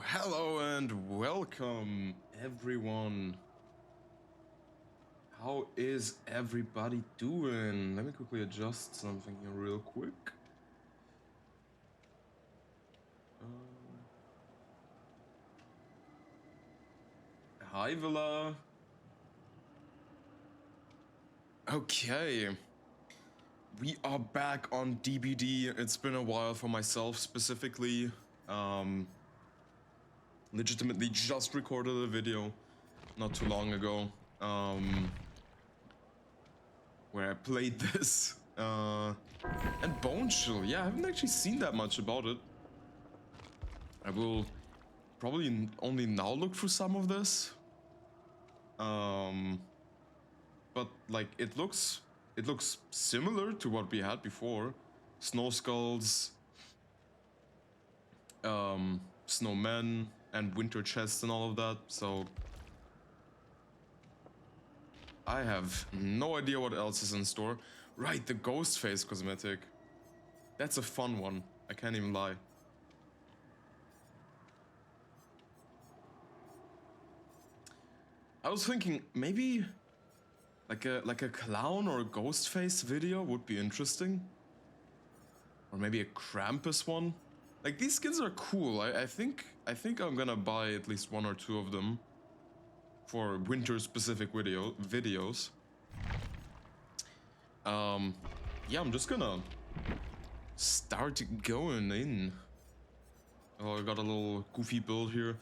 Hello and welcome everyone. How is everybody doing? Let me quickly adjust something here real quick. Hi Villa. Okay. We are back on DBD. It's been a while for myself specifically. Legitimately just recorded a video not too long ago. Where I played this. And Bone Chill. Yeah, I haven't actually seen that much about it. I will probably only now look through some of this. But like it looks similar to what we had before. Snow skulls, snowmen, and winter chests and all of that. So I have no idea what else is in store. Right, the ghost face cosmetic. That's a fun one. I can't even lie. I was thinking maybe like a clown or a ghost face video would be interesting. Or maybe a Krampus one. Like these skins are cool. I think I'm gonna buy at least one or two of them for winter specific videos. Yeah, I'm just gonna start going in. Oh, I got a little goofy build here.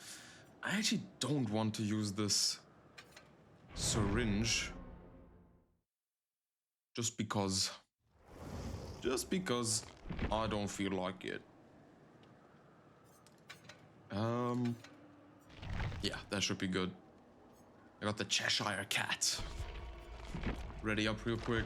I actually don't want to use this syringe. Just because I don't feel like it. Yeah, that should be good. I got the Cheshire Cat. Ready up real quick.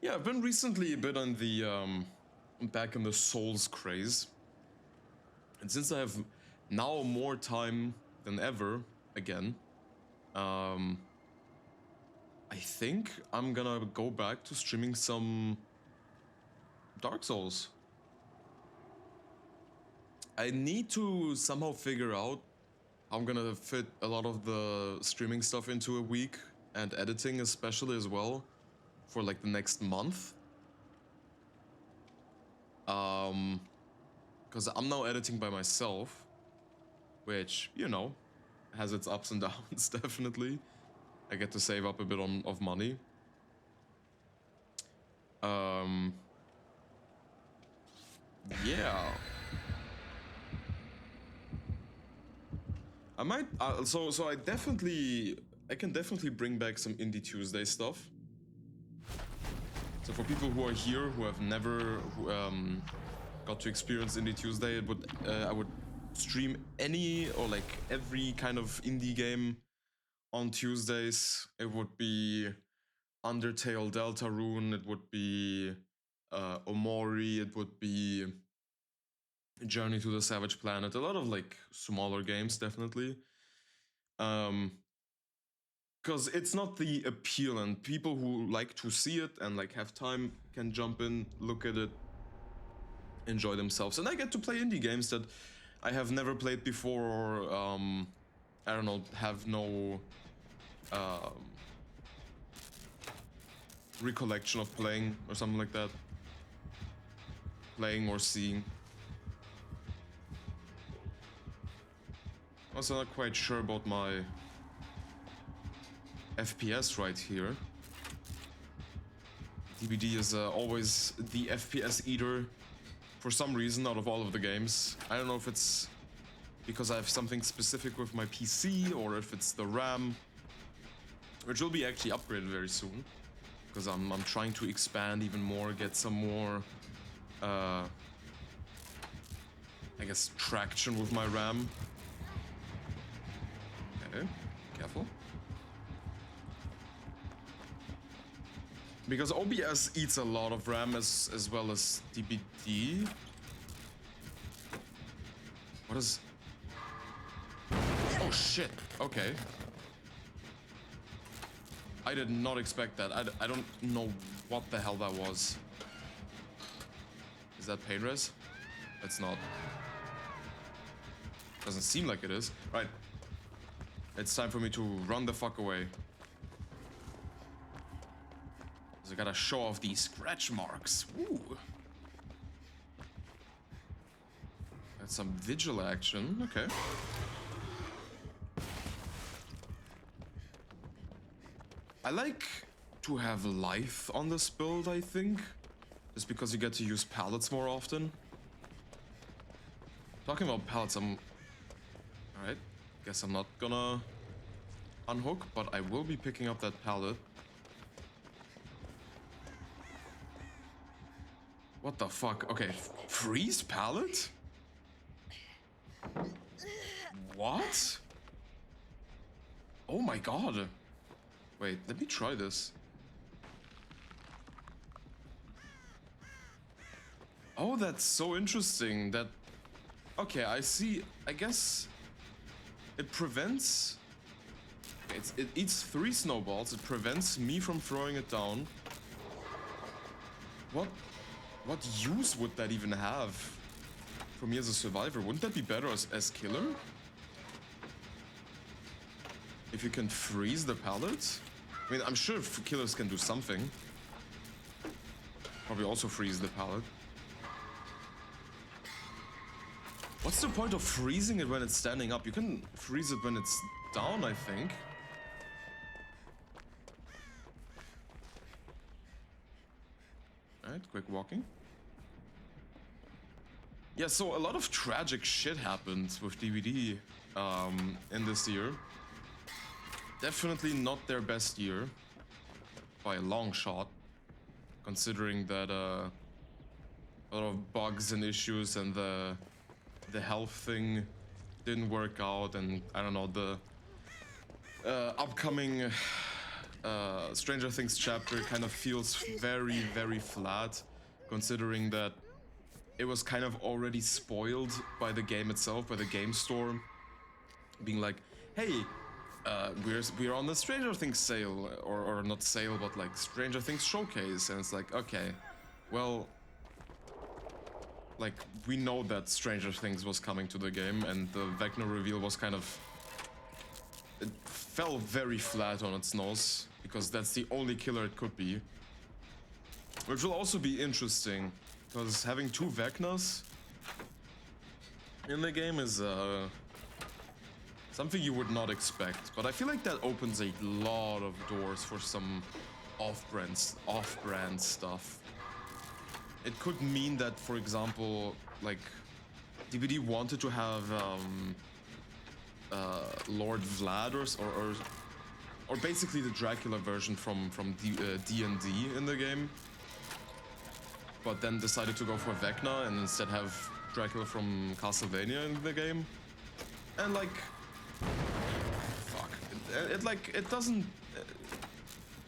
Yeah, I've been recently a bit on the back in the Souls craze. And since I have now more time than ever again, I think I'm gonna go back to streaming some Dark Souls. I need to somehow figure out how I'm gonna fit a lot of the streaming stuff into a week and editing especially as well for like the next month. Because I'm now editing by myself, which, you know, has its ups and downs definitely. I get to save up a bit of money. Yeah. I might, so I can definitely bring back some Indie Tuesday stuff. So for people who are here who have never got to experience Indie Tuesday, I would stream any or like every kind of indie game on Tuesdays. It would be Undertale, Deltarune, it would be Omori, it would be Journey to the Savage Planet, a lot of like smaller games definitely. Because it's not the appeal, and people who like to see it and like have time can jump in, look at it, enjoy themselves. And I get to play indie games that I have never played before, or I don't know, have no recollection of playing or something like that. Playing or seeing. Also not quite sure about my FPS right here. DBD is always the FPS eater for some reason out of all of the games. I don't know if it's because I have something specific with my PC or if it's the RAM, which will be actually upgraded very soon because I'm trying to expand even more, get some more I guess traction with my RAM. Okay, careful. Because OBS eats a lot of RAM as well as DBD. What is... Oh shit, okay. I did not expect that. I don't know what the hell that was. Is that pain res? It's not. Doesn't seem like it is. Right. It's time for me to run the fuck away. So I gotta show off these scratch marks. Ooh. That's some vigil action. Okay. I like to have life on this build, I think. Just because you get to use pallets more often. Talking about pallets, Alright, guess I'm not gonna unhook, but I will be picking up that pallet. What the fuck? Okay, freeze pallet? What? Oh my god. Wait, let me try this. Oh, that's so interesting. That... Okay, I see. I guess... It prevents... It eats 3 snowballs. It prevents me from throwing it down. What use would that even have for me as a survivor? Wouldn't that be better as killer? If you can freeze the pallets? I mean, I'm sure killers can do something. Probably also freeze the pallet. What's the point of freezing it when it's standing up? You can freeze it when it's down, I think. Alright, quick walking. Yeah, so a lot of tragic shit happened with DBD in this year. Definitely not their best year, by a long shot, considering that a lot of bugs and issues and the health thing didn't work out, and I don't know, the upcoming Stranger Things chapter kind of feels very, very flat, considering that it was kind of already spoiled by the game itself, by the game store, being like, hey, we're on the Stranger Things sale, or not sale, but like Stranger Things showcase, and it's like, okay, well, like, we know that Stranger Things was coming to the game, and the Vecna reveal was kind of... It fell very flat on its nose, because that's the only killer it could be. Which will also be interesting, because having 2 Vecnas in the game is something you would not expect. But I feel like that opens a lot of doors for some off-brand stuff. It could mean that, for example, like, DBD wanted to have Lord Vlad or basically the Dracula version from D&D in the game, but then decided to go for Vecna and instead have Dracula from Castlevania in the game. And like, fuck, it doesn't...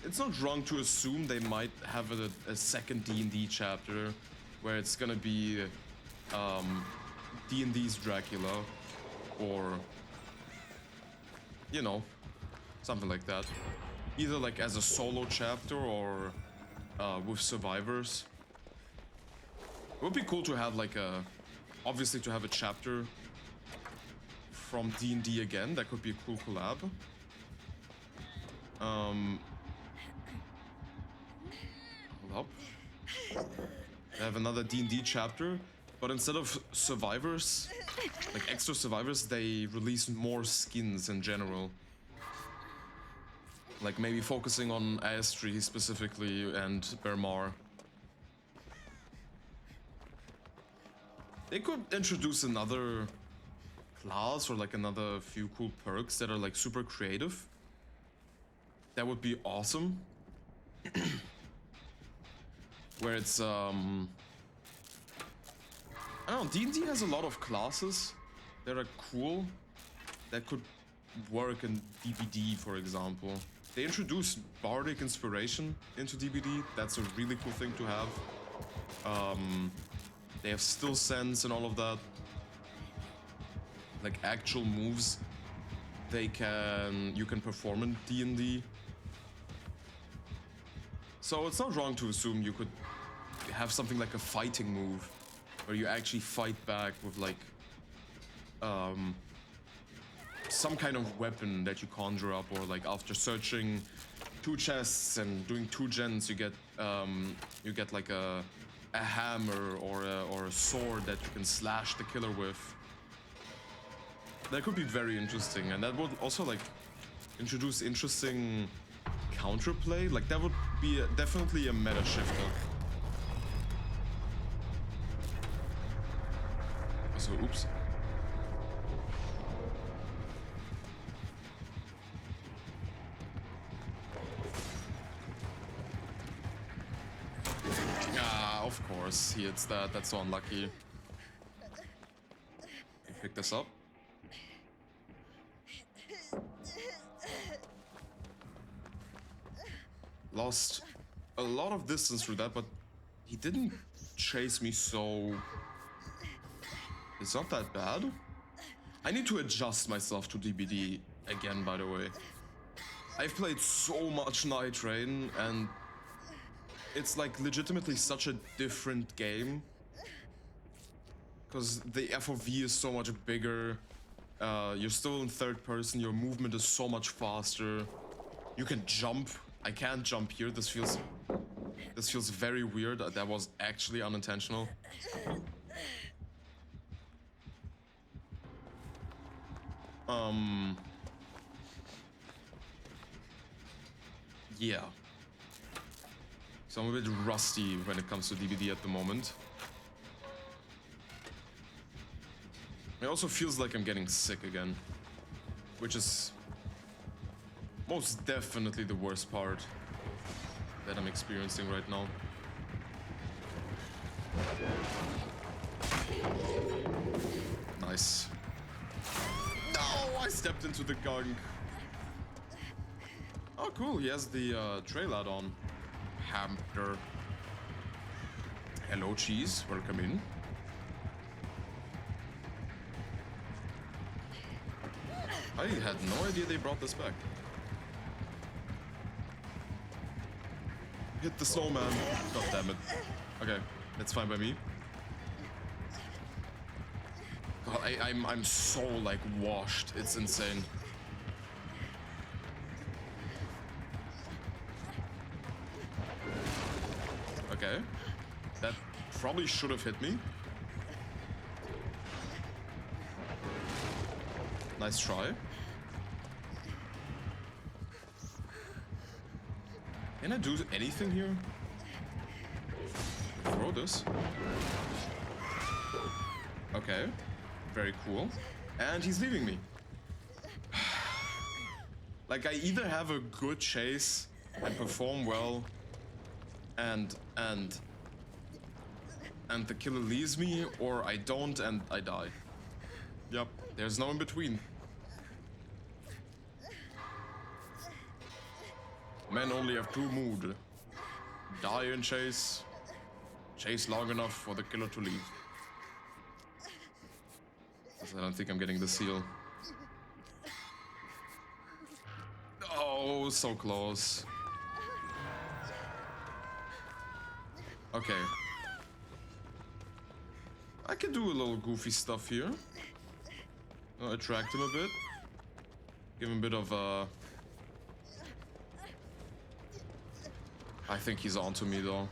It's not wrong to assume they might have a second D&D chapter where it's gonna be D&D's Dracula, or, you know, something like that. Either like as a solo chapter or with survivors. It would be cool to have like obviously to have a chapter from D&D again. That could be a cool collab. Hold up. I have another D&D chapter, but instead of survivors, like extra survivors, they release more skins in general. Like maybe focusing on Astri specifically and Bermar. They could introduce another class or like another few cool perks that are like super creative. That would be awesome. Where it's I don't know, D&D has a lot of classes that are cool that could work in DBD, for example. They introduced Bardic Inspiration into DBD. That's a really cool thing to have. They have Still Sense and all of that. Like actual moves you can perform in D&D. So it's not wrong to assume you could have something like a fighting move, where you actually fight back with like some kind of weapon that you conjure up, or like after searching 2 chests and doing 2 gens, you get like a hammer or a sword that you can slash the killer with. That could be very interesting, and that would also like introduce interesting counterplay. Like that would be definitely a meta shifter. So oops. Of course, he hits that. That's so unlucky. Pick this up. Lost a lot of distance through that, but he didn't chase me, so it's not that bad. I need to adjust myself to DBD again, by the way. I've played so much Night Rain, and it's like legitimately such a different game, because the FOV is so much bigger. You're still in third person, your movement is so much faster. You can jump. I can't jump here. This feels very weird. That was actually unintentional. Yeah. So I'm a bit rusty when it comes to DBD at the moment. It also feels like I'm getting sick again, which is most definitely the worst part that I'm experiencing right now. Nice. No, I stepped into the gunk. Oh, cool. He has the trail add-on. Hamster. Hello, cheese. Welcome in. I had no idea they brought this back. Hit the snowman. God damn it. Okay, that's fine by me. God, I'm so like washed. It's insane. Okay, that probably should have hit me. Nice try. Can I do anything here? Throw this. Okay, very cool. And he's leaving me. Like, I either have a good chase and perform well, and the killer leaves me, or I don't and I die. Yep, there's no in between. Men only have 2 moods. Die and chase. Chase long enough for the killer to leave. I don't think I'm getting the seal. Oh, so close. Okay. I can do a little goofy stuff here. I'll attract him a bit. Give him a bit of I think he's onto me though.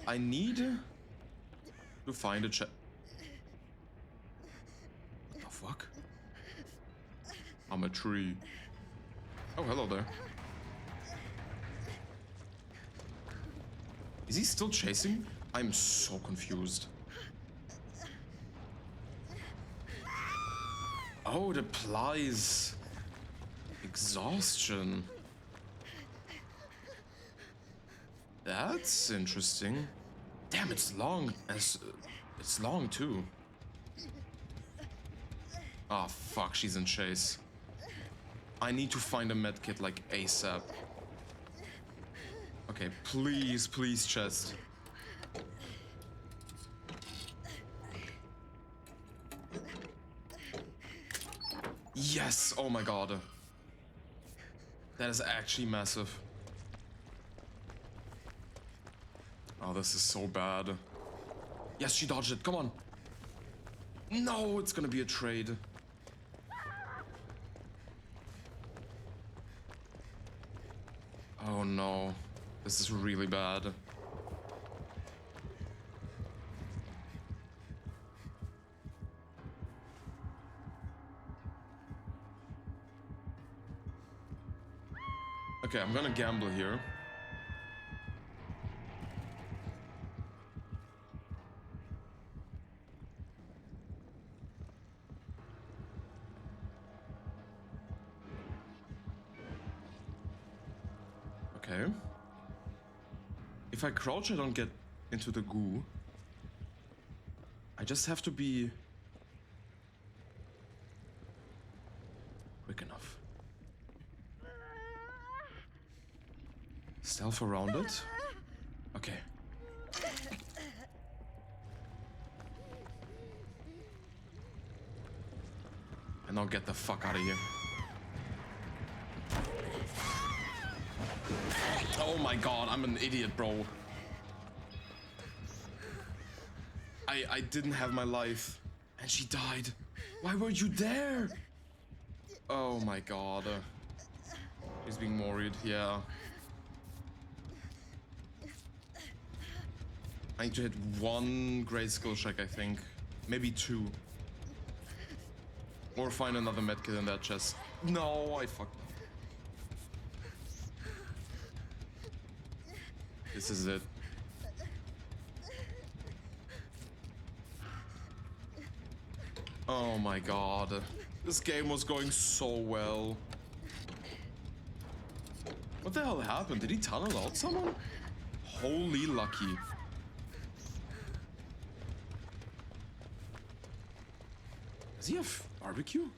I need to find a chest. What the fuck? I'm a tree. Oh, hello there. Is he still chasing? I'm so confused. Oh, it applies exhaustion. That's interesting. Damn, it's long. It's long too. Oh fuck, she's in chase. I need to find a medkit like ASAP. Okay, please, please, chest. Yes! Oh my god. That is actually massive. Oh, this is so bad. Yes, she dodged it. Come on. No, it's gonna be a trade. Oh no. This is really bad. Okay, I'm gonna gamble here. Okay. If I crouch, I don't get into the goo. I just have to be quick enough. Stealth around it? Okay. And now get the fuck out of here. Oh my god, I'm an idiot, bro. I didn't have my life. And she died. Why were you there? Oh my god. She's being worried, yeah. I need to hit one great skill check, I think. Maybe two. Or find another medkit in that chest. No, I fucked up. This is it. Oh my god. This game was going so well. What the hell happened? Did he tunnel out someone? Holy lucky. Does he have barbecue?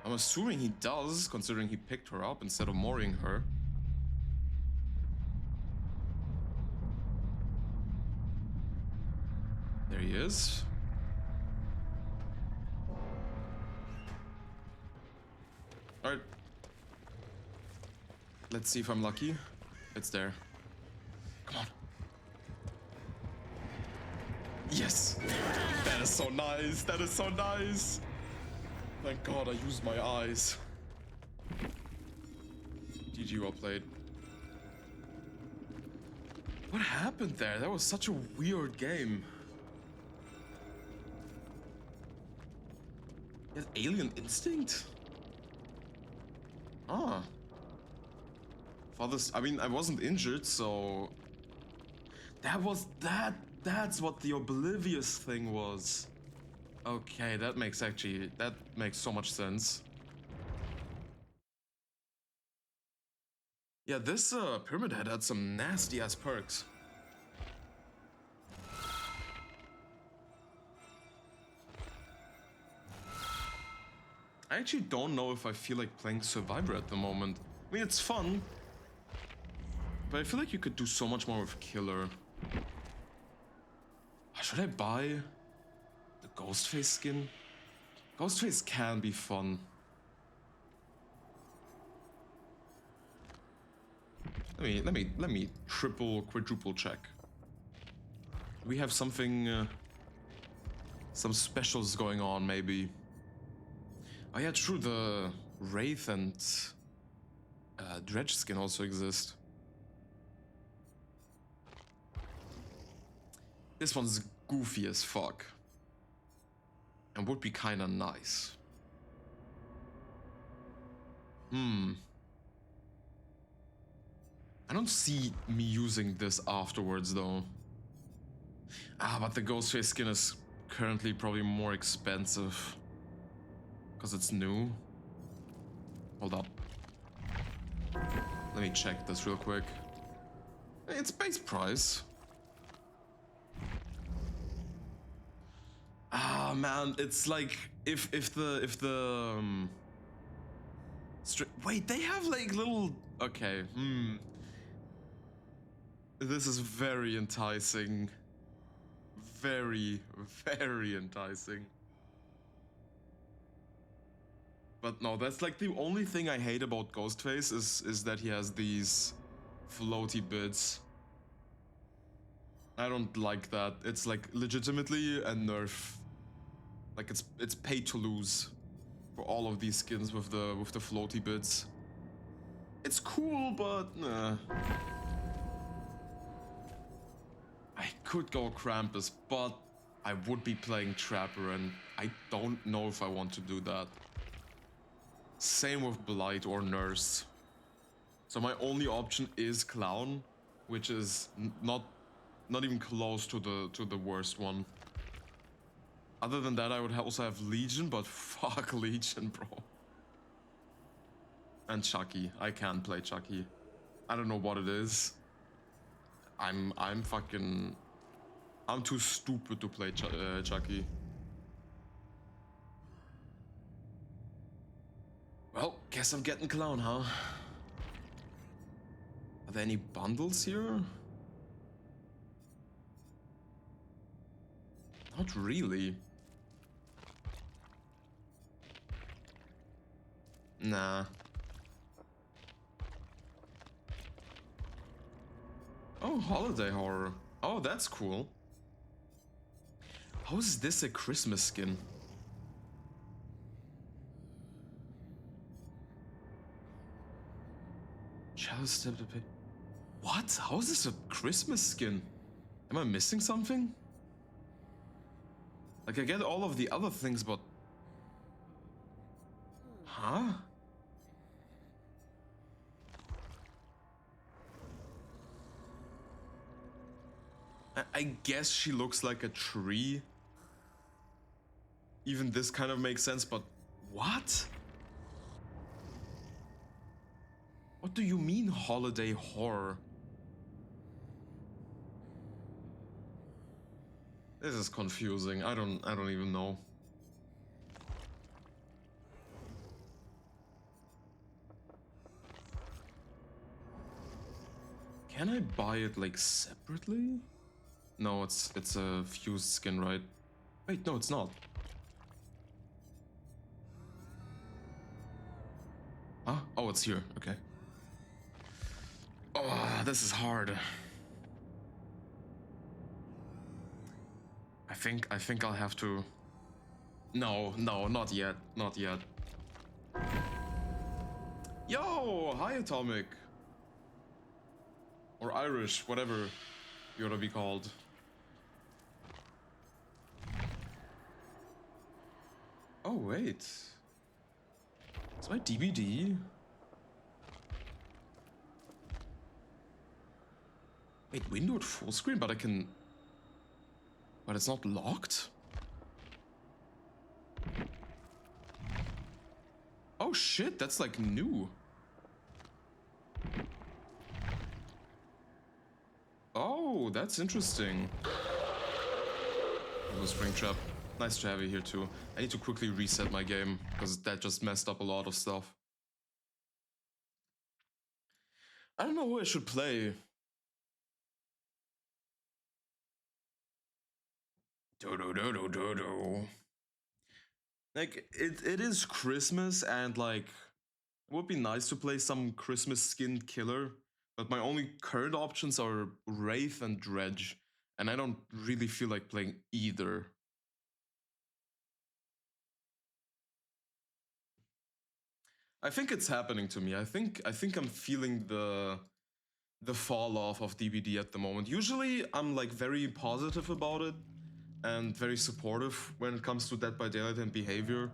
I'm assuming he does, considering he picked her up instead of mooring her. There he is. Alright. Let's see if I'm lucky. It's there. Come on. Yes! That is so nice! That is so nice! Thank god I used my eyes. GG, well played. What happened there? That was such a weird game. He has alien instinct? Ah. Father's, I mean, I wasn't injured, so... That's what the oblivious thing was. Okay, that makes so much sense. Yeah, this Pyramid Head had some nasty ass perks. I actually don't know if I feel like playing Survivor at the moment. I mean, it's fun, but I feel like you could do so much more with Killer. Should I buy the Ghostface skin? Ghostface can be fun. Let me triple, quadruple check. We have something, some specials going on, maybe. Oh yeah, true. The Wraith and Dredge skin also exist. This one's goofy as fuck. And would be kinda nice. I don't see me using this afterwards though. Ah, but the Ghostface skin is currently probably more expensive. Because it's new. Hold up. Let me check this real quick. It's base price. Ah man, it's like if the wait, they have like little, okay, this is very enticing. Very, very enticing. But no, that's like the only thing I hate about Ghostface is that he has these floaty bits. I don't like that. It's like legitimately a nerf. Like it's paid to lose for all of these skins with the floaty bits. It's cool, but nah. I could go Krampus, but I would be playing Trapper, and I don't know if I want to do that. Same with Blight or Nurse. So my only option is Clown, which is not even close to the worst one. Other than that, I would also have Legion, but fuck Legion, bro. And Chucky. I can't play Chucky. I don't know what it is. I'm too stupid to play Chucky. Well, guess I'm getting Clown, huh? Are there any bundles here? Not really. Nah. Oh, holiday horror. Oh, that's cool. How is this a Christmas skin? What? How is this a Christmas skin? Am I missing something? Like, I get all of the other things, but... Huh? I guess she looks like a tree. Even this kind of makes sense, but... What? What do you mean, holiday horror? This is confusing. I don't even know. Can I buy it like separately? No, it's a fused skin, right? Wait, no, it's not. Huh? Oh, it's here. Okay. Oh, this is hard. I think I'll have to... No, not yet. Not yet. Yo! Hi, Atomic! Or Irish, whatever you ought to be called. Oh, wait. Is my DBD? Wait, windowed full screen, but I can... But it's not locked? Oh shit, that's like new. Oh, that's interesting. Oh, Springtrap. Nice to have you here too. I need to quickly reset my game, because that just messed up a lot of stuff. I don't know who I should play. Dodo. Like, it is Christmas, and like, it would be nice to play some Christmas skinned killer, but my only current options are Wraith and Dredge, and I don't really feel like playing either. I think it's happening to me. I think I'm feeling the fall off of DBD at the moment. Usually I'm like very positive about it and very supportive when it comes to Dead by Daylight and behavior.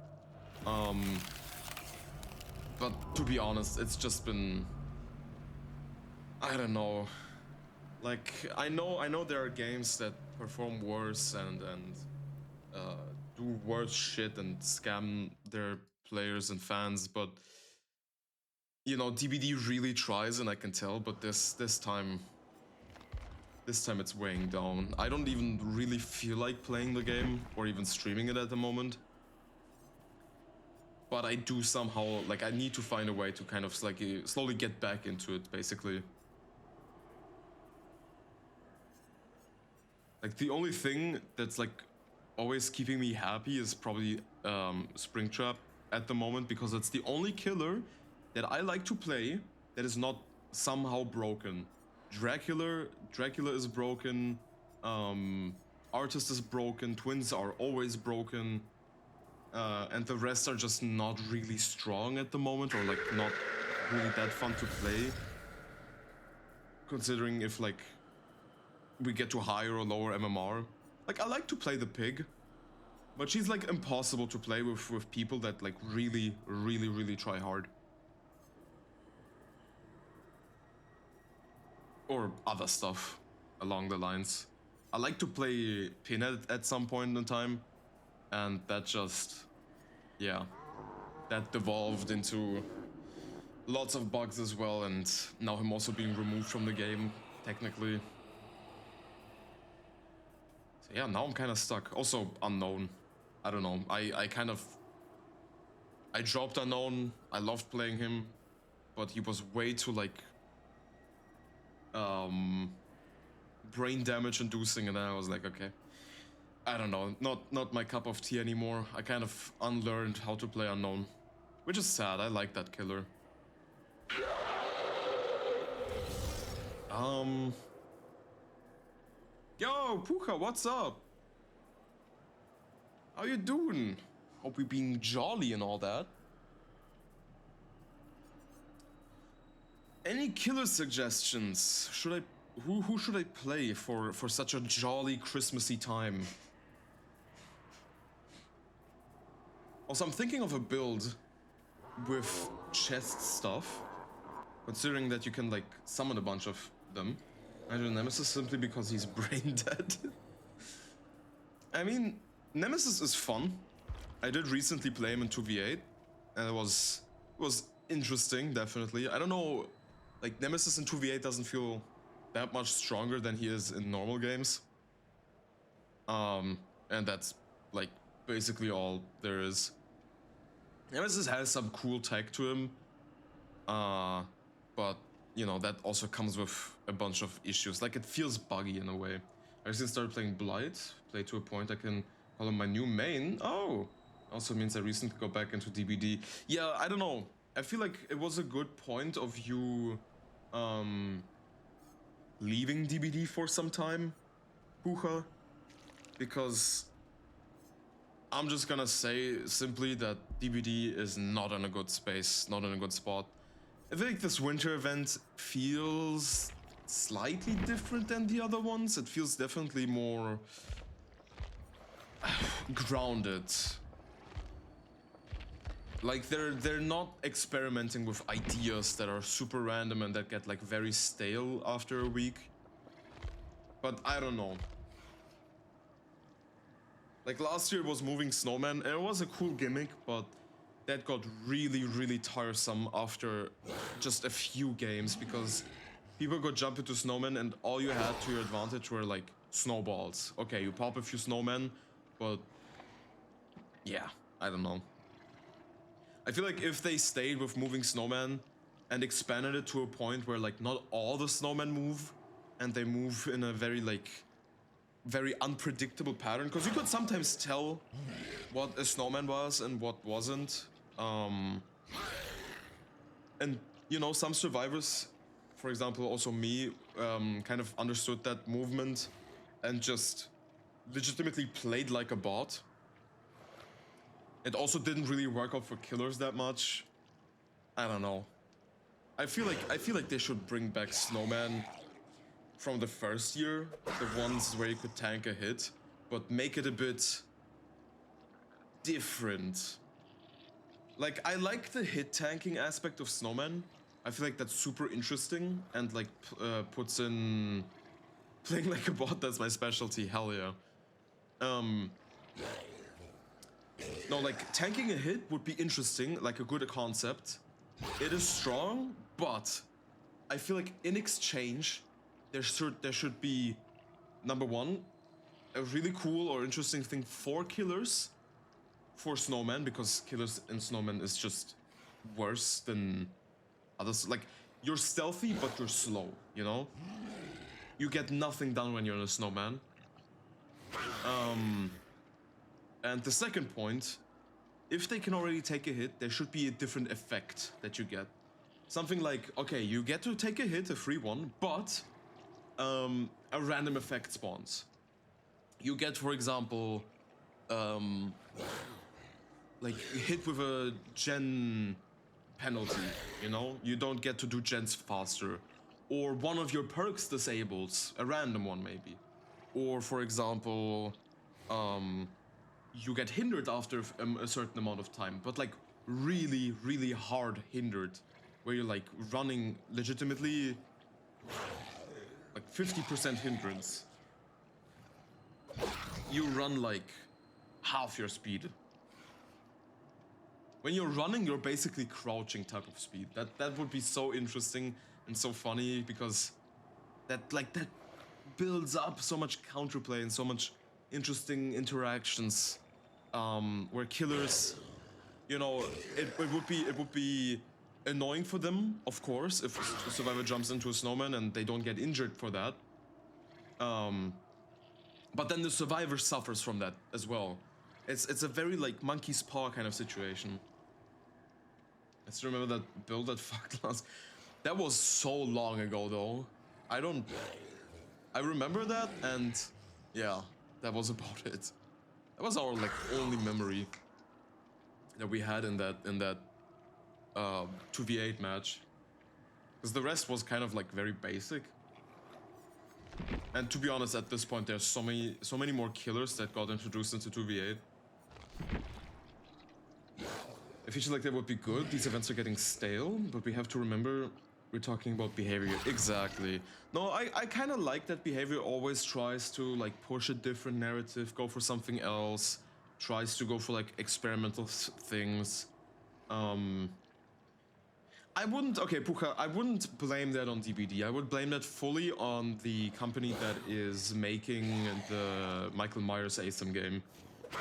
But to be honest, it's just been, I don't know. Like, I know there are games that perform worse and do worse shit and scam their players and fans, but you know, DBD really tries, and I can tell. But this time it's weighing down. I don't even really feel like playing the game or even streaming it at the moment. But I do somehow, like, I need to find a way to kind of like slowly get back into it, basically. Like, the only thing that's like always keeping me happy is probably Springtrap at the moment because it's the only killer that I like to play that is not somehow broken. Dracula is broken, Artist is broken, Twins are always broken, and the rest are just not really strong at the moment, or like not really that fun to play. Considering if like we get to higher or lower MMR. Like I like to play the pig, but she's like impossible to play with people that like really try hard. Or other stuff along the lines. I like to play Pinhead at some point in time, and that just, yeah, that devolved into lots of bugs as well, and now him also being removed from the game, technically. So yeah, now I'm kind of stuck. Also, Unknown. I don't know. I dropped Unknown. I loved playing him, but he was way too like brain damage inducing, and then I was like, okay, I don't know, not my cup of tea anymore. I kind of unlearned how to play Unknown, which is sad. I like that killer. Yo, Puka, what's up? How you doing? Hope we being jolly and all that. Any killer suggestions? Who should I play for such a jolly Christmassy time? Also, I'm thinking of a build with chest stuff, considering that you can like summon a bunch of them. I do Nemesis simply because he's brain dead. I mean, Nemesis is fun. I did recently play him in 2v8, and it was interesting, definitely. I don't know, like Nemesis in 2v8 doesn't feel that much stronger than he is in normal games. And that's like basically all there is. Nemesis has some cool tech to him, but you know, that also comes with a bunch of issues. Like, it feels buggy in a way. I recently started playing Blight, played to a point I can call him my new main. Oh, also means I recently got back into DBD. Yeah, I don't know. I feel like it was a good point of you leaving DBD for some time, Pucha, because I'm just gonna say simply that DBD is not in a good space, not in a good spot. I think this winter event feels slightly different than the other ones. It feels definitely more grounded. Like they're not experimenting with ideas that are super random and that get like very stale after a week. But I don't know. Like last year was moving snowman, and it was a cool gimmick, but that got really tiresome after just a few games, because people got jump into snowmen and all you had to your advantage were like snowballs. Okay, you pop a few snowmen, but yeah, I don't know. I feel like if they stayed with moving snowmen and expanded it to a point where like not all the snowmen move, and they move in a very unpredictable pattern, because you could sometimes tell what a snowman was and what wasn't. And you know, some survivors, for example, also me, kind of understood that movement and just legitimately played like a bot. It also didn't really work out for killers that much. I don't know. I feel like they should bring back snowman from the first year, the ones where you could tank a hit, but make it a bit different. Like, I like the hit tanking aspect of snowman. I feel like that's super interesting and like puts in playing like a bot. That's my specialty. Hell yeah. No, like tanking a hit would be interesting, like a good concept. It is strong, but I feel like in exchange there should be, number one, a really cool or interesting thing for killers, for snowmen, because killers in snowmen is just worse than others. Like, you're stealthy but you're slow, you know? You get nothing done when you're in a snowman. And the second point if they can already take a hit, there should be a different effect that you get. Something like, okay, you get to take a hit, a free one, but a random effect spawns. You get, for example, like hit with a gen penalty, you know? You don't get to do gens faster. Or one of your perks disables, a random one maybe. Or, for example, you get hindered after a certain amount of time, but like really, really hard hindered, where you're like running legitimately like 50% hindrance. You run like half your speed. When you're running, you're basically crouching type of speed. That would be so interesting and so funny, because that builds up so much counterplay and so much interesting interactions, where killers, you know, it would be annoying for them, of course, if a survivor jumps into a snowman and they don't get injured for that. But then the survivor suffers from that as well. It's a very like monkey's paw kind of situation. I still remember that build that fucked last. That was so long ago though. I remember that, and yeah, that was about it. That was our like only memory that we had in that 2v8 match. Because the rest was kind of like very basic. And to be honest, at this point there's so many more killers that got introduced into 2v8. A feature like that would be good. These events are getting stale, but we have to remember we're talking about behavior. Exactly. No, I kind of like that behavior always tries to like push a different narrative, go for something else, tries to go for like experimental things. I wouldn't, okay, Puka, I wouldn't blame that on DBD. I would blame that fully on the company that is making the Michael Myers ASIM game.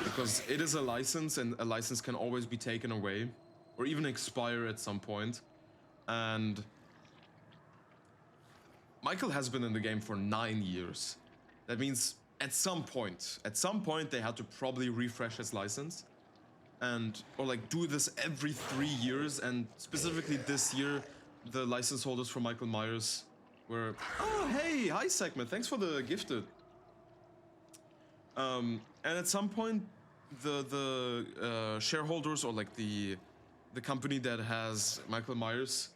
Because it is a license, and a license can always be taken away, or even expire at some point. And Michael has been in the game for 9 years. That means at some point they had to probably refresh his license. Or like do this every 3 years, and specifically this year, the license holders for Michael Myers were, oh hey, hi Segment, thanks for the gifted. And at some point, the shareholders, or like the company that has Michael Myers,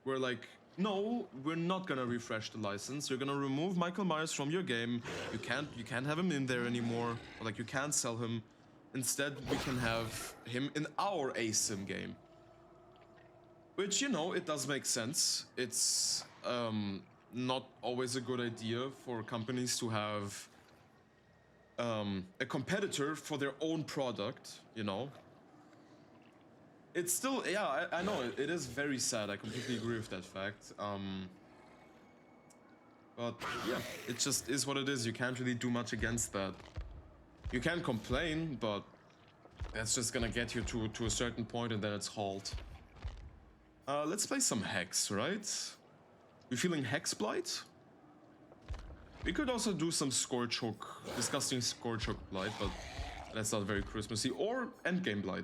were like, no, we're not gonna refresh the license. You're gonna remove Michael Myers from your game. You can't have him in there anymore. Or like you can't sell him. Instead, we can have him in our ASIM game. Which, you know, it does make sense. It's not always a good idea for companies to have a competitor for their own product, you know. It's still, yeah, I know, it is very sad. I completely agree with that fact. But yeah, it just is what it is. You can't really do much against that. You can complain, but that's just gonna get you to a certain point, and then it's halt. Let's play some Hex, right? We feeling Hex Blight? We could also do some Scorch Hook, disgusting Scorch Hook Blight, but that's not very Christmassy. Or Endgame Blight.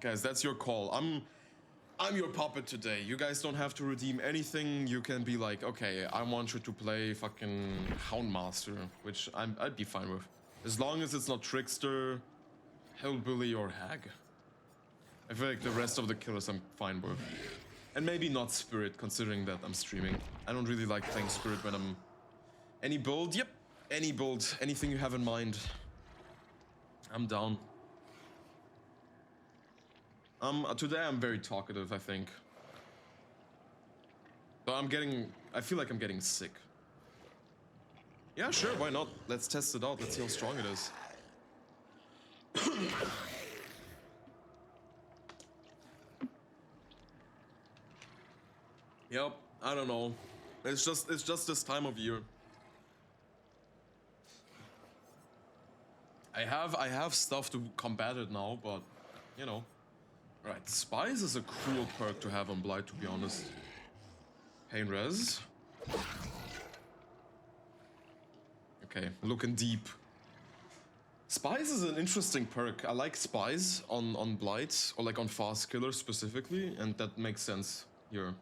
Guys, that's your call. I'm your puppet today. You guys don't have to redeem anything. You can be like, okay, I want you to play fucking Houndmaster, which I'd be fine with. As long as it's not Trickster, Hellbilly, or Hag. I feel like the rest of the killers I'm fine with. And maybe not Spirit, considering that I'm streaming. I don't really like playing Spirit when I'm... Any build? Yep. Any build. Anything you have in mind. I'm down. Today I'm very talkative, I think. But I feel like I'm getting sick. Yeah, sure, why not? Let's test it out, let's see how strong it is. Yep, I don't know. It's just this time of year. I have stuff to combat it now, but you know. Right, Spies is a cool perk to have on Blight, to be honest. Pain Res. Okay, looking deep. Spies is an interesting perk. I like Spies on Blight, or like on Fast Killer specifically, and that makes sense here.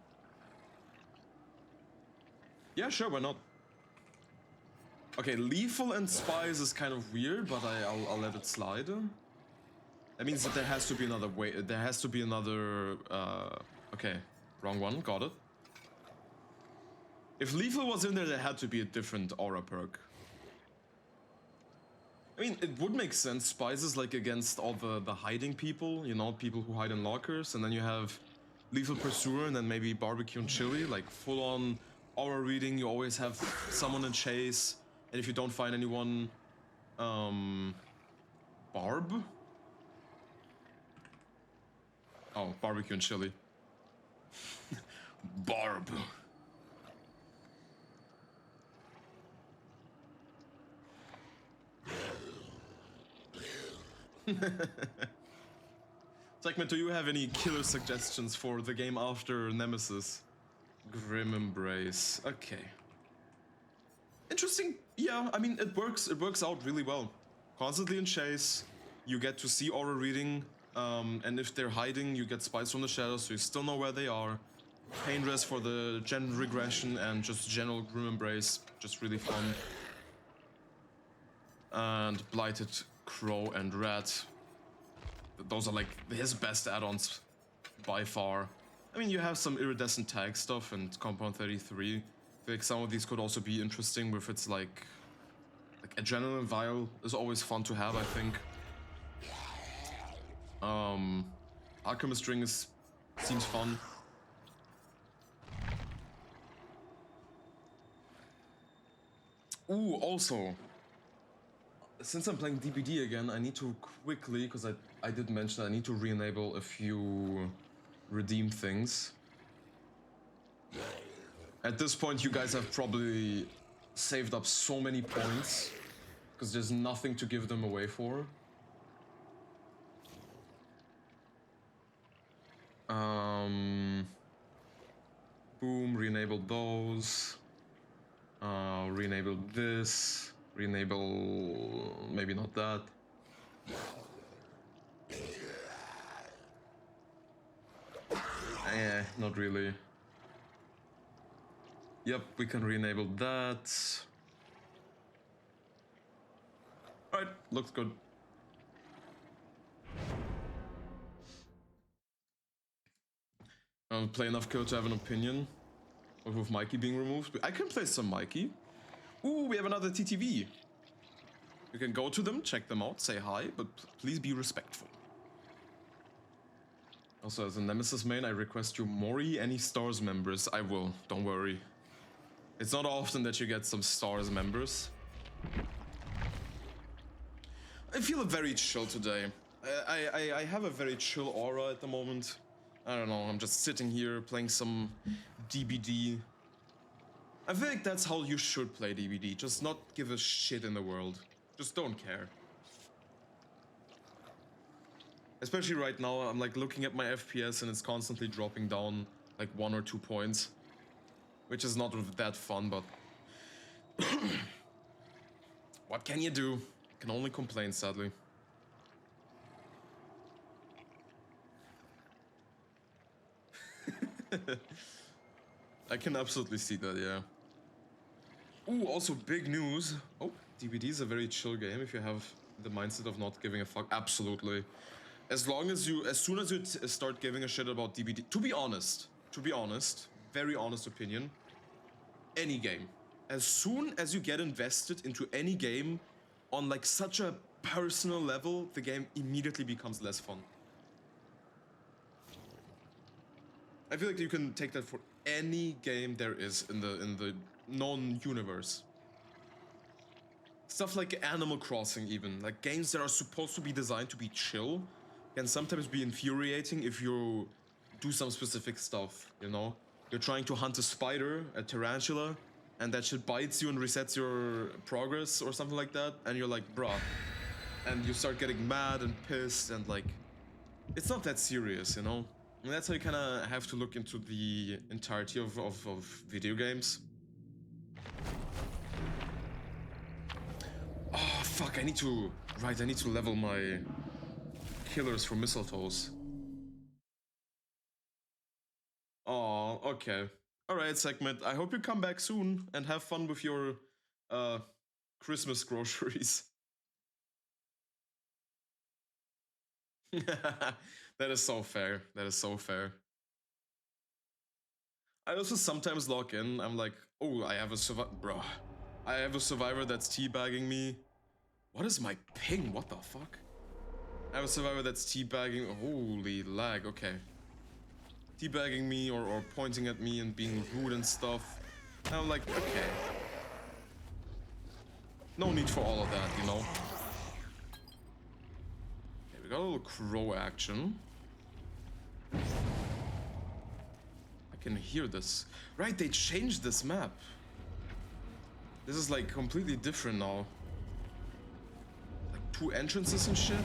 Yeah, sure, why not? Okay, Lethal and Spies is kind of weird, but I'll let it slide. That means that there has to be another way, there has to be another, okay, wrong one, got it. If Lethal was in there had to be a different aura perk. I mean, it would make sense. Spies is like against all the hiding people, you know, people who hide in lockers, and then you have Lethal Pursuer and then maybe Barbecue and Chili, like full-on aura reading. You always have someone in chase, and if you don't find anyone, Barb? Oh, Barbecue and Chili. Barb. Segment, do you have any killer suggestions for the game after Nemesis? Grim Embrace. Okay. Interesting. Yeah, I mean, it works out really well. Constantly in chase, you get to see aura reading, and if they're hiding, you get spies from the shadows, so you still know where they are. Pain Rest for the gen regression, and just general Grim Embrace, just really fun. And Blighted Crow and Rat. Those are like his best add-ons by far. I mean, you have some iridescent tag stuff and Compound 33. I feel like some of these could also be interesting if it's like Adrenaline Vial is always fun to have, I think. Alchemist Ring seems fun. Ooh, also, since I'm playing DBD again, I need to quickly, because I did mention I need to re-enable a few redeem things. At this point, you guys have probably saved up so many points, because there's nothing to give them away for. Boom, re-enable those. Re-enable this. Re-enable... maybe not that. Not really. Yep, we can re-enable that. Alright, looks good. I'll play enough kill to have an opinion. Or with Mikey being removed. I can play some Mikey. Ooh, we have another TTV. You can go to them, check them out, say hi, but please be respectful. Also, as a Nemesis main, I request you Mori any Stars members. I will, don't worry. It's not often that you get some Stars members. I feel very chill today. I have a very chill aura at the moment. I don't know, I'm just sitting here playing some DBD. I feel like that's how you should play DBD, just not give a shit in the world. Just don't care. Especially right now, I'm like looking at my FPS and it's constantly dropping down like 1 or 2 points. Which is not that fun, but... what can you do? Can only complain, sadly. I can absolutely see that, yeah. Ooh, also big news. Oh, DBD is a very chill game if you have the mindset of not giving a fuck. Absolutely. As soon as you start giving a shit about DBD, to be honest, very honest opinion, any game. As soon as you get invested into any game on like such a personal level, the game immediately becomes less fun. I feel like you can take that for any game there is in the known universe. Stuff like Animal Crossing even, like games that are supposed to be designed to be chill, can sometimes be infuriating if you do some specific stuff, you know? You're trying to hunt a spider, a tarantula, and that shit bites you and resets your progress or something like that, and you're like, bruh. And you start getting mad and pissed and like... it's not that serious, you know? And that's how you kinda have to look into the entirety of video games. Oh, fuck, I need to... Right, I need to level my killers for mistletoes. Oh, okay. Alright, Segment, I hope you come back soon and have fun with your, Christmas groceries. That is so fair. That is so fair. I also sometimes log in, I'm like, oh, I have a bro. I have a survivor that's teabagging me. What is my ping? What the fuck? I have a survivor that's teabagging. Holy lag, okay. Teabagging me or pointing at me and being rude and stuff. And I'm like, okay. No need for all of that, you know? Okay, we got a little crow action. I can hear this. Right, they changed this map. This is like completely different now. Like 2 entrances and shit.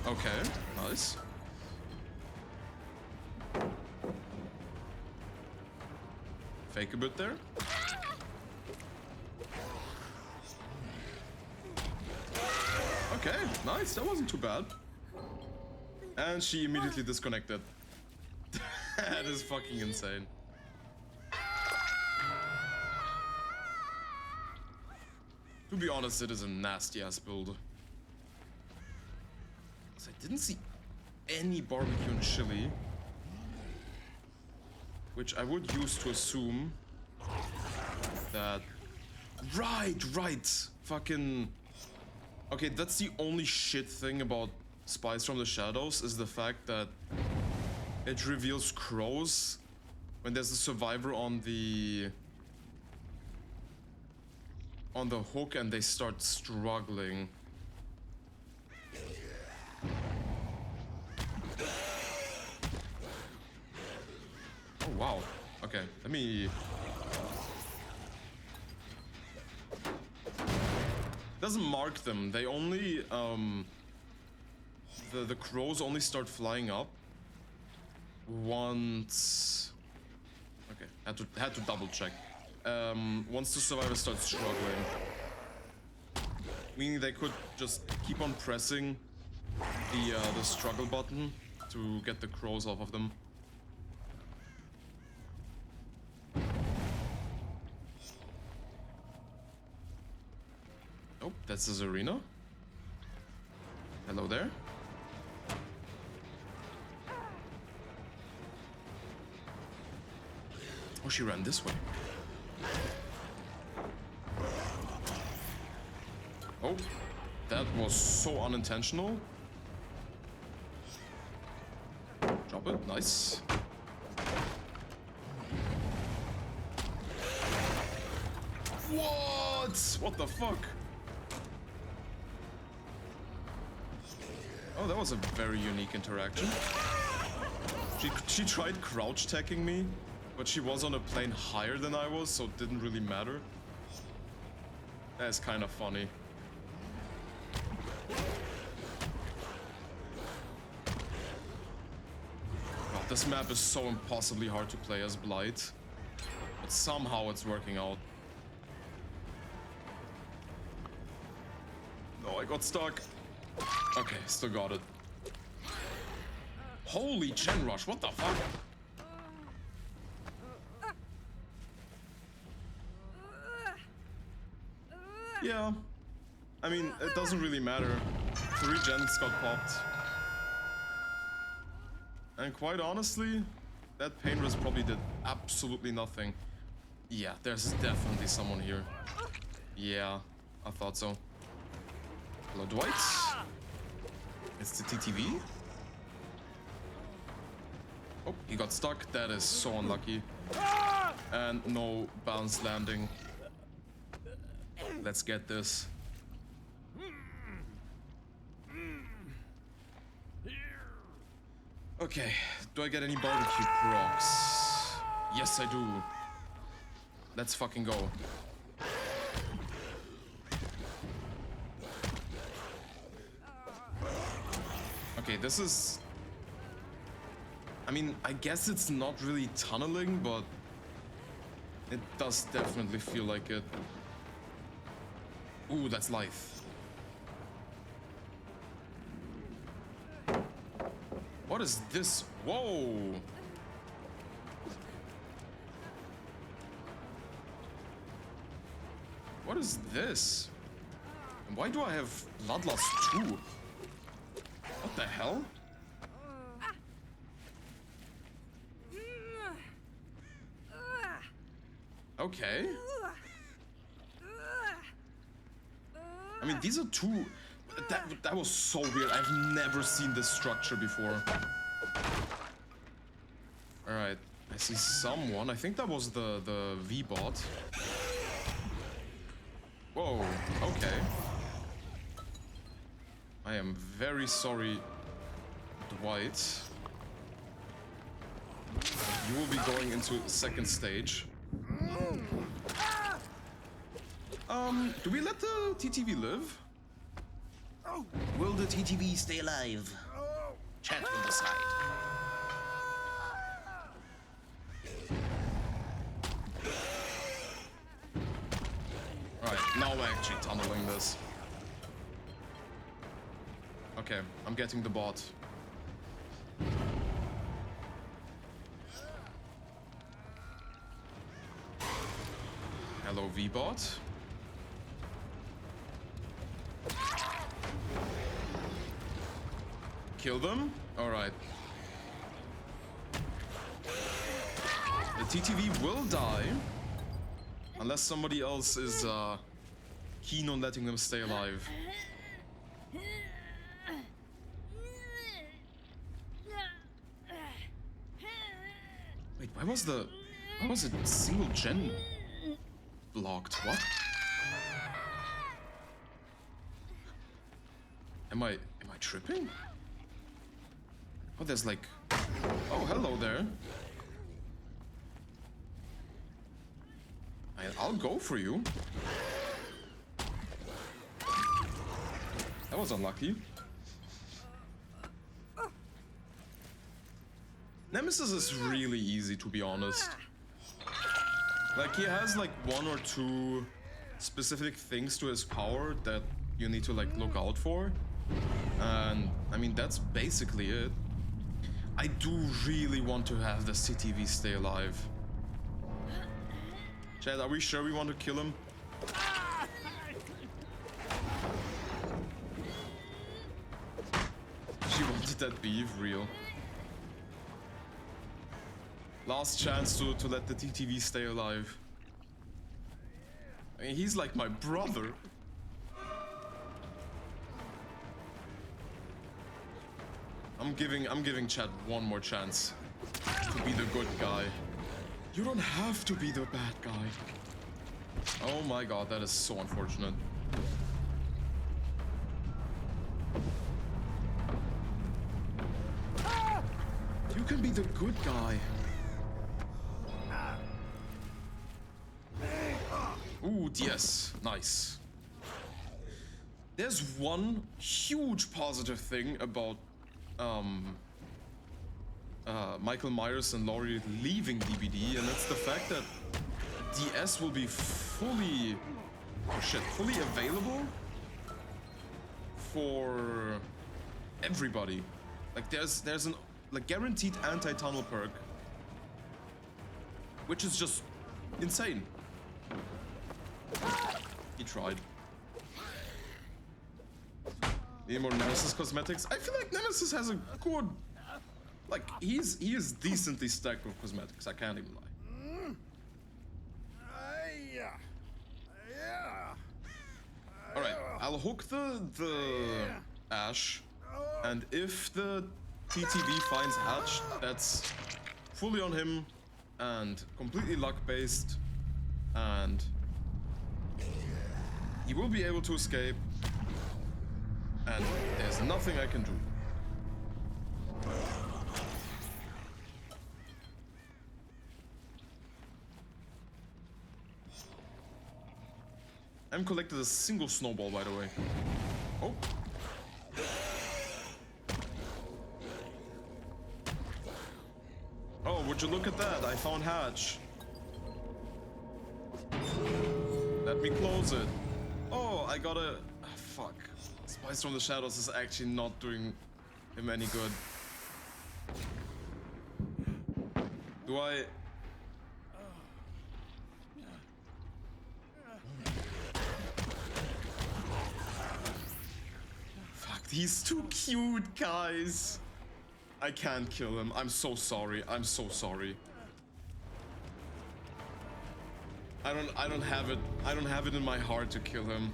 Okay, nice. Fake a bit there. Okay, nice, that wasn't too bad. And she immediately disconnected. That is fucking insane. To be honest, it is a nasty ass build. I didn't see any barbecue and chili, which I would use to assume that... Right! Fucking... Okay, that's the only shit thing about Spies from the Shadows, is the fact that it reveals crows when there's a survivor on the hook and they start struggling. Oh wow. Okay, let me... Doesn't mark them. They only the crows only start flying up once... Okay, had to double check. Once the survivor starts struggling. Meaning they could just keep on pressing the struggle button to get the crows off of them. Oh, that's his arena. Hello there. Oh, she ran this way. Oh, that was so unintentional. Drop it, nice. What? What the fuck? Oh, that was a very unique interaction. She tried crouch attacking me, but she was on a plane higher than I was, so it didn't really matter. That's kind of funny. God, this map is so impossibly hard to play as Blight, but somehow it's working out. No, I got stuck. Okay, still got it. Holy Gen Rush, what the fuck? Yeah. I mean, it doesn't really matter. 3 gens got popped. And quite honestly, that pain risk probably did absolutely nothing. Yeah, there's definitely someone here. Yeah, I thought so. Hello, Dwight. It's the TTV. Oh, he got stuck. That is so unlucky. And no balanced landing. Let's get this. Okay, do I get any barbecue procs? Yes, I do. Let's fucking go. Okay, this is... I mean, I guess it's not really tunneling, but it does definitely feel like it. Ooh, that's life. What is this? Whoa! What is this? And why do I have Bloodlust 2? What the hell? Okay. I mean, these are two... That was so weird. I've never seen this structure before. Alright. I see someone. I think that was the V-bot. Whoa. Okay. I am very sorry, Dwight. You will be going into second stage. Do we let the TTV live? Will the TTV stay alive? Chat will decide. Alright, now we're actually tunneling this. Okay, I'm getting the bot. Hello, V-bot. Kill them? Alright. The TTV will die. Unless somebody else is keen on letting them stay alive. Wait, why was it single gen blocked? What? Am I tripping? Oh, there's like... Oh, hello there. I'll go for you. That was unlucky. Nemesis is really easy, to be honest. Like, he has like one or two specific things to his power that you need to like look out for. And I mean, that's basically it. I do really want to have the CTV stay alive. Chad, are we sure we want to kill him? She wanted that beef real. Last chance to let the TTV stay alive. I mean, he's like my brother. I'm giving Chad one more chance to be the good guy. You don't have to be the bad guy. Oh my god, that is so unfortunate. You can be the good guy. Ooh, yes, nice. There's one huge positive thing about Michael Myers and Laurie leaving DBD, and that's the fact that DS will be fully available for everybody. Like there's an like guaranteed anti-tunnel perk, which is just insane. He tried. Need more Nemesis cosmetics? I feel like Nemesis has a good... Like, he is decently stacked with cosmetics, I can't even lie. Alright, I'll hook the Ash, and if the TTV finds Hatch, that's fully on him, and completely luck-based, and he will be able to escape. And there's nothing I can do. I haven't collected a single snowball, by the way. Oh. would you look at that? I found hatch. Let me close it. Oh, I got a... fuck. Spice from the Shadows is actually not doing him any good. Do I... Fuck, he's too cute, guys. I can't kill him. I'm so sorry. I'm so sorry. I don't have it. I don't have it in my heart to kill him.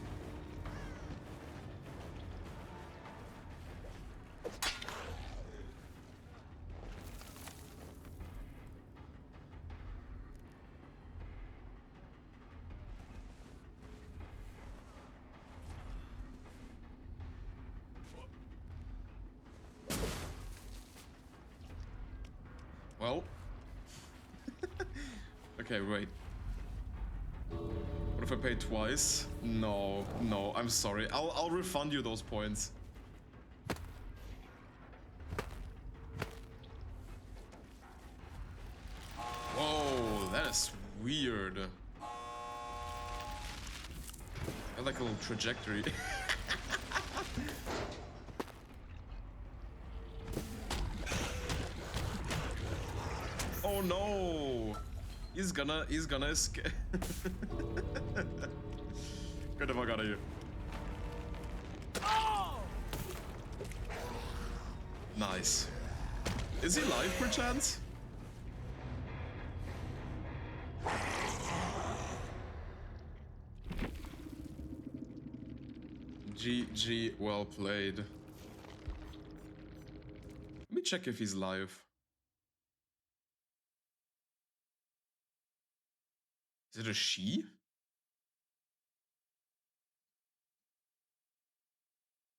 Well. Okay, wait. What if I pay twice? No, no, I'm sorry. I'll refund you those points. Whoa, that is weird. I like a little trajectory. Oh no! He's gonna escape. Get the fuck out of here. Nice. Is he live perchance? GG, well played. Let me check if he's live. Is it a she?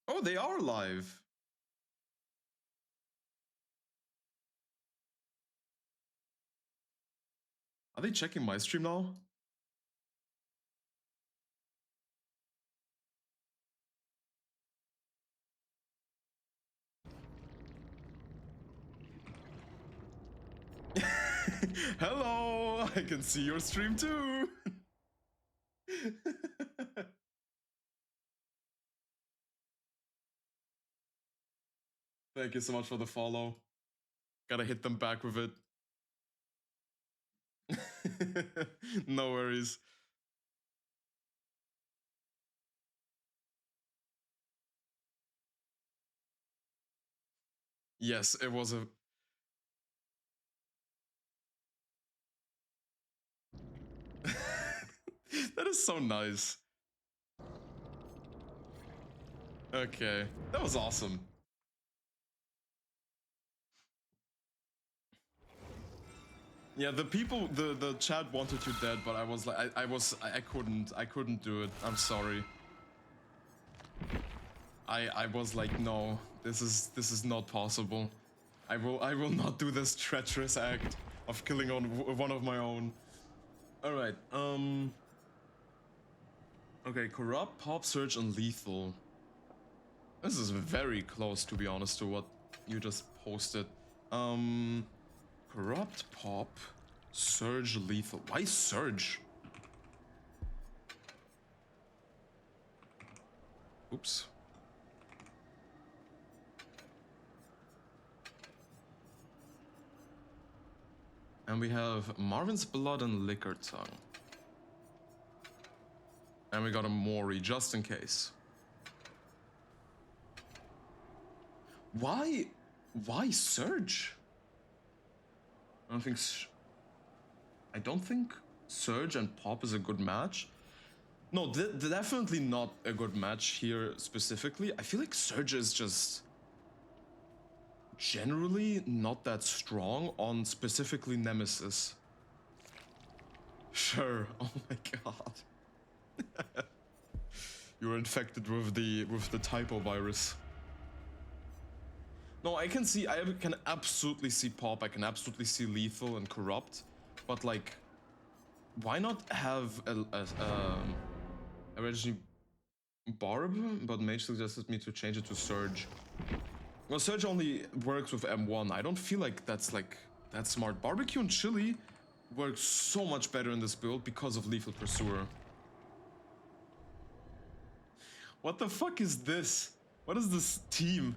Oh, they are live. Are they checking my stream now? Hello, I can see your stream too. Thank you so much for the follow. Gotta hit them back with it. No worries. Yes, it was a... That is so nice. Okay, that was awesome. Yeah, the people, the chat wanted you dead, but I was like, I couldn't do it. I'm sorry. I was like, no, this is not possible. I will not do this treacherous act of killing on one of my own. All right, okay, Corrupt, Pop, Surge, and Lethal. This is very close, to be honest, to what you just posted. Corrupt, Pop, Surge, Lethal. Why Surge? Oops. And we have Marvin's Blood and Liquor Tongue. And we got a Mori, just in case. Why Surge? I don't think Surge and Pop is a good match. No, definitely not a good match here specifically. I feel like Surge is just generally not that strong on specifically Nemesis. Sure. Oh my god. You're infected with the typo virus. No, I can absolutely see Pop, I can absolutely see Lethal and Corrupt, but like, why not have originally Barb, but Mage suggested me to change it to Surge. Well, Surge only works with M1, I don't feel like that's like That's smart. Barbecue and chili works so much better in this build because of Lethal Pursuer. What the fuck is this? What is this team?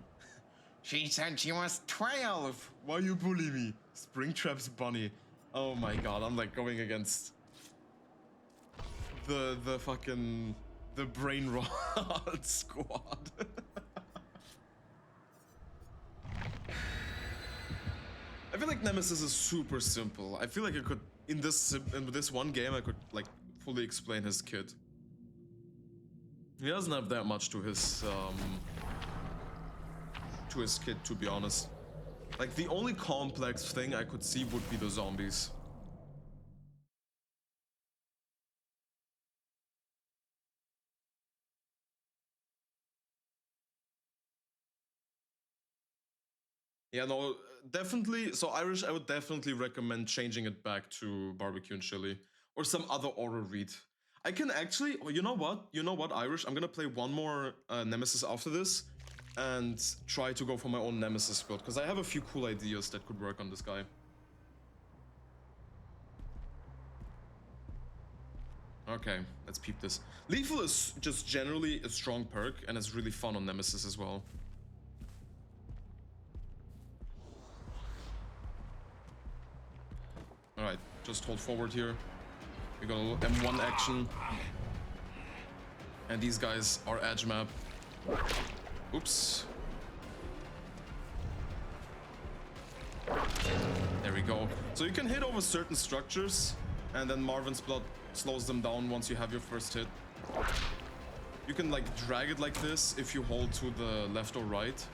She said she was 12. Why you bully me? Springtrap's bunny. Oh my god, I'm like going against the fucking the brain rot squad. I feel like Nemesis is super simple. I feel like I could in this one game I could like fully explain his kit. He doesn't have that much to his kit, to be honest. Like the only complex thing I could see would be the zombies. Yeah, no, definitely. So Irish, I would definitely recommend changing it back to barbecue and chili or some other auto read. I can actually, oh, you know what, Irish? I'm gonna play one more Nemesis after this and try to go for my own Nemesis build because I have a few cool ideas that could work on this guy. Okay, let's peep this. Lethal is just generally a strong perk and it's really fun on Nemesis as well. Alright, just hold forward here. We got a little M1 action. And these guys are edge map. Oops. There we go. So you can hit over certain structures, and then Marvin's Blood slows them down once you have your first hit. You can like drag it like this if you hold to the left or right.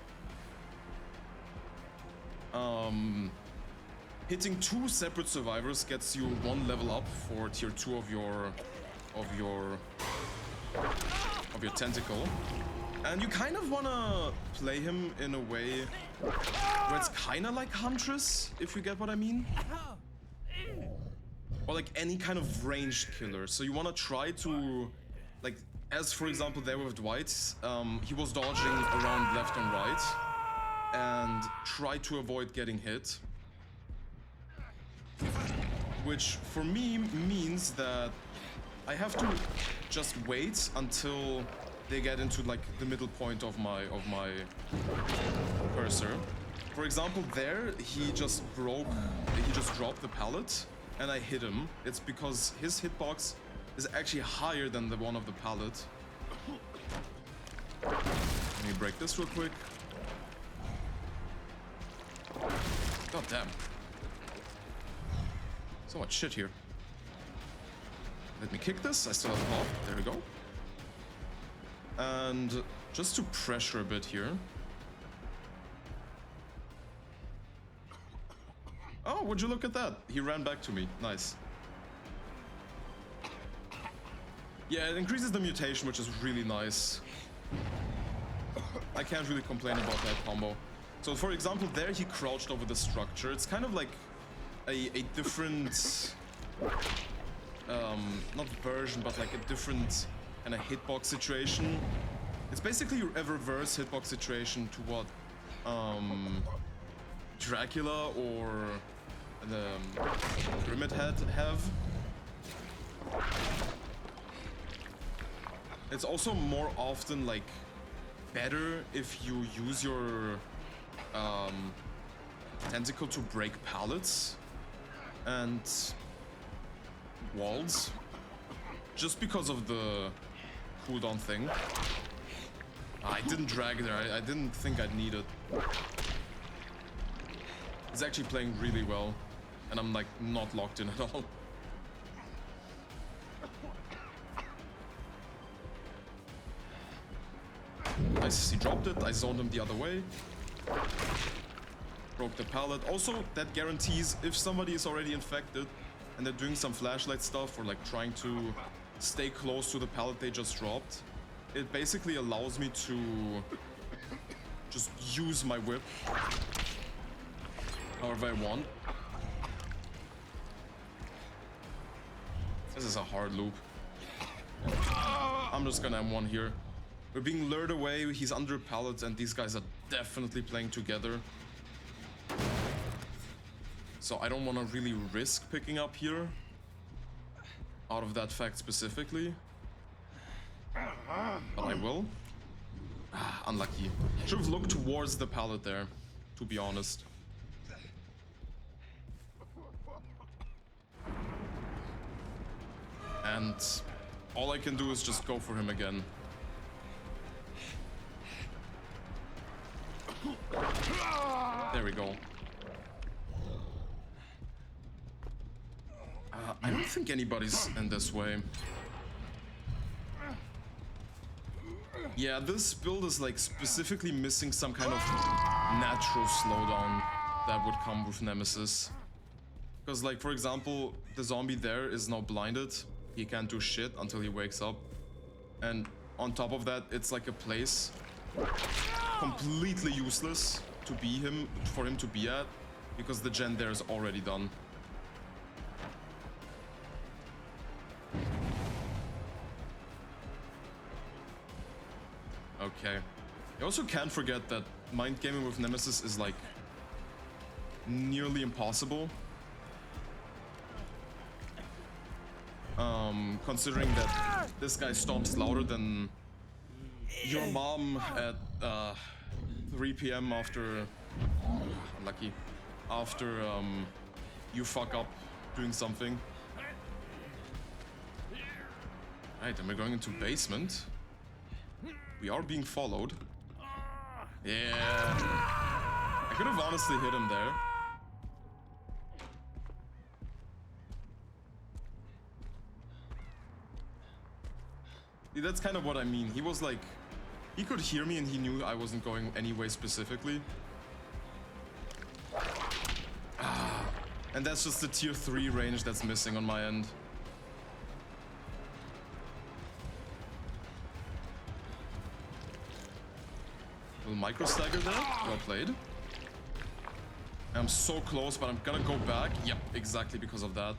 Hitting 2 separate survivors gets you 1 level up for tier 2 of your tentacle. And you kind of wanna play him in a way where it's kind of like Huntress, if you get what I mean. Or like any kind of ranged killer. So you wanna try to, like, as for example there with Dwight, he was dodging around left and right and try to avoid getting hit. Which for me means that I have to just wait until they get into like the middle point of my cursor. For example, there he just dropped the pallet and I hit him. It's because his hitbox is actually higher than the one of the pallet. Let me break this real quick. God damn. So much shit here. Let me kick this. I still have a pop. There we go. And just to pressure a bit here. Oh, would you look at that? He ran back to me. Nice. Yeah, it increases the mutation, which is really nice. I can't really complain about that combo. So for example, there he crouched over the structure. It's kind of like a different, not version, but like a different kind of hitbox situation. It's basically a reverse hitbox situation to what Dracula or the Pyramid Head have. It's also more often like better if you use your tentacle to break pallets and walls, just because of the cooldown thing. I didn't drag there. I didn't think I'd need it. It's actually playing really well, and I'm like not locked in at all. Nice, he dropped it. I zoned him the other way. Broke the pallet. Also, that guarantees if somebody is already infected and they're doing some flashlight stuff or like trying to stay close to the pallet they just dropped, it basically allows me to just use my whip however I want. This is a hard loop. I'm just gonna M1 here. We're being lured away, he's under a pallet, and these guys are definitely playing together. So I don't want to really risk picking up here. Out of that fact specifically. But I will. Unlucky. Should have looked towards the pallet there, to be honest. And all I can do is just go for him again. There we go. I don't think anybody's in this way. Yeah, this build is like specifically missing some kind of natural slowdown that would come with Nemesis. Because like, for example, the zombie there is now blinded. He can't do shit until he wakes up. And on top of that, it's like a place completely useless to be for him to be at, because the gen there is already done. Okay. You also can't forget that mind gaming with Nemesis is like nearly impossible. Considering that this guy stomps louder than your mom at 3 PM after unlucky after you fuck up doing something. Right, and we're going into basement. We are being followed. Yeah. I could have honestly hit him there. See, that's kind of what I mean. He was like, he could hear me and he knew I wasn't going anyway specifically. And that's just the tier 3 range that's missing on my end. Little micro stagger there. Well played. I'm so close, but I'm gonna go back. Yep, exactly because of that.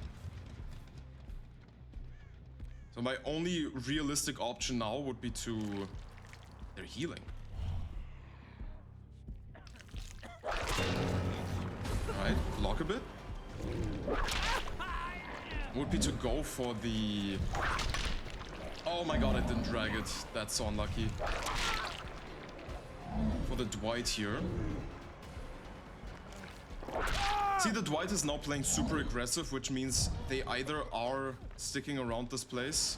So my only realistic option now would be to... They're healing. Alright, block a bit. Would be to go for the... Oh my god, I didn't drag it. That's so unlucky. For the Dwight here. See, the Dwight is now playing super aggressive, which means they either are sticking around this place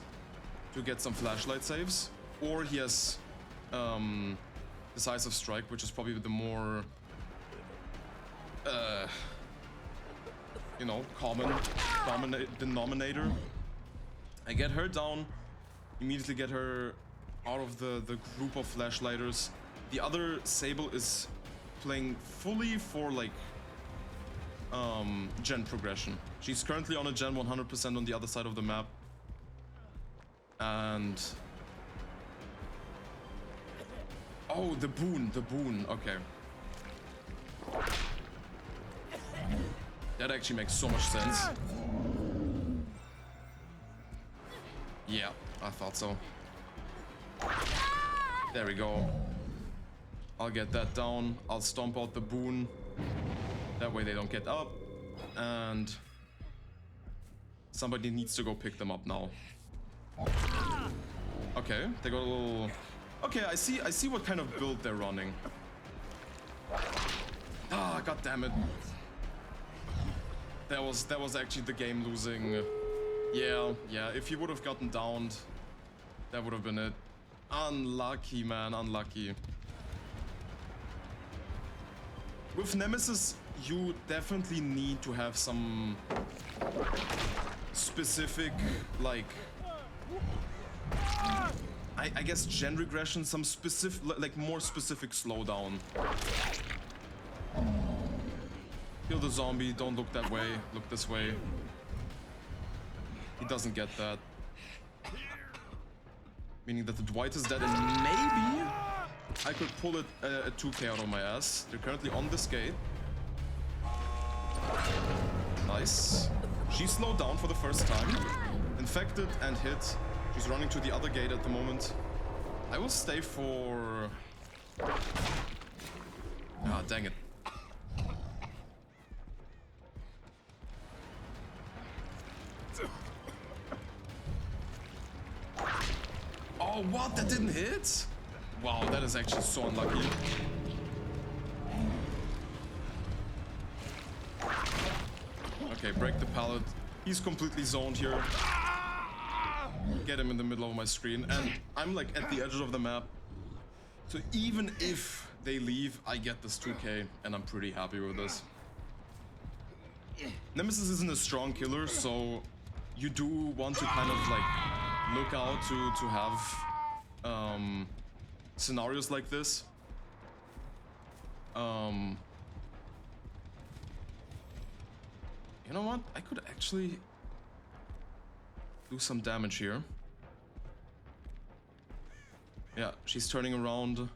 to get some flashlight saves, or he has decisive strike, which is probably the more you know, common denominator. I get her down, immediately get her out of the group of flashlighters. The other Sable is playing fully for like gen progression. She's currently on a gen 100% on the other side of the map. And oh, the boon, okay. That actually makes so much sense. Yeah, I thought so. There we go. I'll get that down. I'll stomp out the boon. That way they don't get up. And somebody needs to go pick them up now. Okay, they got a little... Okay, I see what kind of build they're running. Ah, god damn it. That was actually the game losing. Yeah, if he would have gotten downed, that would have been it. Unlucky, man, unlucky. With Nemesis, you definitely need to have some specific, like, I guess gen regression, some specific, like more specific slowdown. Kill the zombie, don't look that way, look this way. He doesn't get that. Meaning that the Dwight is dead, and maybe I could pull it a 2k out of my ass. They're currently on this gate. Nice. She slowed down for the first time. Infected and hit. She's running to the other gate at the moment. I will stay for... Ah, dang it. Oh, what? That didn't hit? Wow, that is actually so unlucky. Okay, break the pallet. He's completely zoned here. Get him in the middle of my screen. And I'm like at the edge of the map. So even if they leave, I get this 2k. And I'm pretty happy with this. Nemesis isn't a strong killer, so you do want to kind of like look out to have scenarios like this. You know what? I could actually do some damage here. Yeah, she's turning around.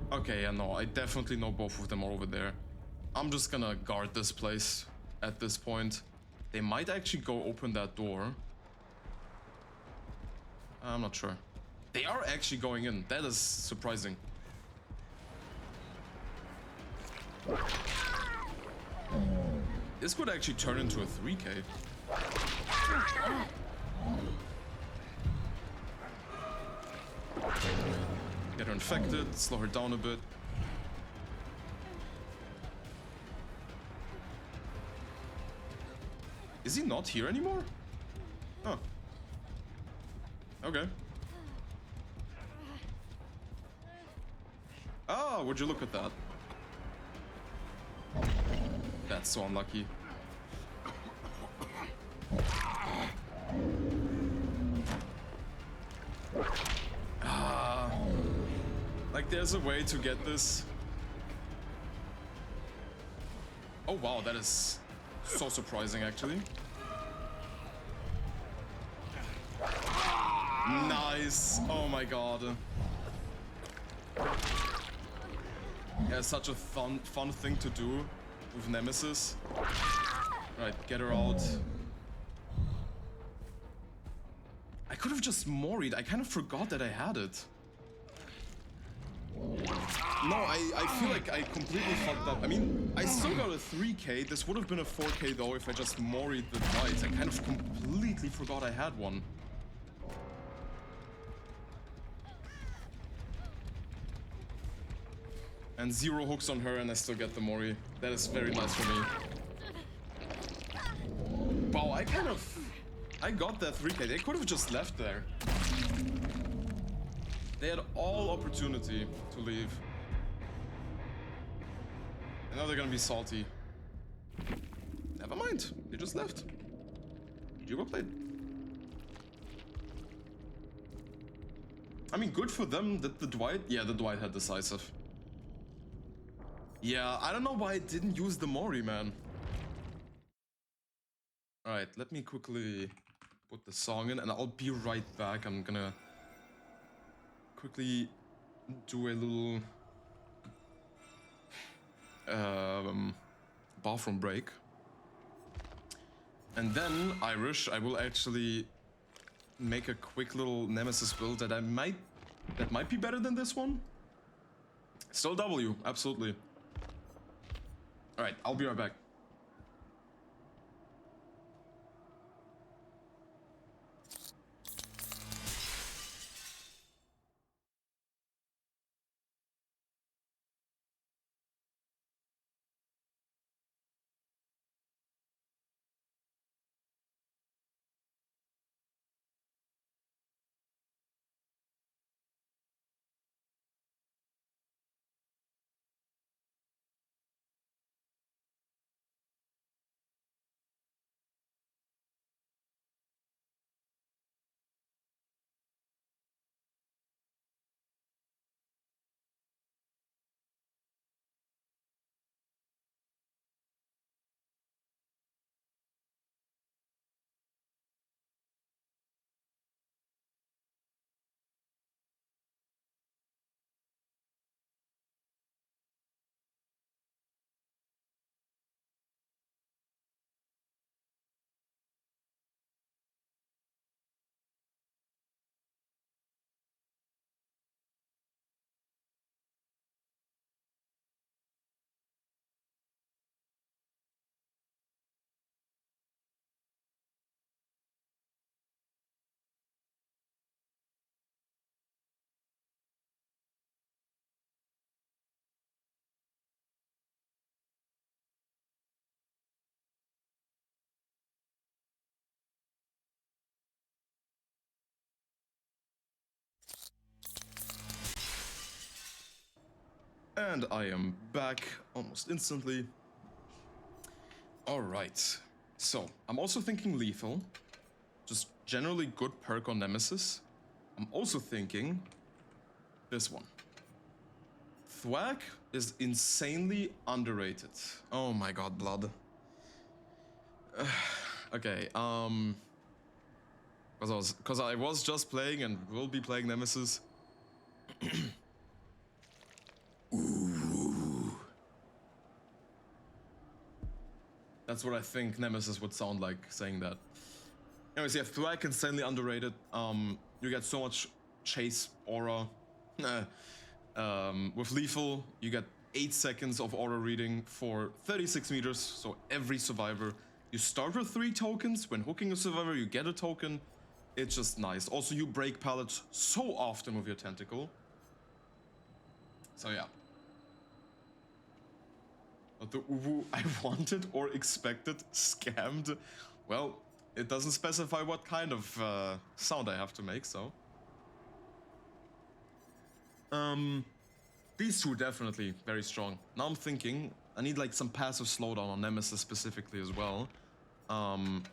Okay, yeah, no, I definitely know both of them are over there. I'm just gonna guard this place at this point. They might actually go open that door. I'm not sure. They are actually going in. That is surprising. This could actually turn into a 3k. Get her infected, slow her down a bit. Is he not here anymore? Oh. Okay. Ah, would you look at that? That's so unlucky. Like there's a way to get this. Oh wow, that is so surprising actually. Nice. Oh my god. Yeah, such a fun thing to do with Nemesis. Right, get her out. I could have just moried. I kind of forgot that I had it. No, I feel like I completely fucked up. I mean, I still got a 3k. This would have been a 4k though if I just moried the Dwight. I kind of completely forgot I had one. And 0 hooks on her and I still get the mori. That is very nice for me. Wow, I got that 3k. They could have just left there. They had all opportunity to leave. And now they're gonna be salty. Never mind. They just left. You go play. I mean, good for them that the Dwight... Yeah, the Dwight had decisive. Yeah, I don't know why I didn't use the Mori, man. Alright, let me quickly put the song in and I'll be right back. I'm gonna quickly do a little bathroom break. And then, Irish, I will actually make a quick little Nemesis build that might be better than this one. Still W, absolutely. Alright, I'll be right back. And I am back almost instantly. Alright, so I'm also thinking lethal. Just generally good perk on Nemesis. I'm also thinking this one. Thwack is insanely underrated. Oh my god, blood. Okay, because I was just playing and will be playing Nemesis. Ooh. That's what I think Nemesis would sound like saying that. Anyways, yeah, Thwack insanely underrated. You get so much chase aura. With lethal, you get 8 seconds of aura reading for 36 meters. So every survivor, you start with 3 tokens. When hooking a survivor, you get a token. It's just nice. Also, you break pallets so often with your tentacle. So yeah. Not the uwu I wanted or expected, scammed. Well, it doesn't specify what kind of sound I have to make, so. These two definitely very strong. Now I'm thinking I need like some passive slowdown on Nemesis specifically as well. And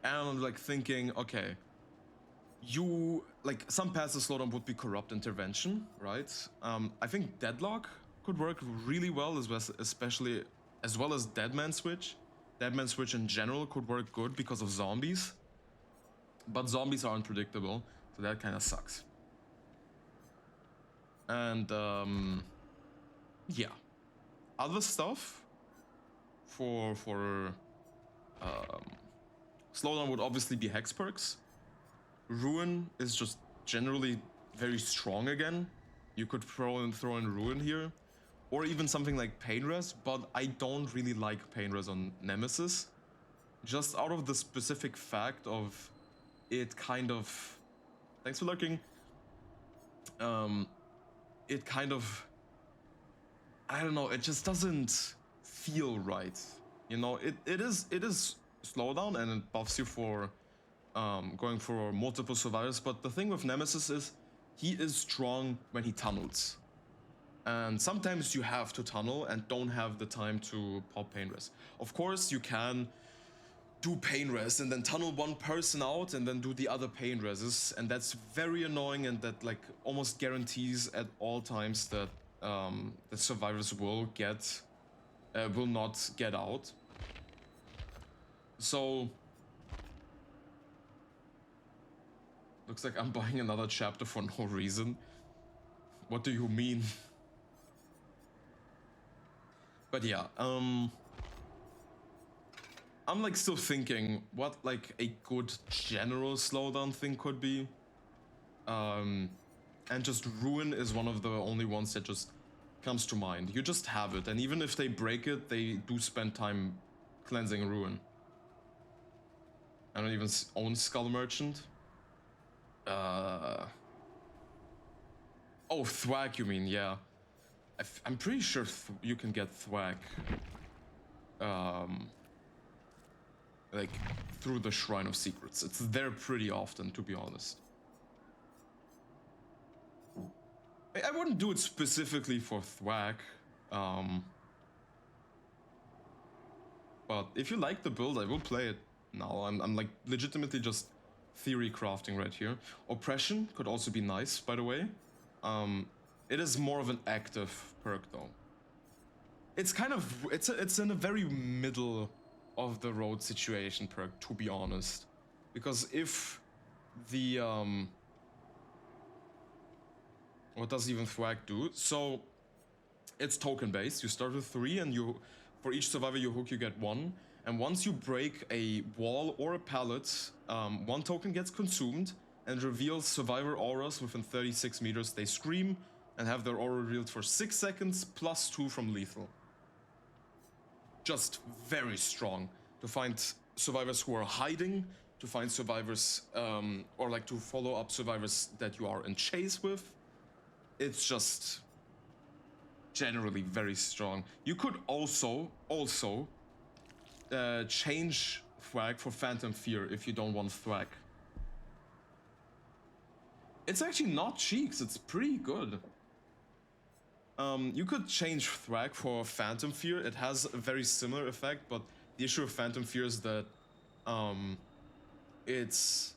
I'm like thinking, okay, you like some passive slowdown would be corrupt intervention, right? I think deadlock could work really well especially as well as Deadman Switch. Deadman Switch in general could work good because of zombies, but zombies are unpredictable, so that kind of sucks. And yeah, other stuff for slowdown would obviously be hex perks. Ruin is just generally very strong again. You could throw in Ruin here, or even something like Pain Res, but I don't really like Pain Res on Nemesis, just out of the specific fact of it kind of. Thanks for lurking. It kind of, I don't know, it just doesn't feel right. You know, it is slowdown and it buffs you for going for multiple survivors, but the thing with Nemesis is he is strong when he tunnels. And sometimes you have to tunnel and don't have the time to pop Pain Res. Of course, you can do Pain Res and then tunnel one person out and then do the other Pain Reses, and that's very annoying, and that like almost guarantees at all times that the survivors will not get out. So looks like I'm buying another chapter for no reason. What do you mean? But yeah, I'm like still thinking what like a good general slowdown thing could be. And just Ruin is one of the only ones that just comes to mind. You just have it, and even if they break it, they do spend time cleansing Ruin. I don't even own Skull Merchant. Oh, Thwack, you mean? Yeah. I'm pretty sure you can get Thwack. Like, through the Shrine of Secrets. It's there pretty often, to be honest. I wouldn't do it specifically for Thwack. But if you like the build, I will play it now. I'm like legitimately just theory crafting right here. Oppression could also be nice, by the way. It is more of an active perk though. It's kind of it's in a very middle of the road situation perk, to be honest, because if the what does even Thwack do? So it's token based. You start with 3, and for each survivor you hook you get 1. And once you break a wall or a pallet, 1 token gets consumed and reveals survivor auras within 36 meters. They scream and have their aura revealed for 6 seconds plus 2 from lethal. Just very strong to find survivors who are hiding, to find survivors or like to follow up survivors that you are in chase with. It's just generally very strong. You could also change Thwack for Phantom Fear if you don't want Thwack. It's actually not cheeks, it's pretty good. You could change Thrak for Phantom Fear. It has a very similar effect, but the issue of Phantom Fear is that it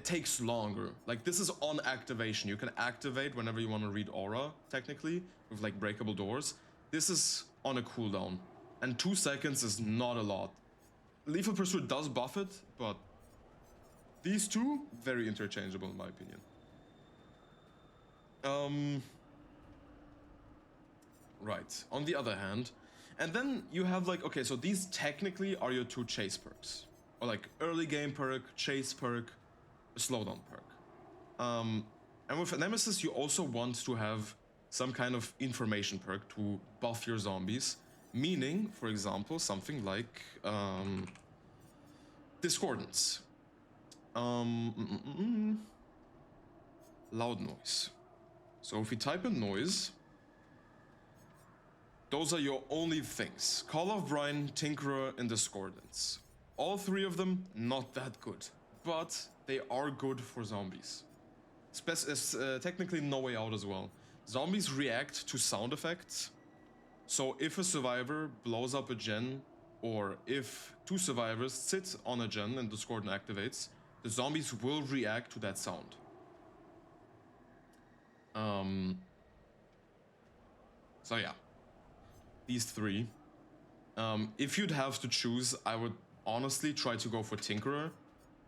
takes longer. Like, this is on activation. You can activate whenever you want to read aura, technically, with like breakable doors. This is on a cooldown, and 2 seconds is not a lot. Lethal Pursuit does buff it, but these two, very interchangeable in my opinion. Right, on the other hand, and then you have like, okay, so these technically are your 2 chase perks. Or like early game perk, chase perk, slowdown perk. And with Nemesis, you also want to have some kind of information perk to buff your zombies. Meaning, for example, something like Discordance. Loud noise. So if we type in noise, those are your only things. Call of Brine, Tinkerer, and Discordance. All 3 of them, not that good. But they are good for zombies. Technically No Way Out as well. Zombies react to sound effects. So if a survivor blows up a gen, or if 2 survivors sit on a gen and Discordant activates, the zombies will react to that sound. So yeah. These 3. If you'd have to choose, I would honestly try to go for Tinkerer,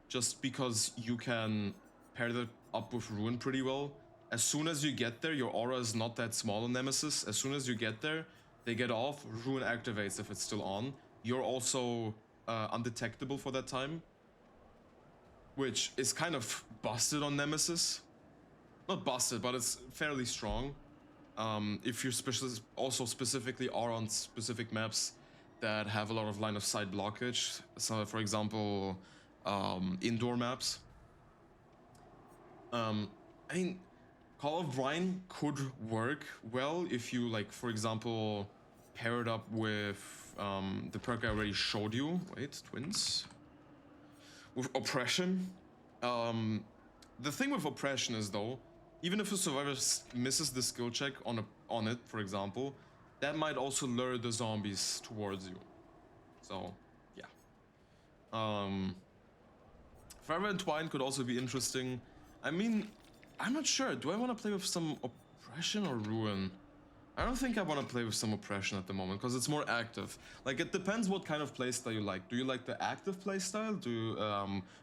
just because you can pair that up with Ruin pretty well. As soon as you get there, your aura is not that small on Nemesis. As soon as you get there, they get off, Ruin activates if it's still on. You're also undetectable for that time, which is kind of busted on Nemesis. Not busted, but it's fairly strong. If you're also specifically are on specific maps that have a lot of line of sight blockage, so for example, indoor maps. I mean, Call of Brine could work well if you, like, for example, pair it up with the perk I already showed you. Wait, twins. With Oppression. The thing with Oppression is, though, even if a survivor misses the skill check on it, for example, that might also lure the zombies towards you. So, yeah. Forever Entwined could also be interesting. I mean, I'm not sure. Do I want to play with some Oppression or Ruin? I don't think I want to play with some Oppression at the moment, because it's more active. Like, it depends what kind of playstyle you like. Do you like the active playstyle? Do you,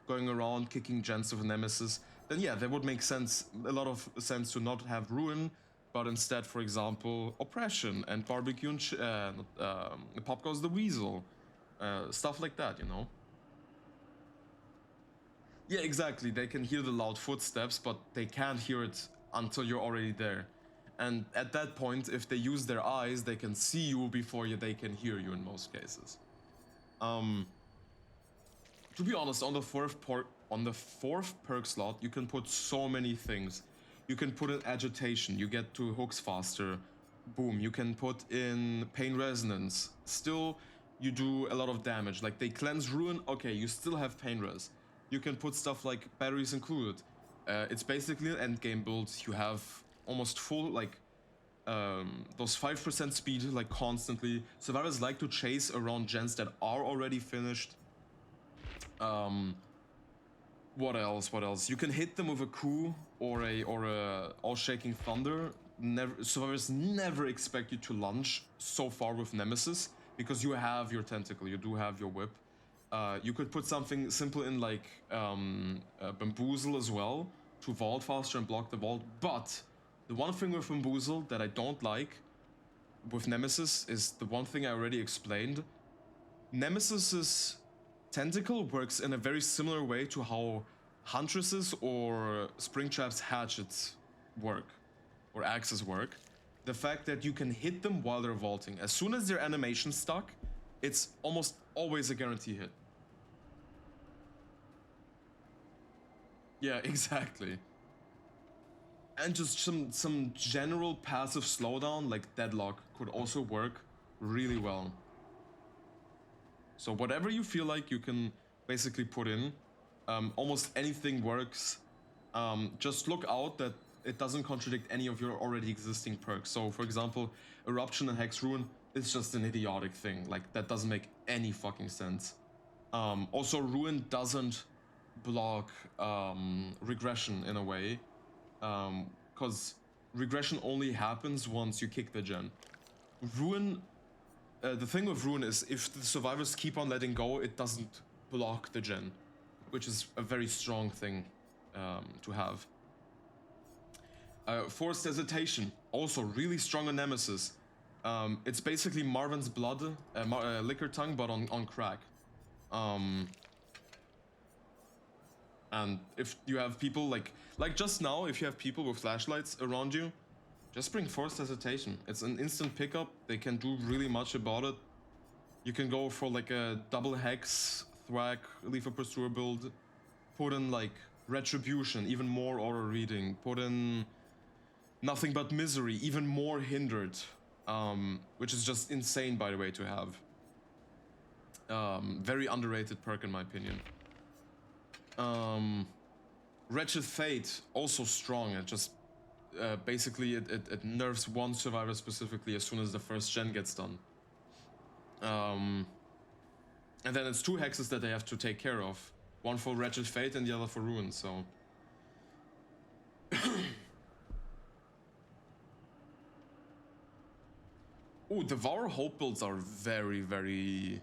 going around kicking gens with Nemesis? Then yeah, that would make sense, a lot of sense to not have Ruin, but instead, for example, Oppression and Barbecue and Pop Goes the Weasel. Stuff like that, you know? Yeah, exactly. They can hear the loud footsteps, but they can't hear it until you're already there. And at that point, if they use their eyes, they can see you before they can hear you in most cases. To be honest, on the fourth perk slot, you can put so many things. You can put in Agitation, you get to hooks faster. Boom, you can put in Pain Resonance. Still, you do a lot of damage. Like, they cleanse Ruin, okay, you still have Pain Res. You can put stuff like Batteries Included. It's basically an endgame build. You have almost full, like, those 5% speed, like, constantly. Survivors like to chase around gens that are already finished. What else? You can hit them with a coup or a all-shaking thunder. Survivors never expect you to lunge so far with Nemesis, because you have your tentacle, you do have your whip. You could put something simple in, like Bamboozle as well, to vault faster and block the vault. But the one thing with Bamboozle that I don't like with Nemesis is the one thing I already explained. Nemesis's tentacle works in a very similar way to how Huntresses or Springtrap's hatchets work, or axes work. The fact that you can hit them while they're vaulting. As soon as their animation's stuck, it's almost always a guarantee hit. Yeah, exactly. And just some general passive slowdown, like Deadlock, could also work really well. So whatever you feel like, you can basically put in. Almost anything works. Just look out that it doesn't contradict any of your already existing perks. So for example, Eruption and Hex Ruin is just an idiotic thing. Like, that doesn't make any fucking sense. Also, Ruin doesn't block regression in a way, because regression only happens once you kick the gen. Ruin, the thing with Ruin is if the survivors keep on letting go, it doesn't block the gen, which is a very strong thing to have. Forced Hesitation, also really strong on Nemesis. It's basically Marvin's Blood, Liquor Tongue, but on crack. And if you have people like just now, if you have people with flashlights around you, just bring Forced Hesitation. It's an instant pickup. They can do really much about it. You can go for like a double hex, thwack, Lethal Pursuer build, put in like Retribution, even more aura reading, put in Nothing But Misery, even more hindered, which is just insane, by the way, to have. Very underrated perk in my opinion. Wretched Fate, also strong. It just basically it nerfs one survivor specifically as soon as the first gen gets done. And then it's 2 hexes that they have to take care of. One for Wretched Fate and the other for Ruin, so... Ooh, Devour Hope builds are very, very...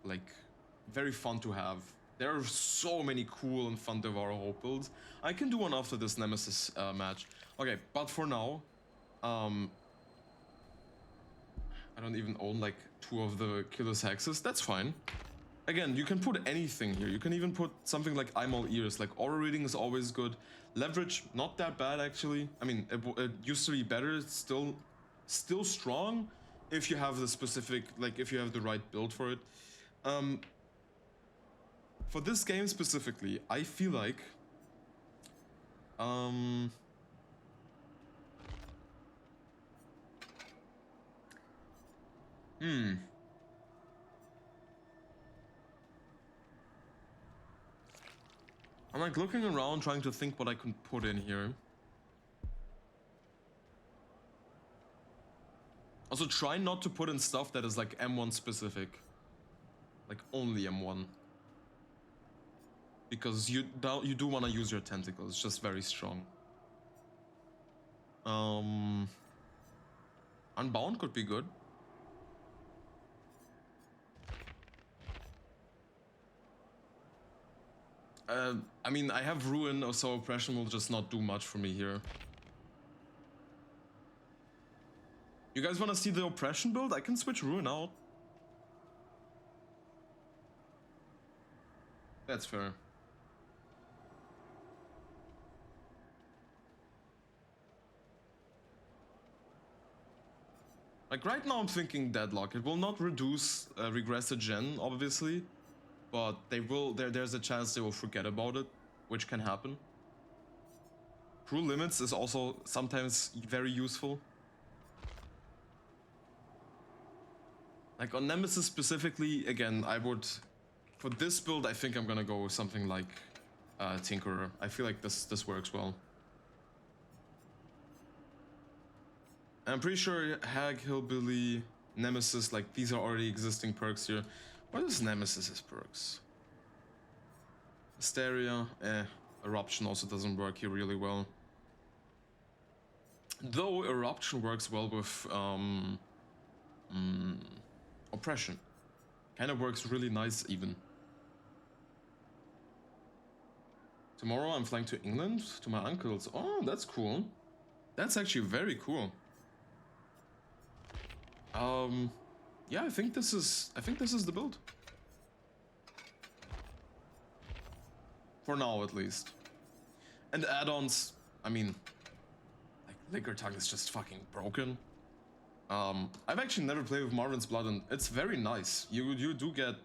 like, very fun to have. There are so many cool and fun Devour Hope builds. I can do one after this Nemesis match. Okay, but for now... I don't even own like 2 of the Killer's Hexes, that's fine. Again, you can put anything here. You can even put something like I'm All Ears. Like, aura reading is always good. Leverage, not that bad actually. I mean, it used to be better. It's still strong if you have the specific, like if you have the right build for it. For this game specifically, I feel like I'm like looking around trying to think what I can put in here. Also, try not to put in stuff that is like M1 specific. Like only M1. Because you do want to use your tentacle, it's just very strong. Unbound could be good. I mean, I have Ruin, so Oppression will just not do much for me here. You guys want to see the Oppression build? I can switch Ruin out. That's fair. Like right now I'm thinking Deadlock. It will not reduce regress a gen, obviously. But they will, there's a chance they will forget about it, which can happen. Cruel Limits is also sometimes very useful. Like on Nemesis specifically, again, I would, for this build, I think I'm gonna go with something like Tinkerer. I feel like this works well. I'm pretty sure Hag, Hillbilly, Nemesis, like these are already existing perks here. What is Nemesis's perks? Hysteria, Eruption also doesn't work here really well. Though Eruption works well with Oppression. Kind of works really nice even. Tomorrow I'm flying to England to my uncle's. Oh, that's cool. That's actually very cool. Yeah, I think this is the build. For now, at least. And add-ons, I mean, like Liquor Tongue is just fucking broken. I've actually never played with Marvin's Blood, and it's very nice. You do get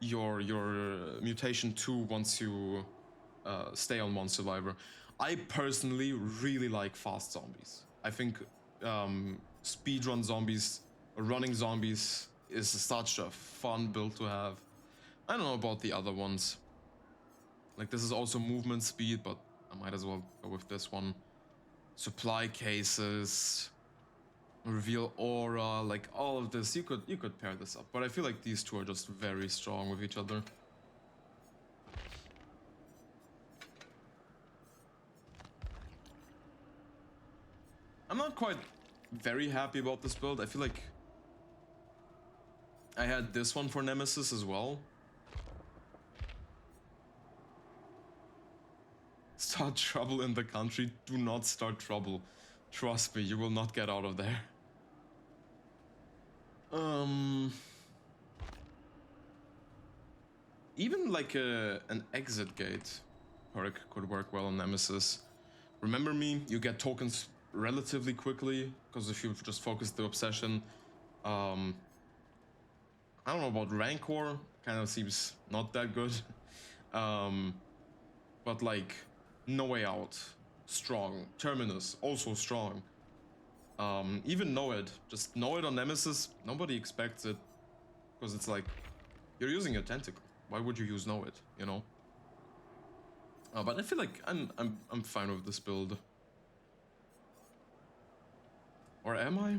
your mutation 2 once you stay on one survivor. I personally really like fast zombies. I think speedrun zombies, or running zombies, is such a fun build to have. I don't know about the other ones. Like, this is also movement speed, but I might as well go with this one. Supply cases, reveal aura, like all of this. You could pair this up, but I feel like these two are just very strong with each other. I'm not quite very happy about this build. I feel like I had this one for Nemesis as well. Start trouble in the country. Do not start trouble. Trust me, you will not get out of there. Even like an exit gate perk could work well on Nemesis. Remember me, you get tokens relatively quickly, because if you just focus the obsession, I don't know about Rancor, kind of seems not that good. But like, No Way Out, strong. Terminus, also strong. Even Know It, just Know It on Nemesis, nobody expects it, because it's like, you're using a tentacle. Why would you use Know It, you know? But I feel like I'm fine with this build. Or am I?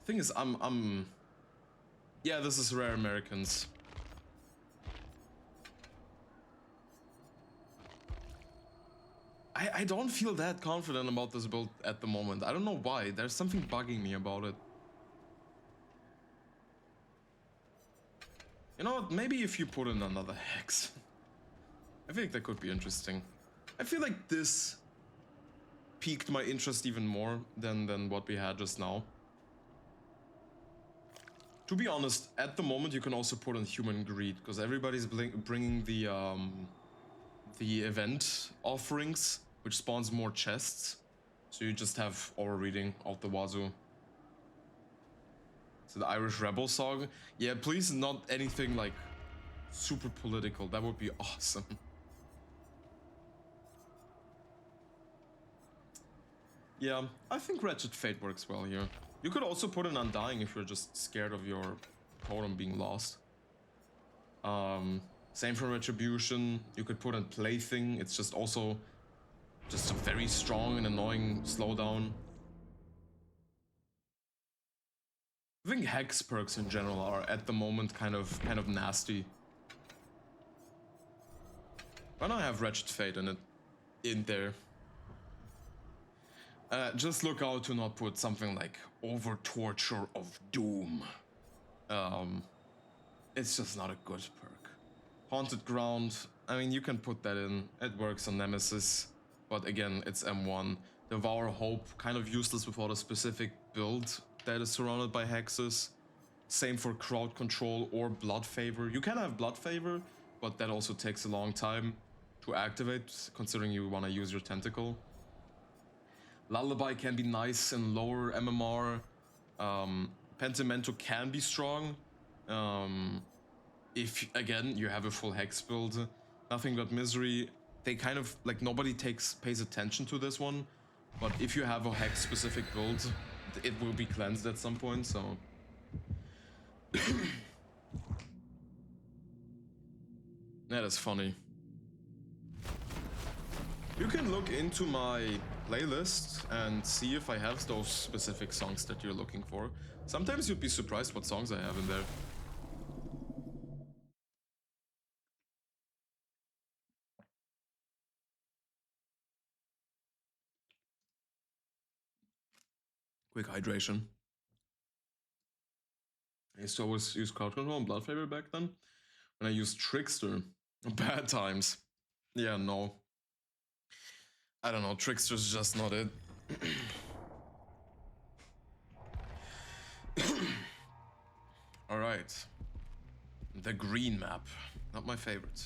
Thing is, yeah, this is Rare Americans. I don't feel that confident about this build at the moment. I don't know why. There's something bugging me about it. You know what? Maybe if you put in another hex. I think that could be interesting. I feel like this piqued my interest even more than what we had just now. To be honest, at the moment you can also put in Human Greed, because everybody's bringing the event offerings, which spawns more chests. So you just have aura reading out the wazoo. So the Irish Rebel song. Yeah, please not anything like super political. That would be awesome. Yeah, I think Wretched Fate works well here. You could also put in Undying if you're just scared of your totem being lost. Same for Retribution. You could put in Plaything. It's just also just a very strong and annoying slowdown. I think Hex perks in general are at the moment kind of nasty. Why not have Wretched Fate in there? Just look out to not put something like Over Torture of Doom. It's just not a good perk. Haunted Ground, I mean, you can put that in. It works on Nemesis, but again, it's M1. Devour Hope, kind of useless without a specific build that is surrounded by hexes. Same for Crowd Control or Blood Favor. You can have Blood Favor, but that also takes a long time to activate, considering you want to use your tentacle. Lullaby can be nice in lower MMR. Pentimento can be strong. If, again, you have a full hex build. Nothing But Misery, they kind of, like, nobody pays attention to this one. But if you have a hex specific build, it will be cleansed at some point, so... That is funny. You can look into my playlist and see if I have those specific songs that you're looking for. Sometimes you'd be surprised what songs I have in there. Quick hydration. I used to always use Crowd Control and Blood Favor back then. When I used Trickster. Bad times. Yeah, no. I don't know, Trickster's just not it. Alright. The green map. Not my favorite.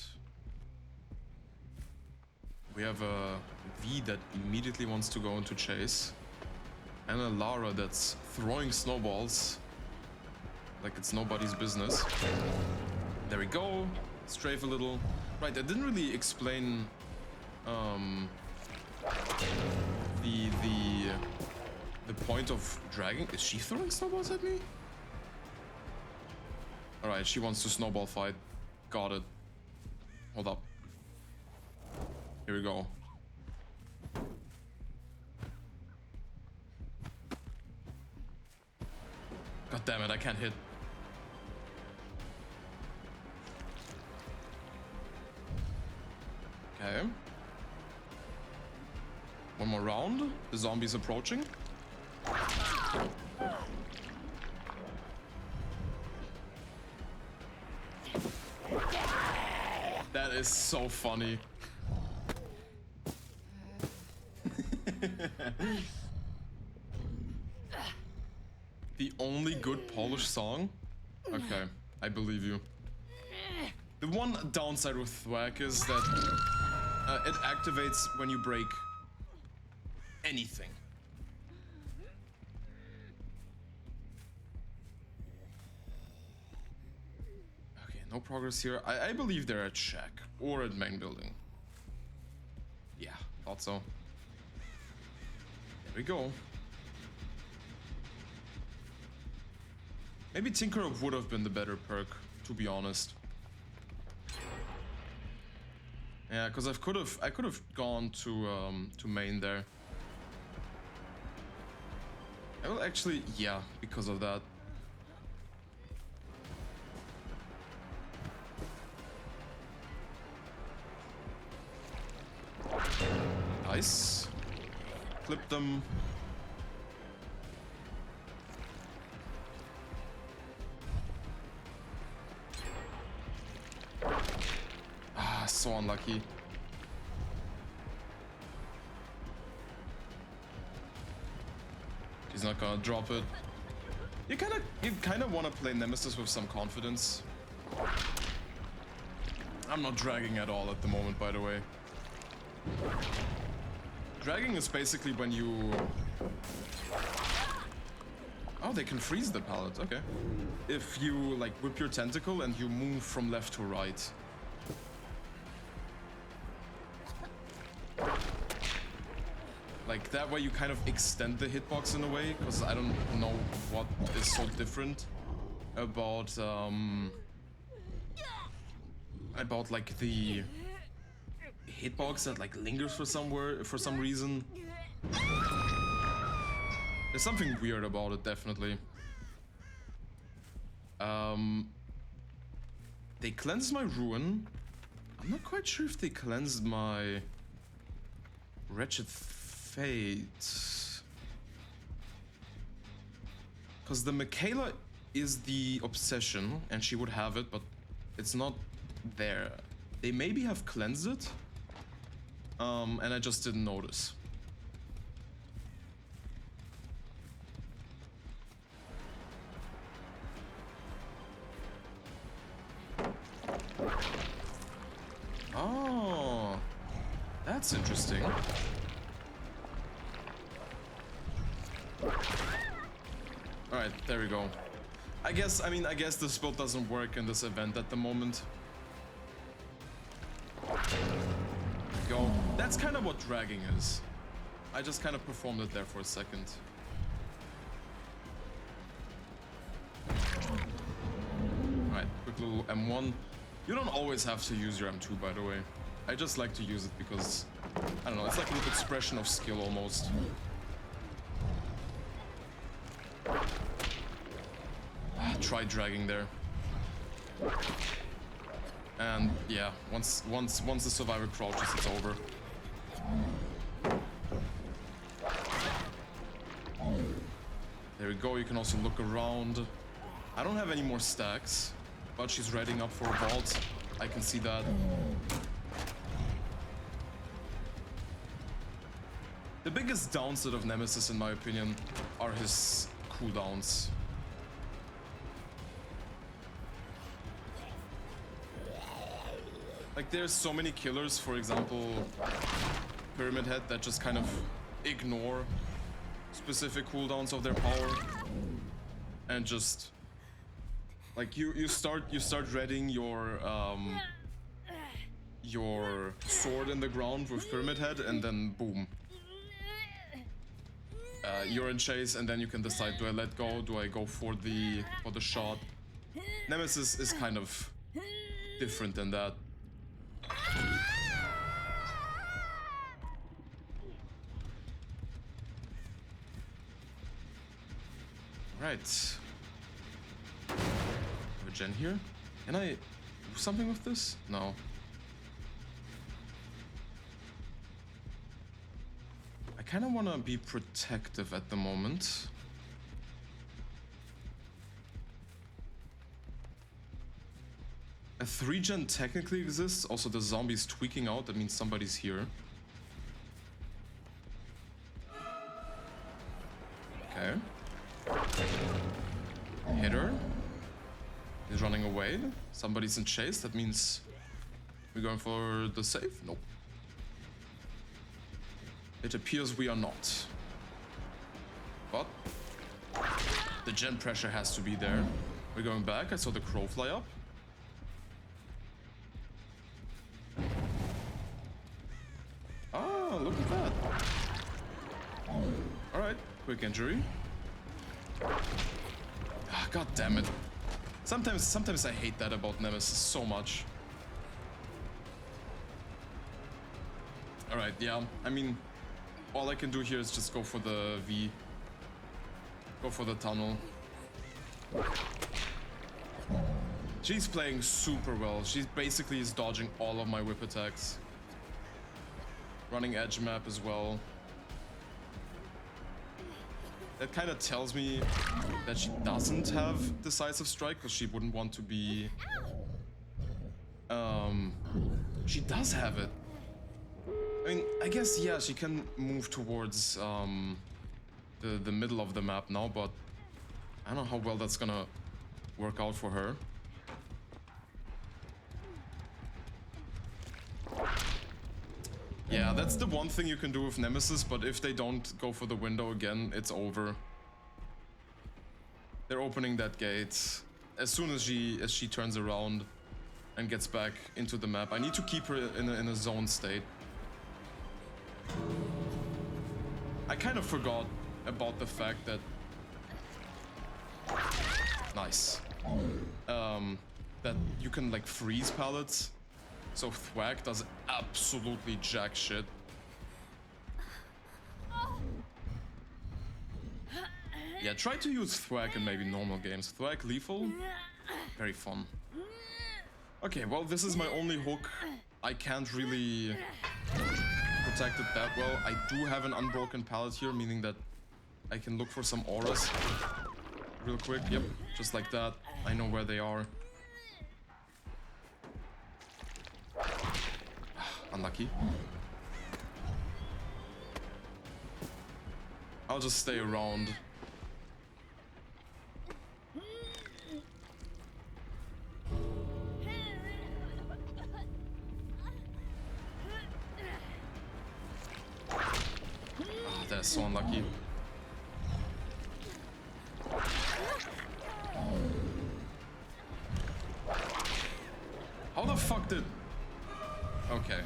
We have a V that immediately wants to go into chase. And a Lara that's throwing snowballs like it's nobody's business. There we go. Strafe a little. Right, I didn't really explain the point of dragging. Is she throwing snowballs at me? Alright, she wants to snowball fight. Got it. Hold up. Here we go. God damn it, I can't hit. Okay. One more round. The zombie's approaching. That is so funny. The only good Polish song? Okay, I believe you. The one downside with Thwack is that it activates when you break anything. Okay, no progress here. I believe they're at shack or at main building. Yeah, thought so. There we go. Maybe Tinkerer would have been the better perk, to be honest. Yeah, because I could have gone to main there. I will actually, yeah, because of that. Nice. Clip them. Ah, so unlucky. He's not gonna drop it. You kinda wanna play Nemesis with some confidence. I'm not dragging at all at the moment, by the way. Dragging is basically when you... Oh, they can freeze the pallet, okay. If you, like, whip your tentacle and you move from left to right. Like, that way you kind of extend the hitbox in a way, because I don't know what is so different about, like, the hitbox that, like, lingers for some reason. There's something weird about it, definitely. They cleansed my ruin. I'm not quite sure if they cleansed my wretched fate. Because the Michaela is the obsession, and she would have it, but it's not there. They maybe have cleansed it, and I just didn't notice. Oh, that's interesting. Alright, there we go. I guess this build doesn't work in this event at the moment. There we go. That's kind of what dragging is. I just kind of performed it there for a second. Alright, quick little M1. You don't always have to use your M2, by the way. I just like to use it because, I don't know, it's like a little expression of skill almost. Try dragging there. And yeah, once the survivor crouches, it's over. There we go, you can also look around. I don't have any more stacks, but she's readying up for a vault. I can see that. The biggest downside of Nemesis, in my opinion, are his cooldowns. Like, there's so many killers, for example, Pyramid Head, that just kind of ignore specific cooldowns of their power, and just like you start readying your sword in the ground with Pyramid Head, and then boom, you're in chase, and then you can decide, do I let go, do I go for the shot? Nemesis is kind of different than that. Right. Have a gen here. Can I do something with this? No. I kind of want to be protective at the moment. A 3-gen technically exists. Also, the zombie's tweaking out. That means somebody's here. Okay. Hitter. He's running away. Somebody's in chase. That means we're going for the save? Nope. It appears we are not. But the gen pressure has to be there. We're going back. I saw the crow fly up. Oh, look at that. Alright, quick injury. Ah, God damn it. Sometimes I hate that about Nemesis so much. Alright, yeah, I mean, all I can do here is just go for the V. Go for the tunnel. She's playing super well. She basically is dodging all of my whip attacks. Running edge map as well. That kind of tells me that she doesn't have decisive strike, because she wouldn't want to be... She does have it. I mean, I guess, yeah, she can move towards the middle of the map now, but I don't know how well that's gonna work out for her. Yeah, that's the one thing you can do with Nemesis, but if they don't go for the window again, it's over. They're opening that gate as soon as she turns around and gets back into the map. I need to keep her in a zone state. I kind of forgot about the fact that... Nice. That you can like freeze pallets. So Thwack does absolutely jack shit. Yeah, try to use Thwack in maybe normal games. Thwack lethal, very fun. Okay, well, this is my only hook. I can't really protect it that well. I do have an unbroken pallet here, meaning that I can look for some auras real quick. Yep, just like that. I know where they are. Unlucky. I'll just stay around. Ah, that's so unlucky. How the fuck did... Okay.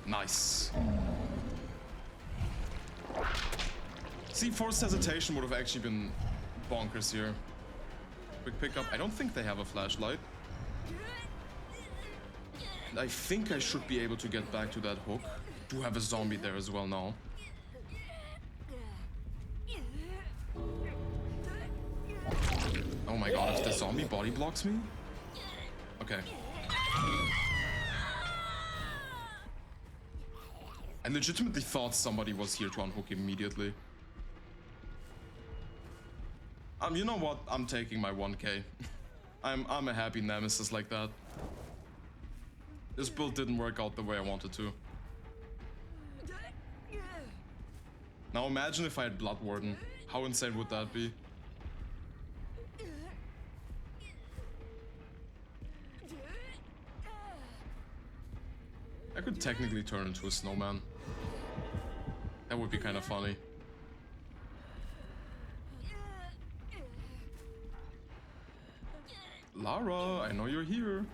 Nice. See, forced hesitation would have actually been bonkers here. Quick pickup. I don't think they have a flashlight. And I think I should be able to get back to that hook. Do have a zombie there as well now. Oh my god, if the zombie body blocks me? Okay. I legitimately thought somebody was here to unhook immediately. You know what? I'm taking my 1k. I'm a happy Nemesis like that. This build didn't work out the way I wanted to. Now imagine if I had Blood Warden. How insane would that be? I could technically turn into a snowman. That would be kind of funny. Lara, I know you're here.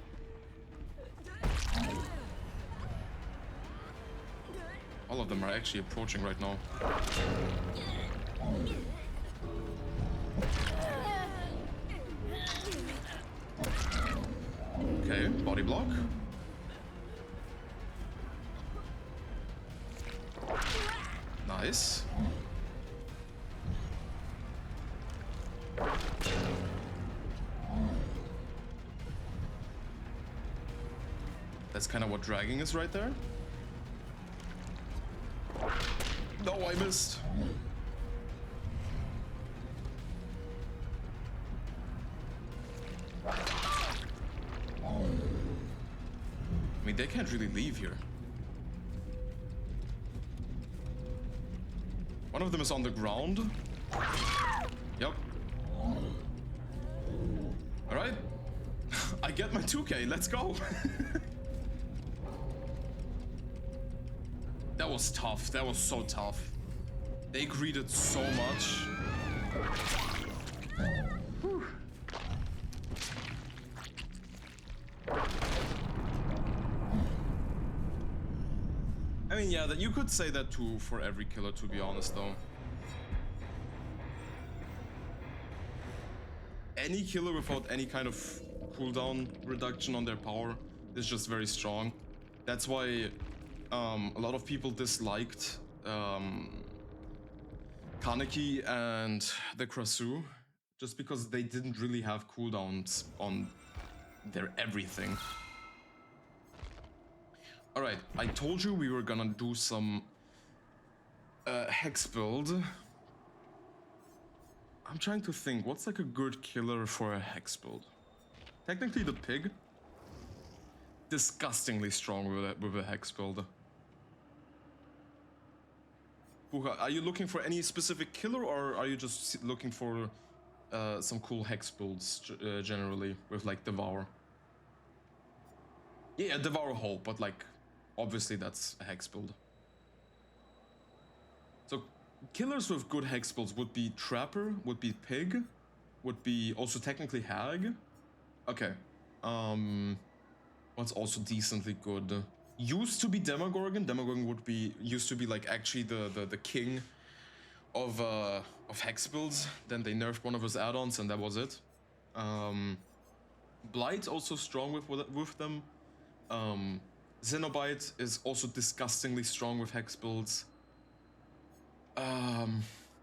All of them are actually approaching right now. Okay, body block. Nice. That's kind of what dragging is right there. No, I missed. I mean, they can't really leave here. One of them is on the ground. Yep. All right. I get my 2K. Let's go. That was tough. That was so tough. They greeted so much. Whew. I mean, yeah, that you could say that too for every killer, to be honest, though. Any killer without any kind of cooldown reduction on their power is just very strong. That's why a lot of people disliked Kaneki and the Krasu, just because they didn't really have cooldowns on their everything. Alright, I told you we were gonna do some hex build. I'm trying to think, what's like a good killer for a hex build? Technically the pig. Disgustingly strong with a hex build. Buha, are you looking for any specific killer, or are you just looking for some cool hex builds generally with like Devour? Yeah, Devour Hope, but like obviously that's a hex build. So killers with good hex builds would be Trapper, would be Pig, would be also technically Hag. Okay. What's also decently good? Used to be Demogorgon. Demogorgon would be used to be like actually the king of hex builds. Then they nerfed one of his add-ons and that was it. Blight also strong with them. Xenobite is also disgustingly strong with hex builds.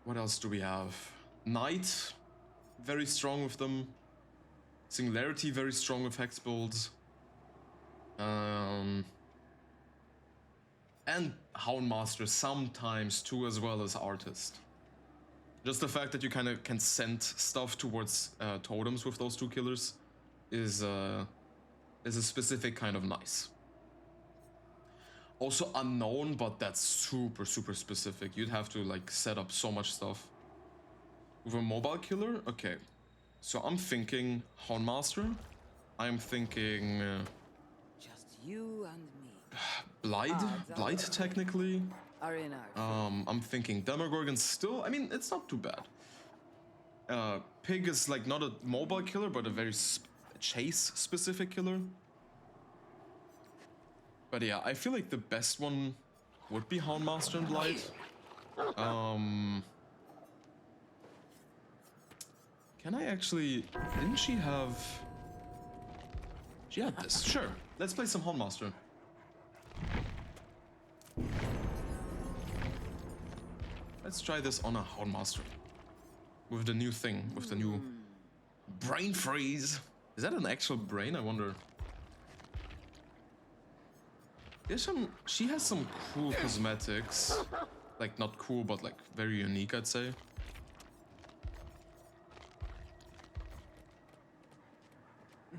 What else do we have? Knight, very strong with them. Singularity, very strong with hex builds. And Houndmaster sometimes too, as well as Artist. Just the fact that you kind of can send stuff towards totems with those two killers is a specific kind of nice. Also Unknown, but that's super specific. You'd have to like set up so much stuff. With a mobile killer, okay. So I'm thinking Houndmaster. I'm thinking just you and me. Blight technically. Are in our I'm thinking Demogorgon still. I mean, it's not too bad. Pig is like not a mobile killer, but a very chase specific killer. But yeah, I feel like the best one would be Houndmaster and Blight. Can I actually... Didn't she have... She had this. Sure. Let's play some Houndmaster. Let's try this on a Houndmaster. With the new thing. With the new... Brain freeze. Is that an actual brain? I wonder. She has some cool cosmetics. Like, not cool, but like very unique, I'd say.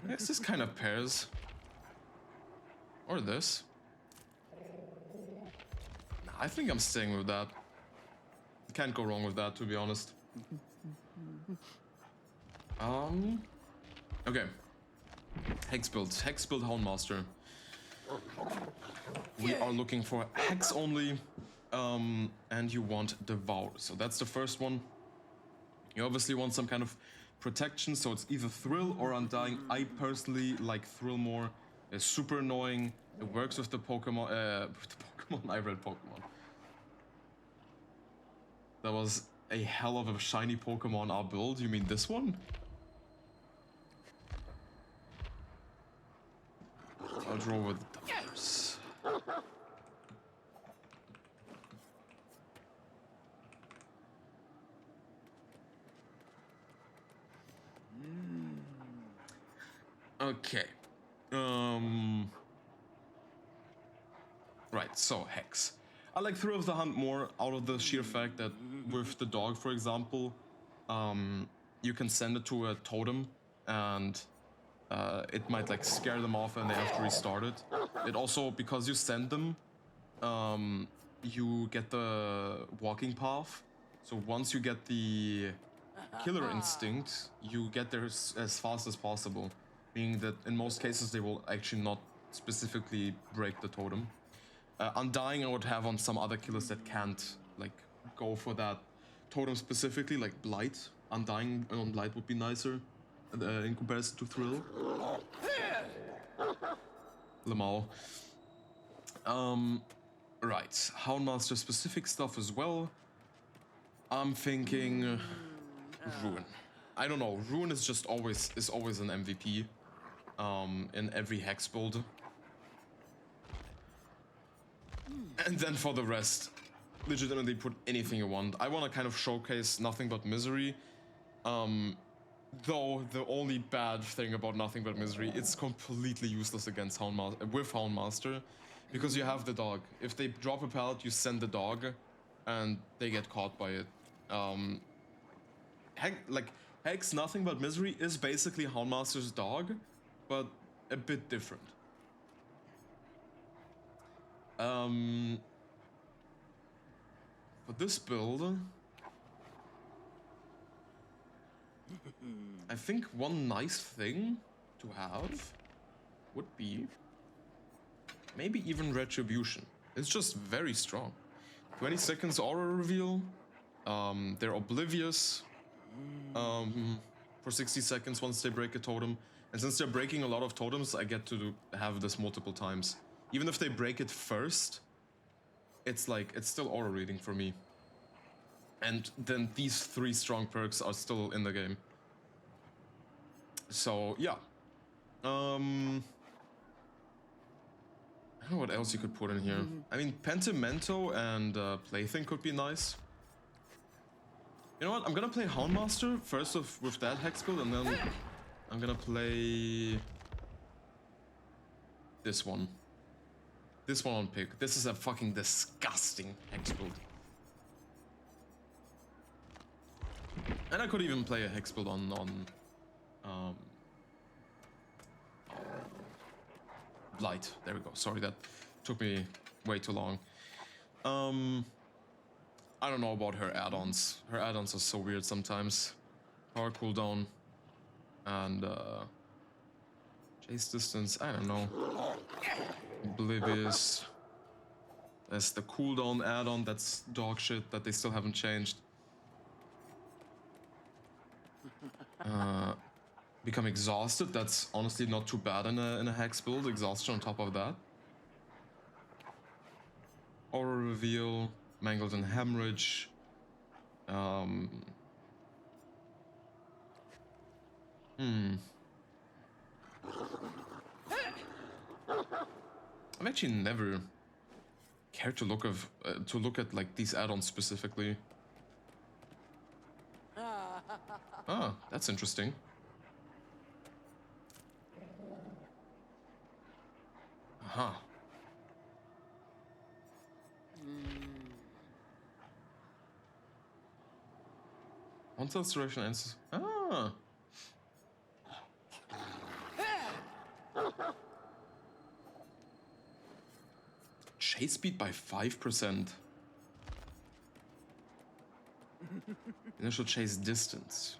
I guess this kind of pairs. Or this. Nah, I think I'm staying with that. Can't go wrong with that, to be honest. Okay. Hex build Houndmaster. We are looking for Hex only, and you want Devour. So that's the first one. You obviously want some kind of protection, so it's either Thrill or Undying. I personally like Thrill more. It's super annoying. It works with the Pokemon. I read Pokemon. That was a hell of a shiny Pokemon our build. You mean this one? I'll draw with Devours. Okay. Right, so Hex. I like Thrill of the Hunt more out of the sheer fact that with the dog, for example, you can send it to a totem and it might like scare them off and they have to restart it. It also, because you send them, you get the walking path. So once you get the killer instinct, you get there as fast as possible. Meaning that in most cases they will actually not specifically break the totem. Undying I would have on some other killers that can't like go for that totem specifically, like Blight. Undying on Blight would be nicer in comparison to Thrill. Lamau. Right, Houndmaster specific stuff as well. I'm thinking Ruin. I don't know. Ruin is just always an MVP in every Hex build. And then for the rest, legitimately put anything you want. I want to kind of showcase Nothing But Misery. Though the only bad thing about Nothing But Misery, it's completely useless against Houndmaster, because you have the dog. If they drop a pallet, you send the dog, and they get caught by it. Hex Nothing But Misery is basically Houndmaster's dog, but a bit different. For this build, I think one nice thing to have would be maybe even Retribution. It's just very strong. 20 seconds aura reveal. They're oblivious for 60 seconds once they break a totem. And since they're breaking a lot of totems, I get to have this multiple times. Even if they break it first, it's still aura reading for me. And then these 3 strong perks are still in the game. So, yeah. I don't know what else you could put in here. I mean, Pentimento and Plaything could be nice. You know what? I'm gonna play Houndmaster first with that Hex build, and then I'm gonna play this one. This one on pick. This is a fucking disgusting Hex build. And I could even play a Hex build on Blight. There we go. Sorry, that took me way too long. I don't know about her add-ons. Her add-ons are so weird sometimes. Power cooldown and chase distance. I don't know. Oblivious. There's the cooldown add-on. That's dog shit that they still haven't changed. Become exhausted. That's honestly not too bad in a Hex build. Exhaustion on top of that. Aura reveal. Mangled and hemorrhage. I've actually never cared to look at like these add-ons specifically. Ah, that's interesting. Aha. Once restoration ends. Ah. Chase speed by 5%. Initial chase distance.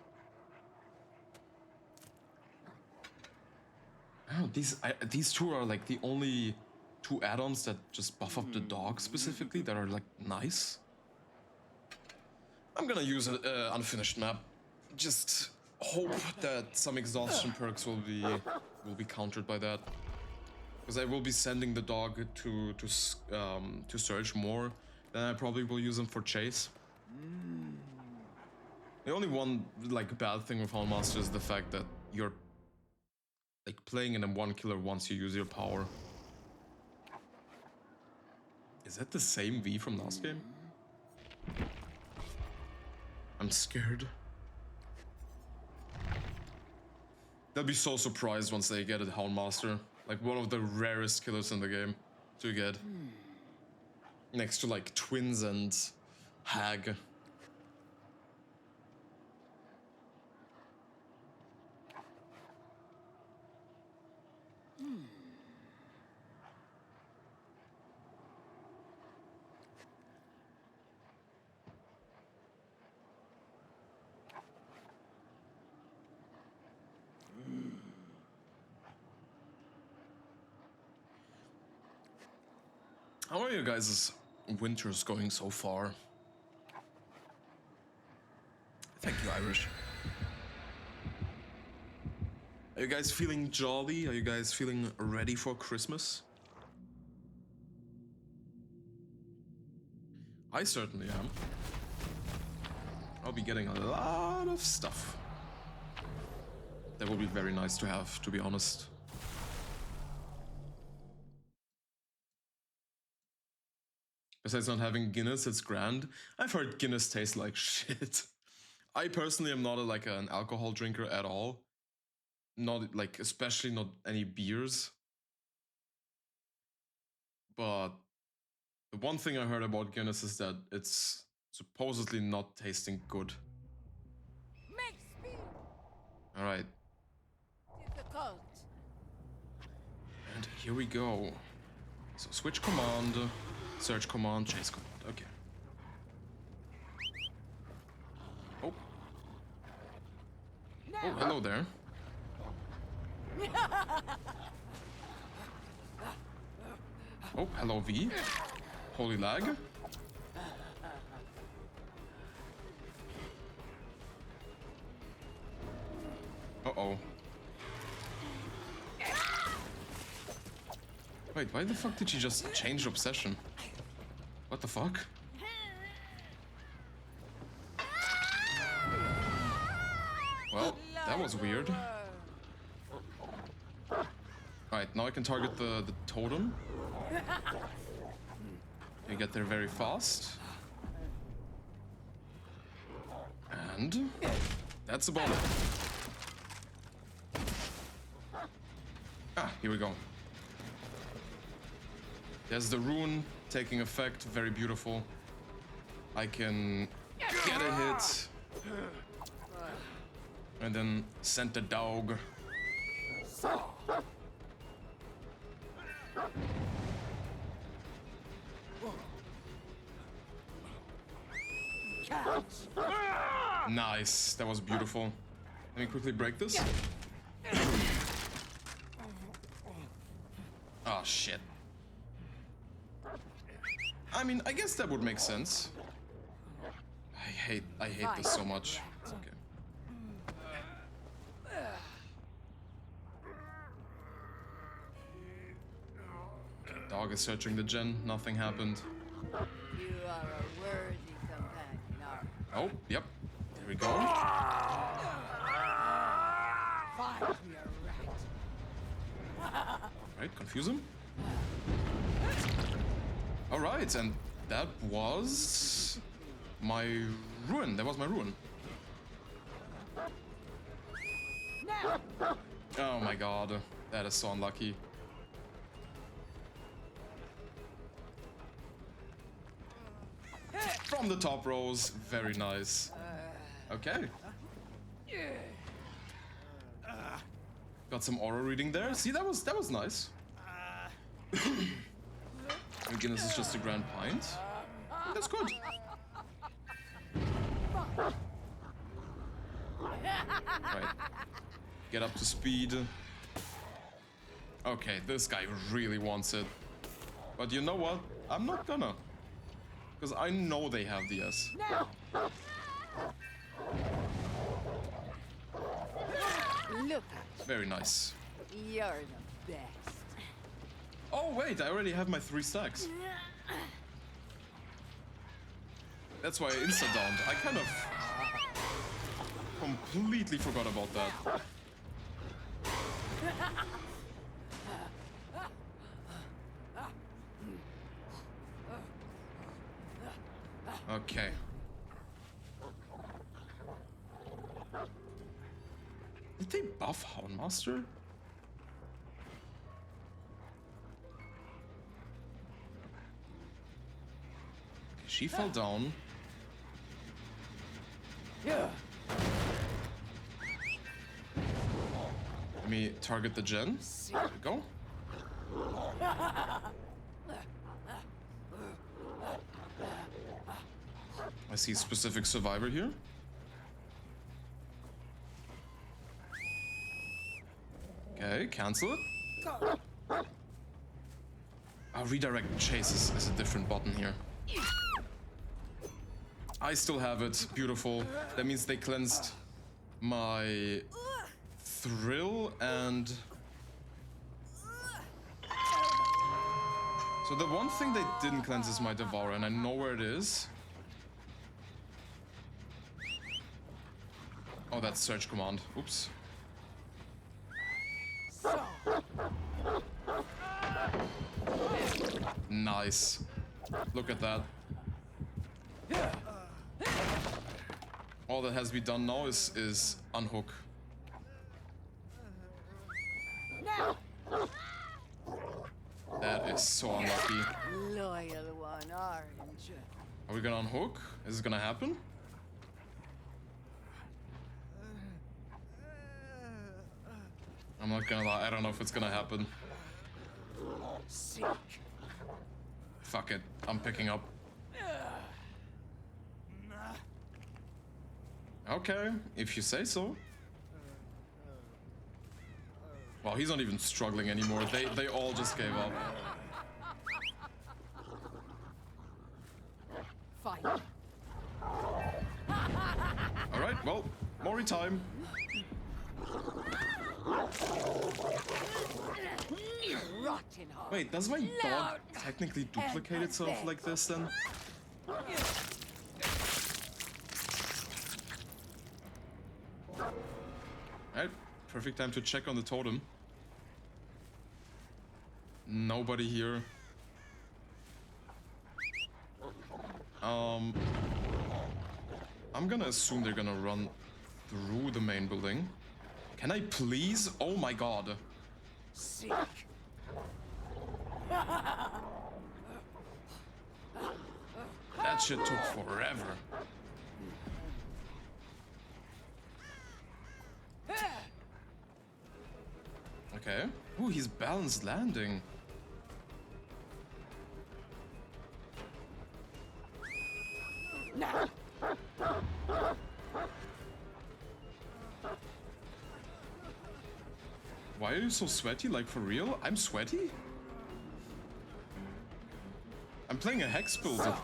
Oh, these 2 are like the only 2 add-ons that just buff up the dog specifically that are like nice. I'm gonna use an unfinished map. Just hope that some exhaustion perks will be countered by that, because I will be sending the dog to search more. Then I probably will use him for chase. The only one like bad thing with Houndmaster is the fact that you're like playing in a 1 killer once you use your power. Is that the same V from last game? I'm scared. They'll be so surprised once they get a Houndmaster. Like one of the rarest killers in the game to get. Next to like Twins and Hag. How are you guys' winters going so far? Thank you, Irish. Are you guys feeling jolly? Are you guys feeling ready for Christmas? I certainly am. I'll be getting a lot of stuff. That will be very nice to have, to be honest. Besides not having Guinness, it's grand. I've heard Guinness tastes like shit. I personally am not an alcohol drinker at all. Not like, especially not any beers. But the one thing I heard about Guinness is that it's supposedly not tasting good. All right. Difficult. And here we go. So switch command, search command, chase command. Okay. Oh. Oh, hello there. Oh, hello V. Holy lag. Uh-oh. Wait, why the fuck did she just change obsession? What the fuck? Well, that was weird. Alright, now I can target the totem. You get there very fast. And that's about it. Ah, here we go. There's the rune taking effect, very beautiful. I can get a hit. And then send the dog. Nice, that was beautiful. Let me quickly break this. Oh shit. I mean, I guess that would make sense. I hate this so much. It's okay. Okay, dog is searching the gen, nothing happened. You are a worthy companion, are Oh, yep. There we go. Find me a rat. Right, confuse him. Alright, and that was my ruin. That was my ruin. Oh my god, that is so unlucky. From the top rows, very nice. Okay. Got some aura reading there. See, that was nice. Again, this is just a grand pint. That's good. Right. Get up to speed. Okay, this guy really wants it. But you know what? I'm not gonna. Because I know they have the S. Look, Very nice. you're the best. Oh wait, I already have my 3 stacks. That's why I insta-downed. I kind of completely forgot about that. Okay. Did they buff buff Houndmaster? She fell down. Yeah. Let me target the gen. There we go. I see specific survivor here. Okay, cancel it. Redirect chase is a different button here. I still have it. Beautiful. That means they cleansed my thrill and... So the one thing they didn't cleanse is my Devour, and I know where it is. Oh, that's search command. Oops. Nice. Look at that. All that has to be done now is unhook. That is so unlucky. Loyal one, aren't you? Are we gonna unhook? Is this gonna happen? I'm not gonna lie, I don't know if it's gonna happen. Sick. Fuck it, I'm picking up. Okay, if you say so. Well, he's not even struggling anymore. They all just gave up. Fine. Alright, well, Mori time. Rotten hard. Wait, does my dog technically duplicate itself like this then? Alright, perfect time to check on the totem. Nobody here. I'm gonna assume they're gonna run through the main building. Can I please? Oh my god. Sick. That shit took forever. Okay. Ooh, he's balanced landing. Now. Why are you so sweaty? Like, for real? I'm sweaty? I'm playing a hex build. I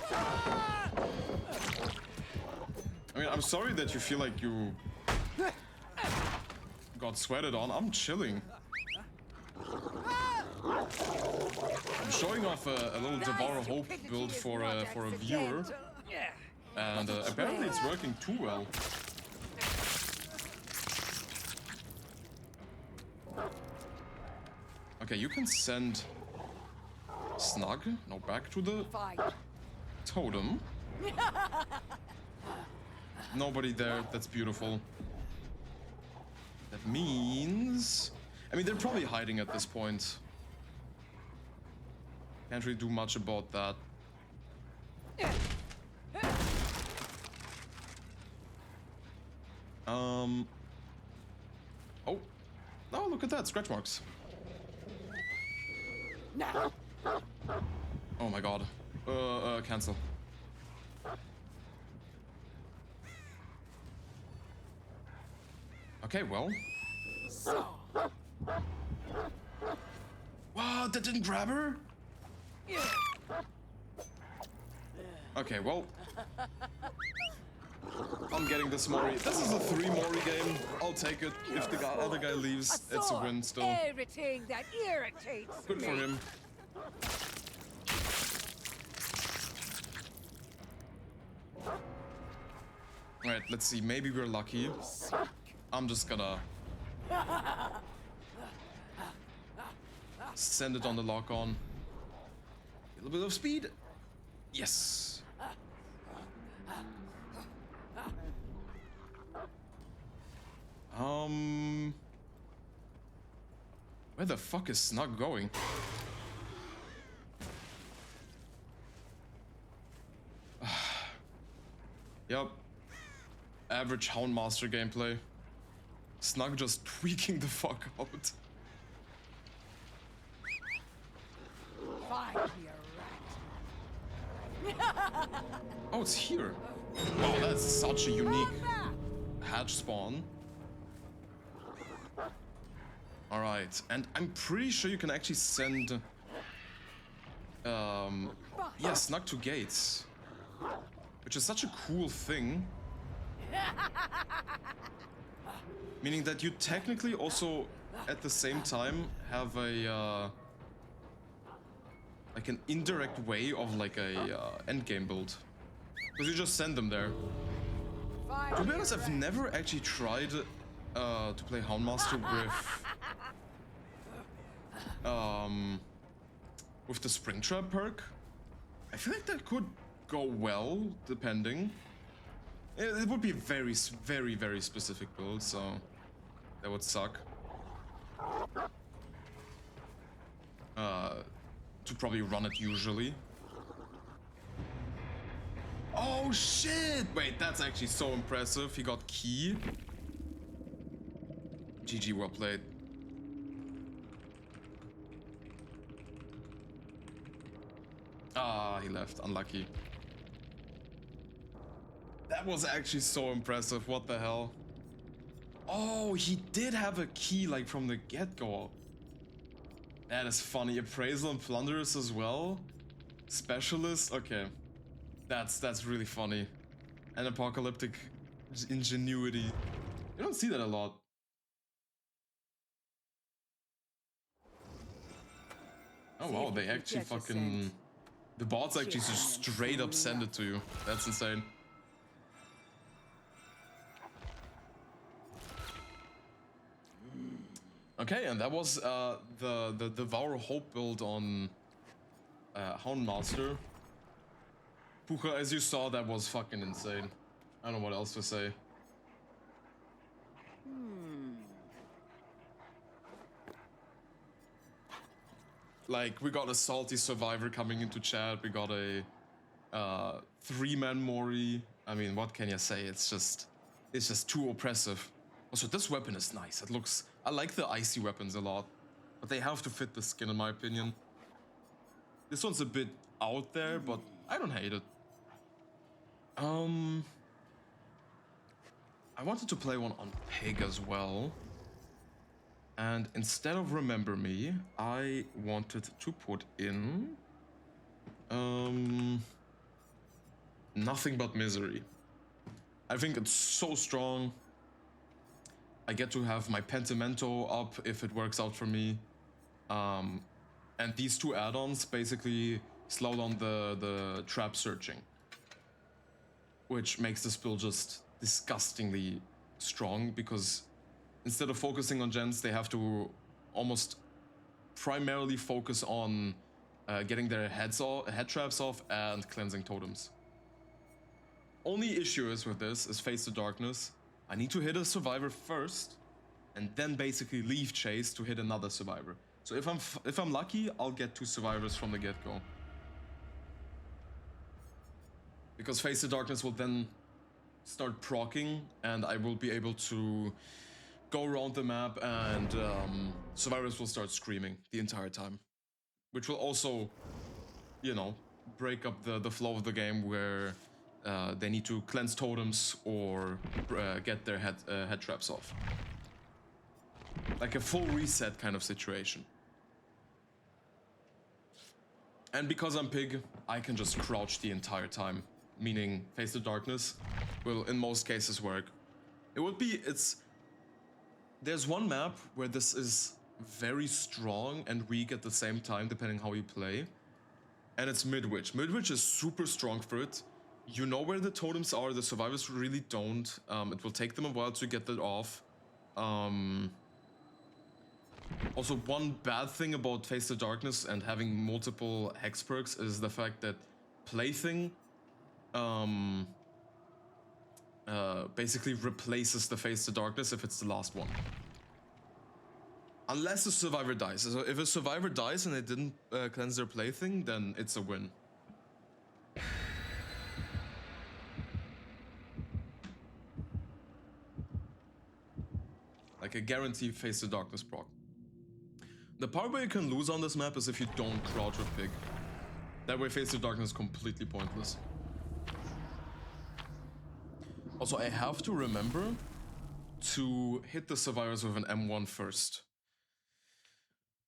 mean, I'm sorry that you feel like you got sweated on. I'm chilling. I'm showing off a little Devour Hope build for a viewer. And apparently it's working too well. Okay, you can send Snug, no, back to the totem. Nobody there, that's beautiful. That means... I mean, they're probably hiding at this point. Can't really do much about that. Oh. Oh, look at that, scratch marks. Now. Oh my god. Cancel. Okay, well. So. What? That didn't grab her? Okay, well. I'm getting this Mori. This is a 3 Mori game. I'll take it. If the other guy leaves, it's a win still. Everything that irritates Good for him. Alright, let's see. Maybe we're lucky. I'm just gonna send it on the lock on. A little bit of speed. Yes. Where the fuck is Snug going? Yep. Average Houndmaster gameplay. Snug just tweaking the fuck out. Find your rat. Oh, it's here. Wow, that's such a unique hatch spawn. Alright, and I'm pretty sure you can actually send... yeah, Snug to gates. Which is such a cool thing. Meaning that you technically also, at the same time, have a, like an indirect way of like a endgame build. Because you just send them there. To be honest, I've never actually tried to play Houndmaster with the Springtrap perk. I feel like that could go well, depending. It would be a very, very, very specific build, so that would suck. To probably run it usually. Oh shit! Wait, that's actually so impressive. He got key. GG, well played. Ah, he left. Unlucky. That was actually so impressive. What the hell? Oh, he did have a key like from the get-go. That is funny. Appraisal and plunderers as well. Specialist. Okay, that's really funny. And apocalyptic ingenuity. You don't see that a lot. Oh wow, they actually fucking... The bots actually just straight up send it to you. That's insane. Okay, and that was the Devour Hope build on Houndmaster. Pucha, as you saw, that was fucking insane. I don't know what else to say. Like, we got a salty survivor coming into chat. We got a 3-man Mori. I mean, what can you say? It's just too oppressive. Also, this weapon is nice. It looks... I like the icy weapons a lot, but they have to fit the skin, in my opinion. This one's a bit out there, but I don't hate it. I wanted to play one on Pig as well. And instead of Remember Me, I wanted to put in... Nothing But Misery. I think it's so strong. I get to have my Pentimento up if it works out for me. And these two add-ons basically slow down the trap searching. Which makes this build just disgustingly strong, because instead of focusing on gens, they have to almost primarily focus on getting their head traps off and cleansing totems. Only issue is with this is Face the Darkness. I need to hit a survivor first, and then basically leave chase to hit another survivor. So if I'm lucky, I'll get 2 survivors from the get-go. Because Face the Darkness will then start proccing, and I will be able to go around the map, and survivors will start screaming the entire time. Which will also, you know, break up the flow of the game where they need to cleanse totems or get their head traps off. Like a full reset kind of situation. And because I'm Pig, I can just crouch the entire time. Meaning Face the Darkness will in most cases work. There's one map where this is very strong and weak at the same time, depending how you play. And it's Midwich. Midwich is super strong for it. You know where the totems are, the survivors really don't. It will take them a while to get that off. Also, one bad thing about Face the Darkness and having multiple hex perks is the fact that Plaything basically replaces the Face the Darkness if it's the last one. Unless a survivor dies. So if a survivor dies and they didn't cleanse their plaything, then it's a win. Like a guaranteed face the darkness proc. The part where you can lose on this map is if you don't crouch with pig. That way face the darkness is completely pointless. Also, I have to remember to hit the survivors with an M1 first.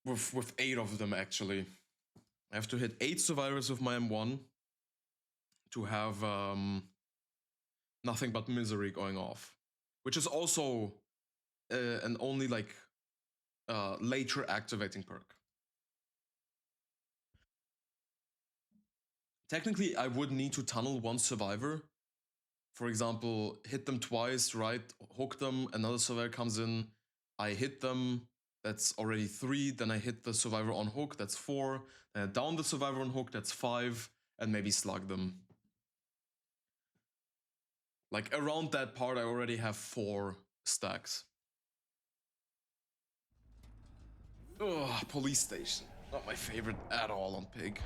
With 8 of them, actually. I have to hit 8 survivors with my M1 to have nothing but misery going off. Which is also an only, like, later activating perk. Technically, I would need to tunnel one survivor. For example, hit them twice, right? Hook them, another survivor comes in, I hit them, that's already 3, then I hit the survivor on hook, that's 4, then I down the survivor on hook, that's 5, and maybe slug them. Like, around that part I already have 4 stacks. Ugh, police station. Not my favorite at all on pig.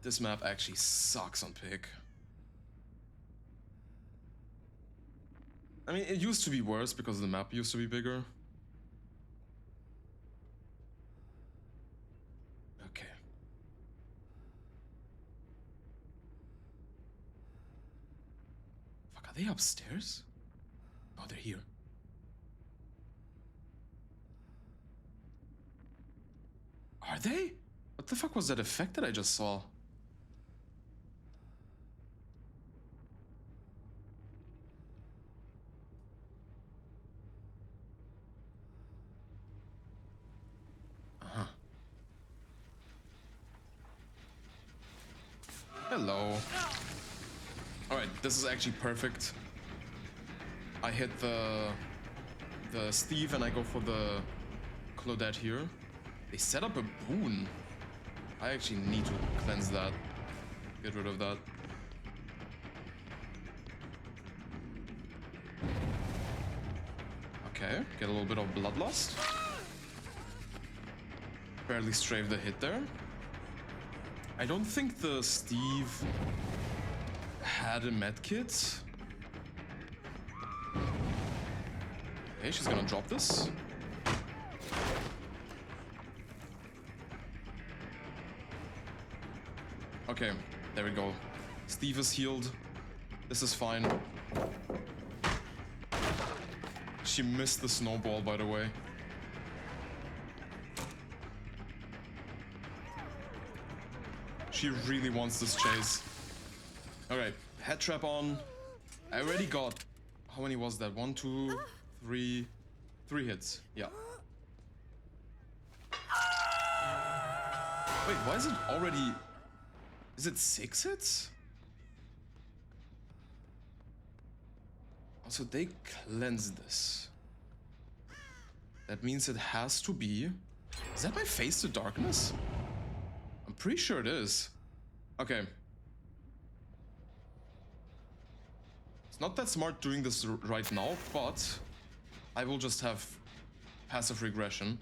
This map actually sucks on pig. I mean, it used to be worse because the map used to be bigger. Okay. Fuck, are they upstairs? Oh, they're here. Are they? What the fuck was that effect that I just saw? Hello. Alright, this is actually perfect. I hit the Steve and I go for the Claudette here. They set up a boon. I actually need to cleanse that. Get rid of that. Okay, get a little bit of bloodlust. Barely strafed the hit there. I don't think the Steve had a medkit. Okay, she's gonna drop this. Okay, there we go. Steve is healed. This is fine. She missed the snowball, by the way. She really wants this chase. Alright, head trap on. I already got... How many was that? 1, 2, 3... 3 hits. Yeah. Wait, why is it already... Is it 6 hits? Also, they cleansed this. That means it has to be... Is that my face to darkness? I'm pretty sure it is. Okay. It's not that smart doing this right now, but I will just have passive regression,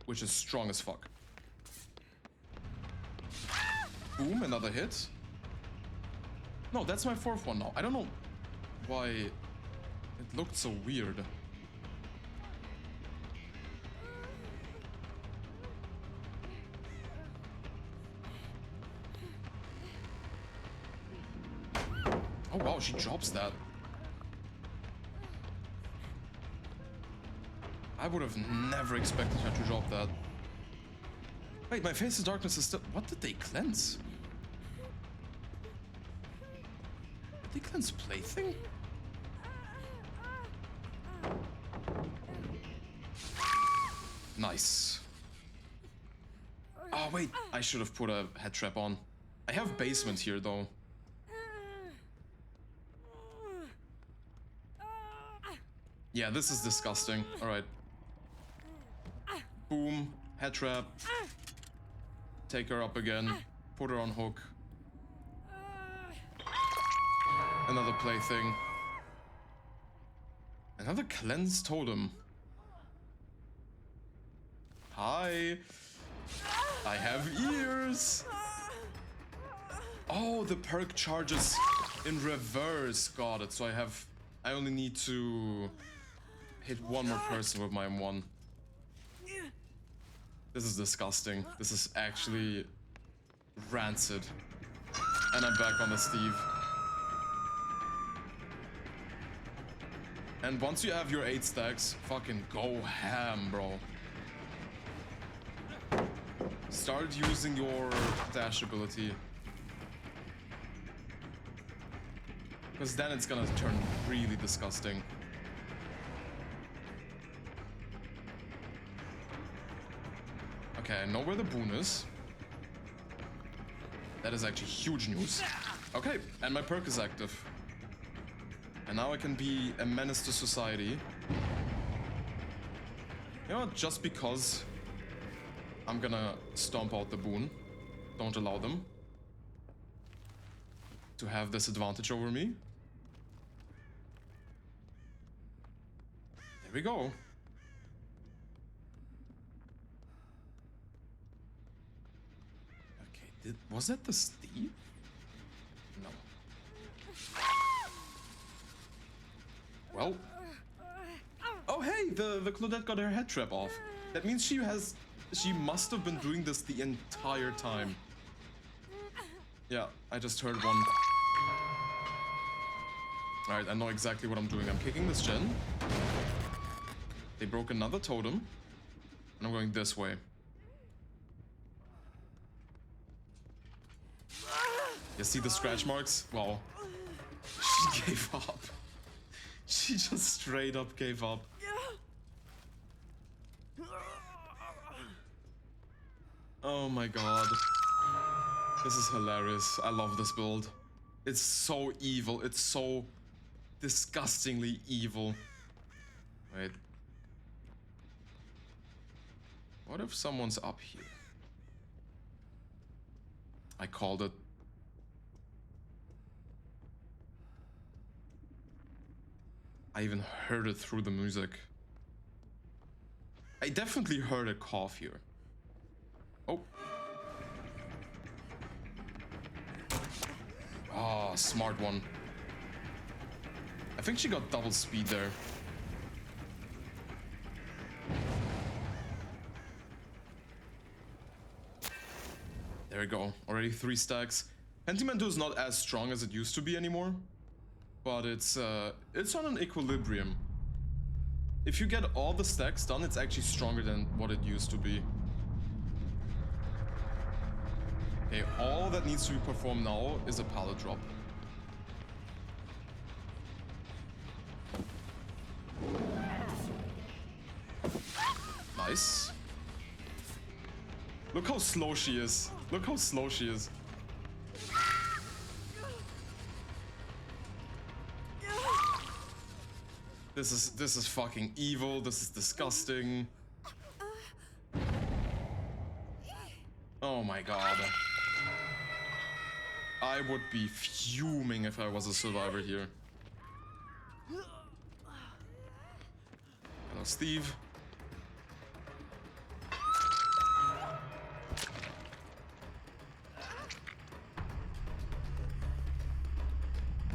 which is strong as fuck. Boom, another hit. No, that's my 4th one now. I don't know why it looked so weird. Oh wow, she drops that. I would have never expected her to drop that. Wait, my face of darkness is still... What did they cleanse? Did they cleanse plaything? Nice. Oh wait, I should have put a head trap on. I have basement here though. Yeah, this is disgusting. Alright. Boom. Head trap. Take her up again. Put her on hook. Another plaything. Another cleanse totem. Hi. I have ears. Oh, the perk charges in reverse. Got it. So I only need to hit one more person with my M1. This is disgusting. This is actually rancid. And I'm back on the Steve. And once you have your 8 stacks, fucking go ham, bro. Start using your dash ability. Because then it's gonna turn really disgusting. Okay, I know where the boon is. That is actually huge news. Okay, and my perk is active. And now I can be a menace to society. You know what, just because I'm gonna stomp out the boon. Don't allow them to have this advantage over me. There we go. Okay, was that the Steve? No. Well. Oh hey, the Claudette got her head trap off. That means she must have been doing this the entire time. Yeah, I just heard one. Alright, I know exactly what I'm doing. I'm kicking this gen. They broke another totem. And I'm going this way. You see the scratch marks? Wow. She gave up. She just straight up gave up. Oh my god. This is hilarious. I love this build. It's so evil. It's so disgustingly evil. Wait. What if someone's up here? I called it. I even heard it through the music. I definitely heard a cough here. Oh. Ah, smart one. I think she got double speed there. There we go. Already 3 stacks. Pentimento is not as strong as it used to be anymore. But it's on an equilibrium. If you get all the stacks done, it's actually stronger than what it used to be. Okay, all that needs to be performed now is a pallet drop. Nice. Look how slow she is. Look how slow she is. This is fucking evil. This is disgusting. Oh my god. I would be fuming if I was a survivor here. Hello, Steve.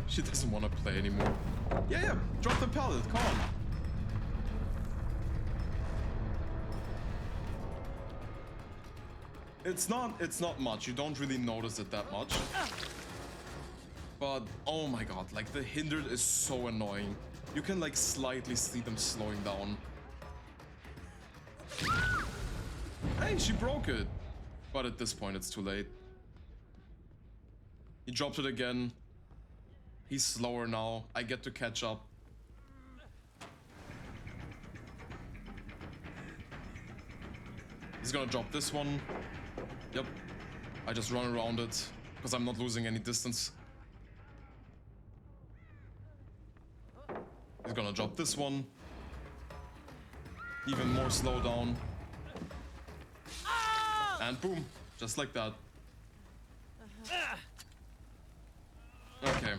She doesn't want to play anymore. Yeah, drop the pallet, come on. It's not much, you don't really notice it that much. But, oh my god, like the hindered is so annoying. You can like slightly see them slowing down. Hey, she broke it. But at this point, it's too late. He dropped it again. He's slower now. I get to catch up. He's gonna drop this one. Yep. I just run around it because I'm not losing any distance. He's gonna drop this one. Even more slowdown. And boom. Just like that. Okay.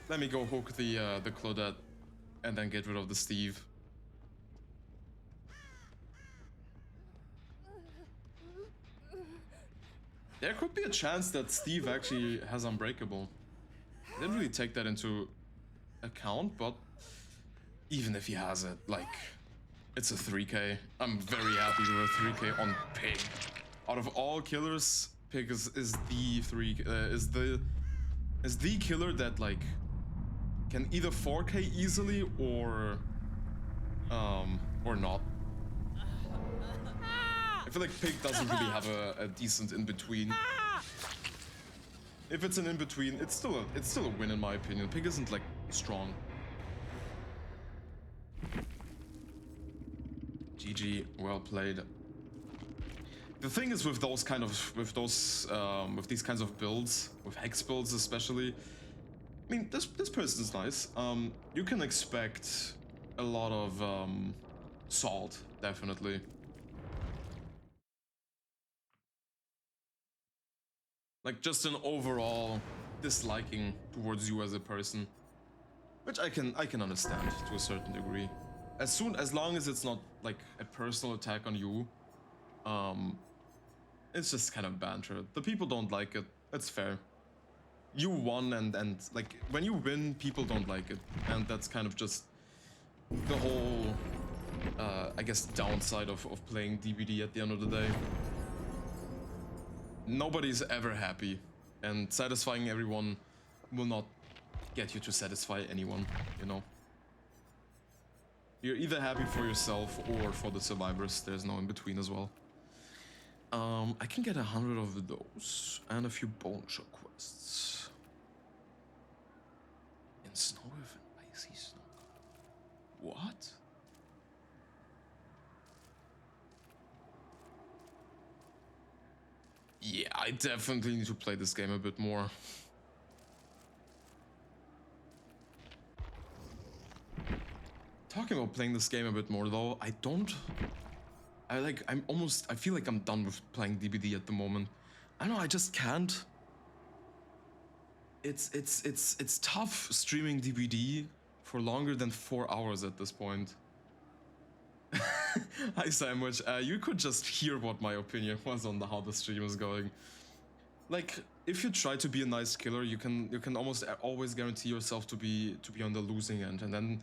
Let me go hook the Claudette and then get rid of the Steve. There could be a chance that Steve actually has Unbreakable. I didn't really take that into account, but even if he has it, like, it's a 3k. I'm very happy with a 3k on Pig. Out of all killers, Pig is the killer that like can either 4k easily or not. I feel like Pig doesn't really have a decent in between. If it's an in between, it's still a win in my opinion. Pig isn't like strong. GG, well played. The thing is with those kind of with these kinds of builds, with hex builds especially. I mean, this person's nice. You can expect a lot of salt, definitely. Like just an overall disliking towards you as a person, which I can understand to a certain degree. As long as it's not like a personal attack on you, it's just kind of banter. The people don't like it. It's fair. You won, and like when you win, people don't like it, and that's kind of just the whole, I guess, downside of playing DBD at the end of the day. Nobody's ever happy, and satisfying everyone will not get you to satisfy anyone, you know? You're either happy for yourself or for the survivors. There's no in between as well. I can get 100 of those and a few bone shot quests. In snow with an icy snow. What? Yeah, I definitely need to play this game a bit more. Talking about playing this game a bit more though, I feel like I'm done with playing DBD at the moment. I don't know, I just can't. It's tough streaming DBD for longer than 4 hours at this point. Hi Sandwich, you could just hear what my opinion was on how the stream is going. Like, if you try to be a nice killer, you can almost always guarantee yourself to be on the losing end, and then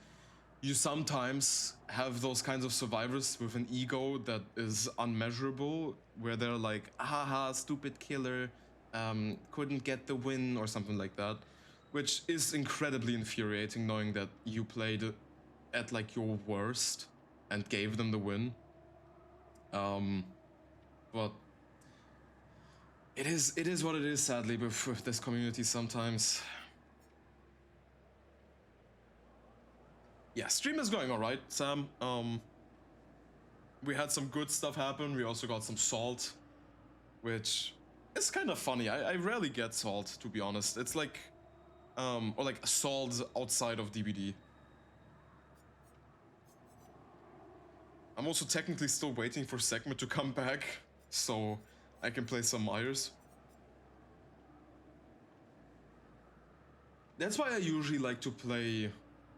you sometimes have those kinds of survivors with an ego that is unmeasurable, where they're like, haha, stupid killer, couldn't get the win or something like that, which is incredibly infuriating knowing that you played at like your worst and gave them the win. But it is what it is, sadly, with this community sometimes. Yeah, stream is going alright, Sam. We had some good stuff happen. We also got some salt, which is kind of funny. I rarely get salt, to be honest. It's like, or like salt outside of DBD. I'm also technically still waiting for Segment to come back, so I can play some Myers. That's why I usually like to play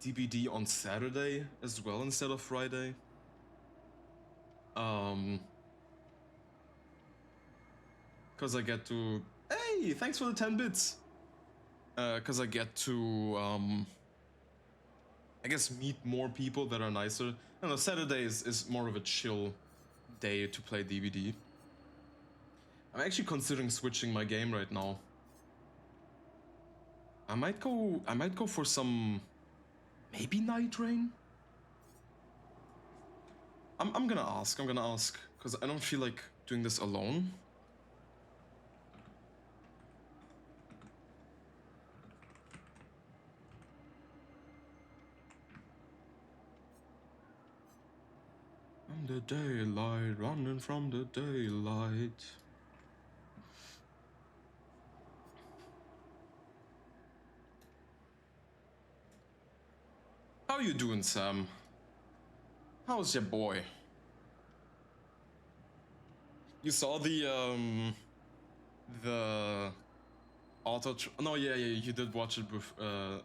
DBD on Saturday as well instead of Friday. Cause I get to... Hey, thanks for the 10 bits! Cause I get to, I guess meet more people that are nicer. I don't know, Saturday is more of a chill day to play DBD. I'm actually considering switching my game right now. I might go for some... maybe Night Rain? I'm gonna ask, because I don't feel like doing this alone. From the daylight, running from the daylight. How you doing, Sam? How's your boy? You saw the auto... No, yeah, you did watch it with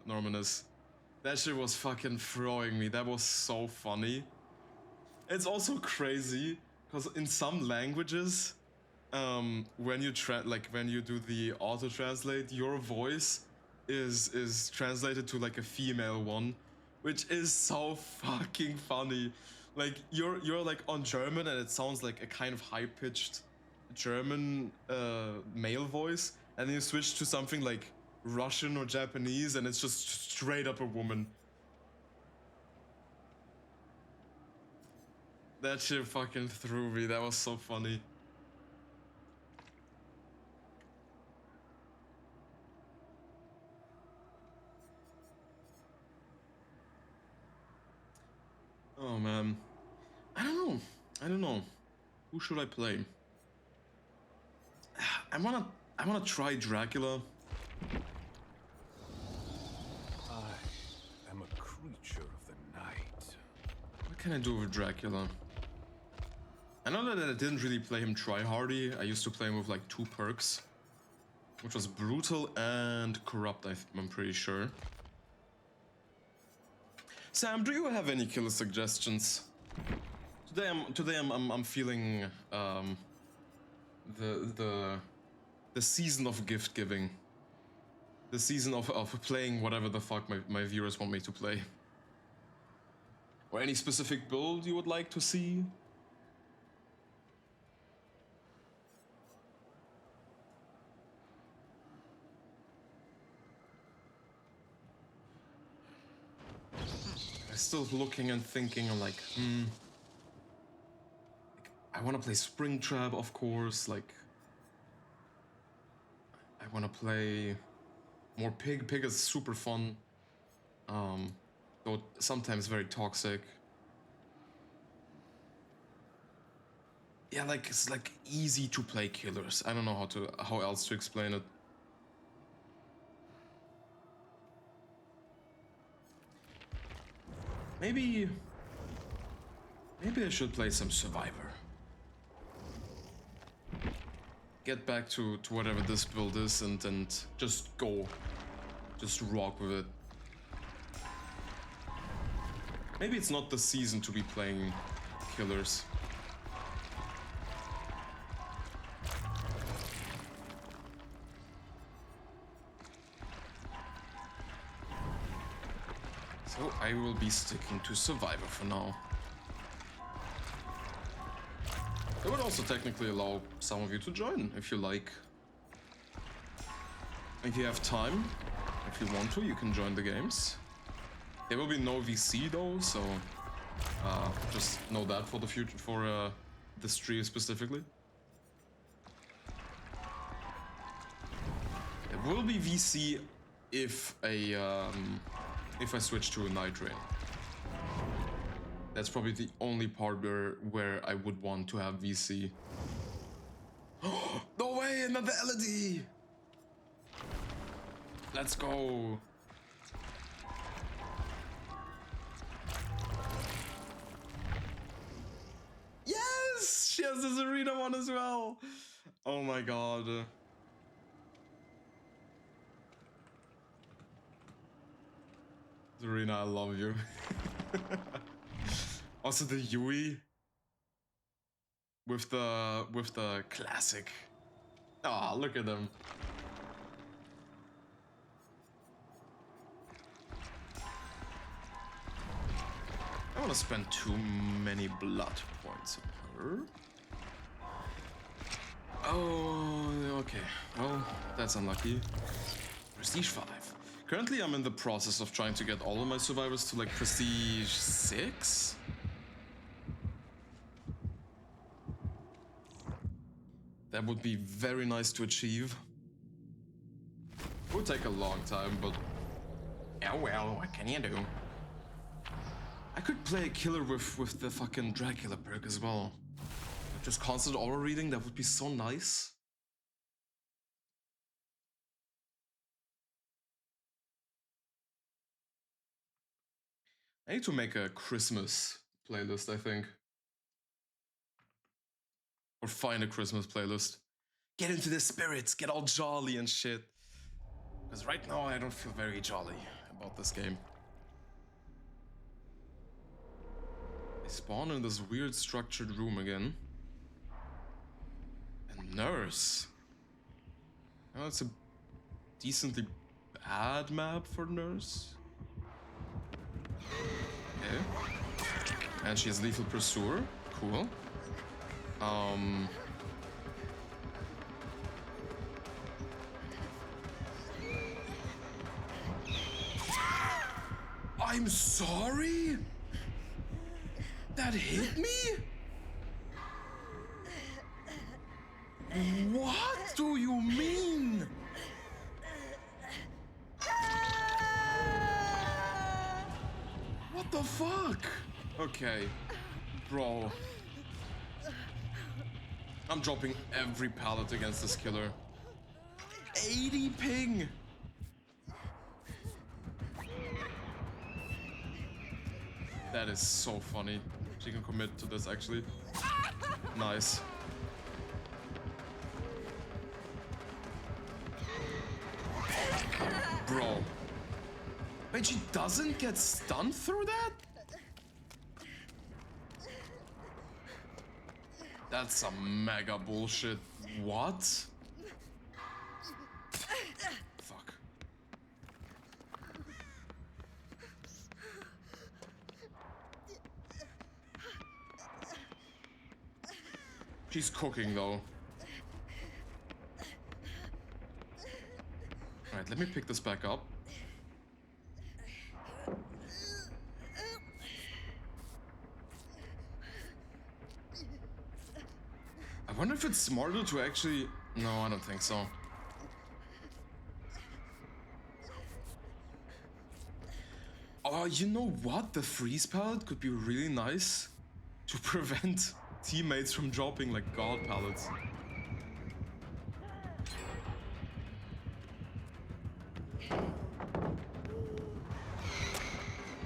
Normanus. That shit was fucking throwing me. That was so funny. It's also crazy, because in some languages, when you when you do the auto translate, your voice is translated to like a female one, which is so fucking funny. Like you're like on German and it sounds like a kind of high pitched German male voice, and then you switch to something like Russian or Japanese, and it's just straight up a woman. That shit fucking threw me. That was so funny. Oh man, I don't know. I don't know. Who should I play? I wanna try Dracula. I am a creature of the night. What can I do with Dracula? I know that I didn't really play him tryhardy. I used to play him with like 2 perks, which was brutal and corrupt. I'm pretty sure. Sam, do you have any killer suggestions? Today I'm feeling the season of gift giving. The season of playing whatever the fuck my viewers want me to play. Or any specific build you would like to see? I'm still looking and thinking, I'm like, I want to play Springtrap, of course, like... I want to play more Pig. Pig is super fun, though sometimes very toxic. Yeah, like it's like easy to play killers. I don't know how else to explain it. Maybe I should play some Survivor. Get back to whatever this build is and just go. Just rock with it. Maybe it's not the season to be playing killers. So I will be sticking to Survivor for now. It would also technically allow some of you to join, if you like. If you have time, if you want to, you can join the games. There will be no VC though, so just know that for the future, for this stream specifically. There will be VC if I switch to a night rain. That's probably the only part where I would want to have VC. No way, another LED! Let's go! Yes! She has this arena one as well! Oh my god. Zarina, I love you. Also the Yui with the classic. Ah, look at them. I don't want to spend too many blood points on her. Oh, okay. Well, that's unlucky. Prestige 5. Currently, I'm in the process of trying to get all of my survivors to like Prestige 6. That would be very nice to achieve. It would take a long time, but oh well, what can you do? I could play a killer with the fucking Dracula perk as well. Just constant aura reading, that would be so nice. I need to make a Christmas playlist, I think. Or find a Christmas playlist. Get into the spirits, get all jolly and shit. Because right now I don't feel very jolly about this game. I spawn in this weird structured room again. And Nurse. Oh, it's a decently bad map for Nurse. Okay. And she has Lethal Pursuer. Cool. I'm sorry? That hit me? What do you mean? What the fuck? Okay, bro. I'm dropping every pallet against this killer. 80 ping! That is so funny. She can commit to this actually. Nice. Bro. Wait, she doesn't get stunned through that? That's some mega bullshit. What? Fuck. She's cooking though. Alright, let me pick this back up. I wonder if it's smarter to actually... No, I don't think so. Oh, you know what? The freeze pallet could be really nice to prevent teammates from dropping like god pallets.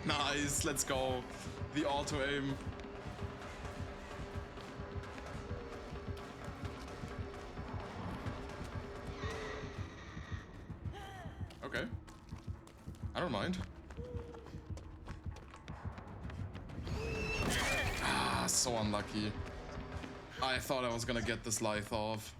Nice, let's go. The auto aim. Okay. I don't mind. Ah, so unlucky. I thought I was gonna get this Lithe off.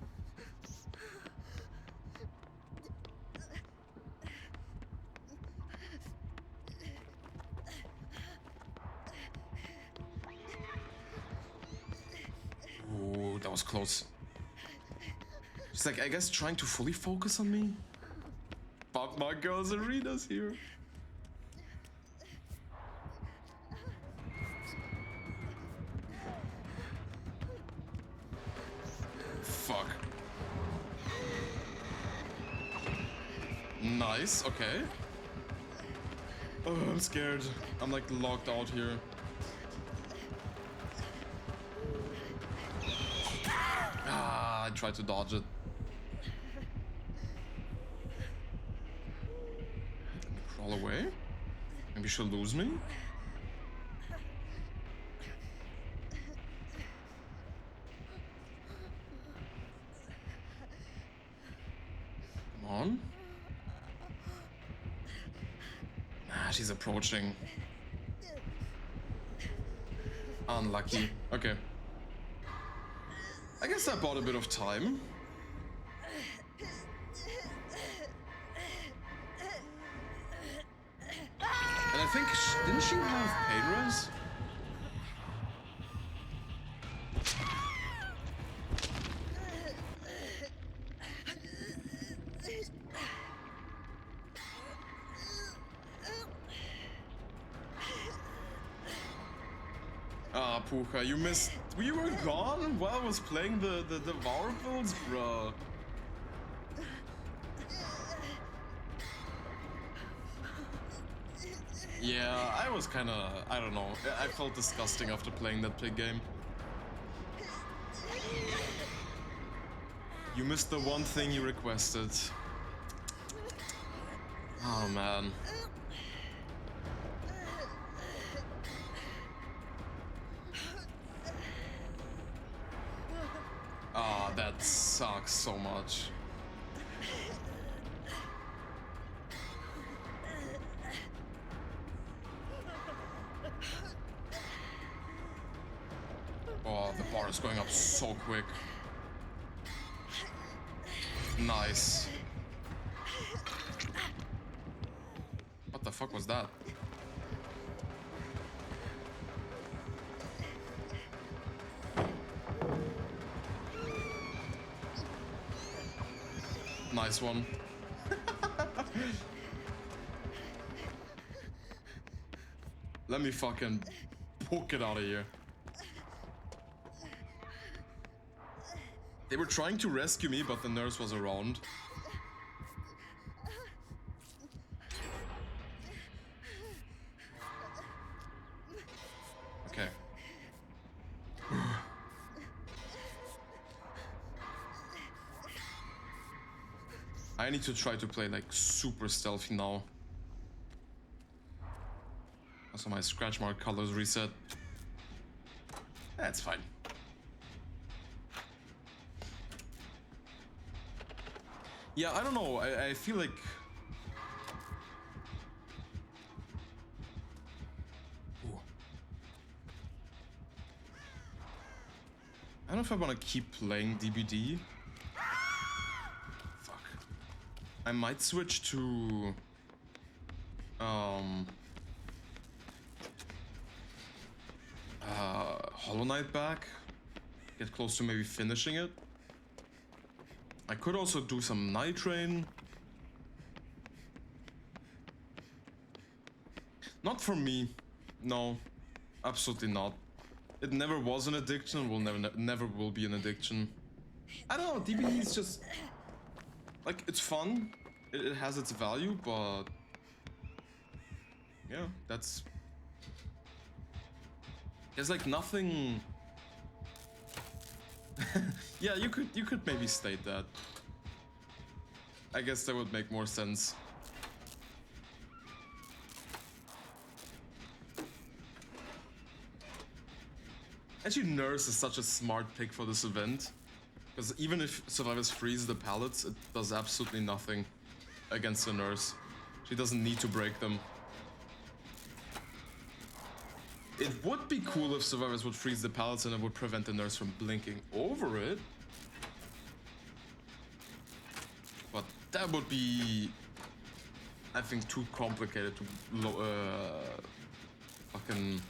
Ooh, that was close. She's like, I guess, trying to fully focus on me. Fuck, my girl's arena's here. Fuck. Nice, okay. Oh, I'm scared. I'm like locked out here. Ah, I tried to dodge it. Crawl away? Maybe she'll lose me? Come on. Ah, she's approaching. Unlucky. Okay. I guess I bought a bit of time. And I think, didn't she have pain res? Ah, Puka, you missed. You were gone while I was playing the Devour builds, bruh. Yeah, I was kinda, I don't know. I felt disgusting after playing that pig game. You missed the one thing you requested. Oh man. Ah, that sucks so much. Oh, the bar is going up so quick. Nice. What the fuck was that? Nice one. Let me fucking poke it out of here. They were trying to rescue me, but the nurse was around. Okay. I need to try to play like super stealthy now. Also, my scratch mark colors reset. That's fine. Yeah, I don't know. I feel like... Ooh. I don't know if I want to keep playing DBD. Fuck. I might switch to... Hollow Knight back. Get close to maybe finishing it. I could also do some Night Train. Not for me. No, absolutely not. It never was an addiction. Will never will be an addiction. I don't know. DBD is just like, it's fun. It has its value, but yeah, that's. There's like nothing. Yeah, you could maybe state that. I guess that would make more sense. Actually, Nurse is such a smart pick for this event. Because even if Survivors freeze the pallets, it does absolutely nothing against the Nurse. She doesn't need to break them. It would be cool if Survivors would freeze the pallets and it would prevent the Nurse from blinking over it. But that would be, I think, too complicated to fucking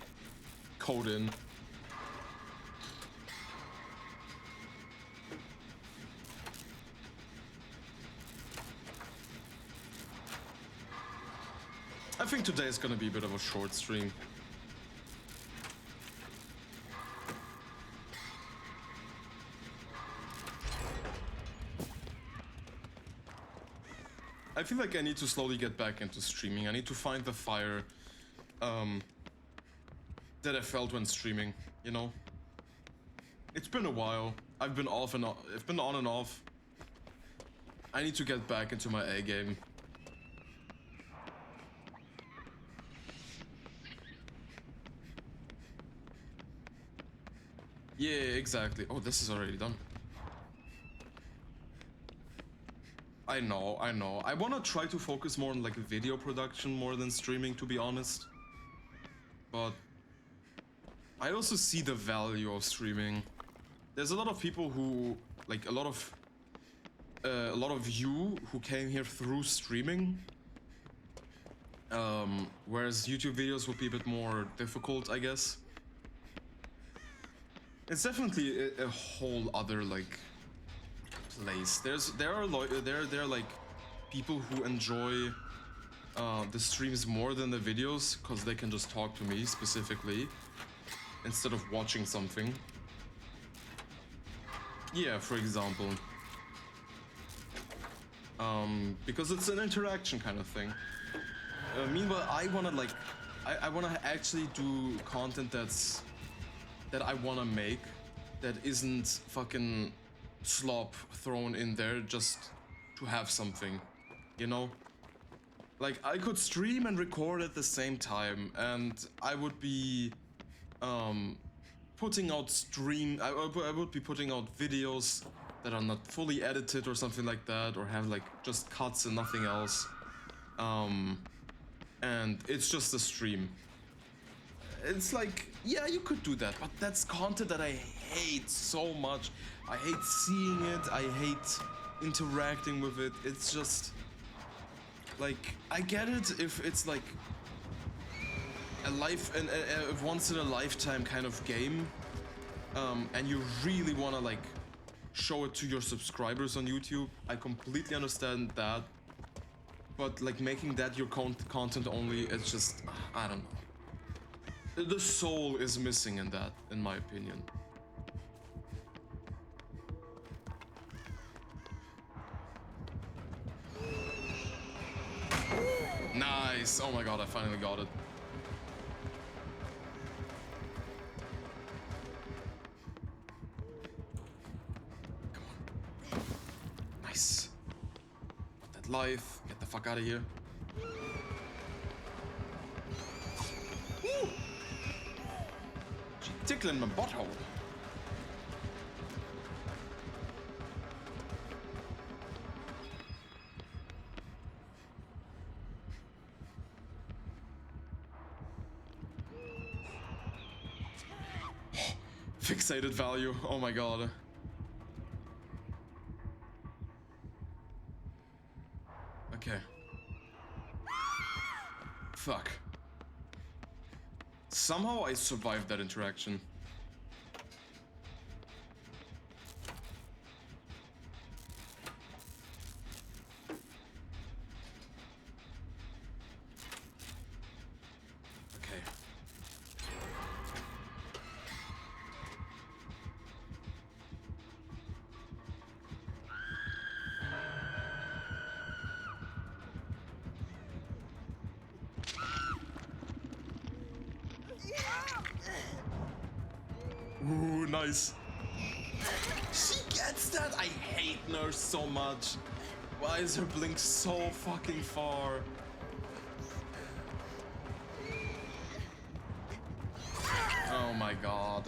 code in. I think today is gonna be a bit of a short stream. I feel like I need to slowly get back into streaming. I need to find the fire that I felt when streaming, you know? It's been a while. I've been off and on. I've been on and off. I need to get back into my A game. Yeah, exactly. Oh, this is already done. I know. I want to try to focus more on like video production more than streaming, to be honest. But I also see the value of streaming. There's a lot of people who, like a lot of you who came here through streaming. Whereas YouTube videos would be a bit more difficult, I guess. It's definitely a whole other like place. There are like people who enjoy the streams more than the videos because they can just talk to me specifically instead of watching something. Yeah, for example. Because it's an interaction kind of thing. Meanwhile, I wanna actually do content that I wanna make, that isn't fucking slop thrown in there just to have something, you know? Like, I could stream and record at the same time, and I would be putting out I would be putting out videos that are not fully edited or something like that, or have like just cuts and nothing else. And it's just a stream. It's like, yeah, you could do that, but that's content that I hate so much. I hate seeing it, I hate interacting with it. It's just like, I get it if it's like a once in a lifetime kind of game, and you really want to like show it to your subscribers on YouTube. I completely understand that, but like making that your content only, it's just, I don't know. The soul is missing in that, in my opinion. Nice! Oh my god, I finally got it. Come on. Nice. That life. Get the fuck out of here. Woo! She tickling my butthole. Fixated value, oh my god. Okay. Fuck. Somehow I survived that interaction. Ooh, nice. She gets that? I hate Nurse so much. Why is her blink so fucking far? Oh my god.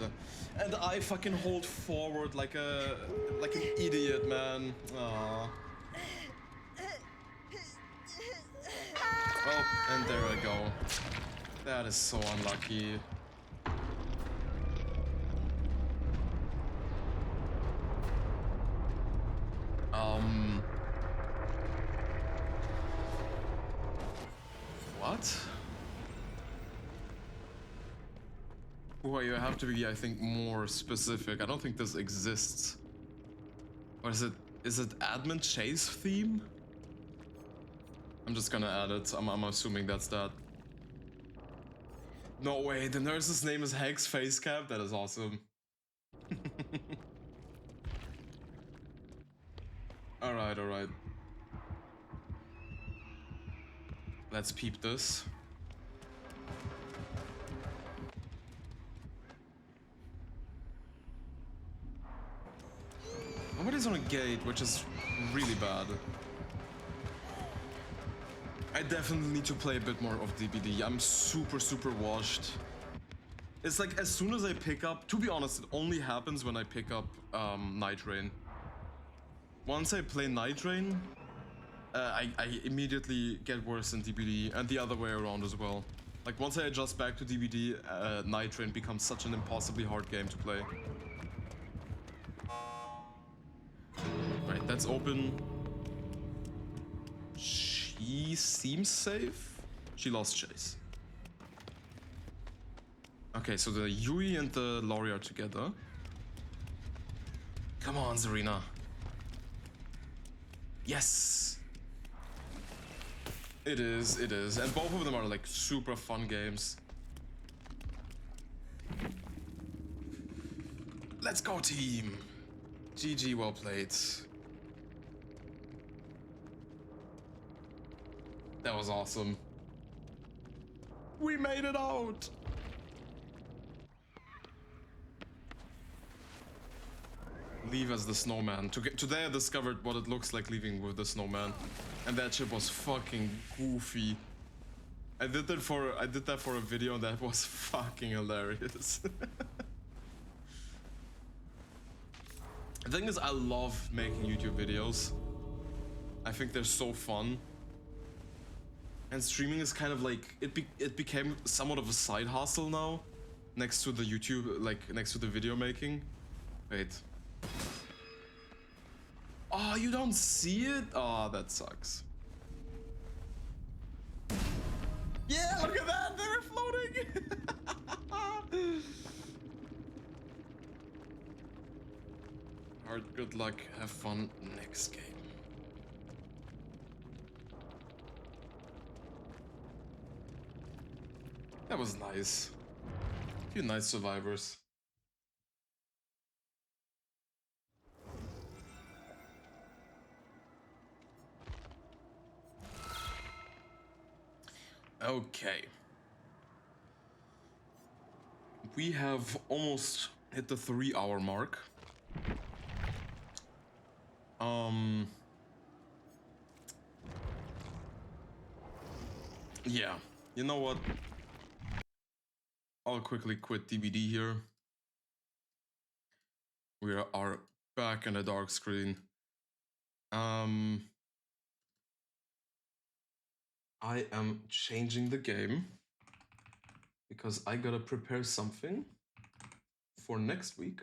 And I fucking hold forward like an idiot, man. Aww. Well, and there I go. That is so unlucky. What? Well, you have to be, I think, more specific. I don't think this exists. Or is it admin chase theme? I'm just gonna add it. I'm assuming that's that. No way, the nurse's name is Hex Facecap? That is awesome. Alright, alright. Let's peep this. Nobody's on a gate, which is really bad. I definitely need to play a bit more of DBD. I'm super washed. It's like as soon as I pick up, to be honest, it only happens when I pick up Night Rain. Once I play Night Rain, I immediately get worse in DBD, and the other way around as well. Like once I adjust back to DBD, Night Rain becomes such an impossibly hard game to play. Right, that's open. She seems safe. She lost Chase. Okay, so the Yui and the Lori are together. Come on, Zarina. Yes! It is, it is. And both of them are like super fun games. Let's go, team! GG, well played. That was awesome. We made it out! Leave as the snowman. Today I discovered what it looks like leaving with the snowman. And that shit was fucking goofy. I did that for a video and that was fucking hilarious. The thing is, I love making YouTube videos. I think they're so fun. And streaming is kind of like, it became somewhat of a side hustle now. Next to the YouTube, like next to the video making. Wait. Oh, you don't see it? Oh, that sucks. Yeah, look at that! They're floating! Alright, good luck. Have fun next game. That was nice. A few nice survivors. Okay. We have almost hit the 3-hour mark. Yeah, you know what? I'll quickly quit DBD here. We are back in the dark screen. I am changing the game because I gotta prepare something for next week.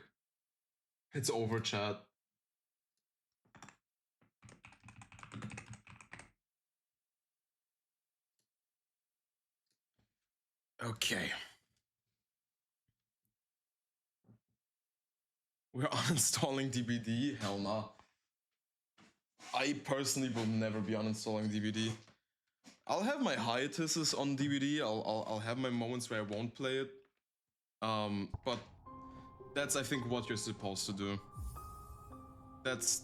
It's over, chat. Okay. We're uninstalling DBD? Hell nah. I personally will never be uninstalling DBD. I'll have my hiatuses on DBD. I'll have my moments where I won't play it. But that's, I think, what you're supposed to do. That's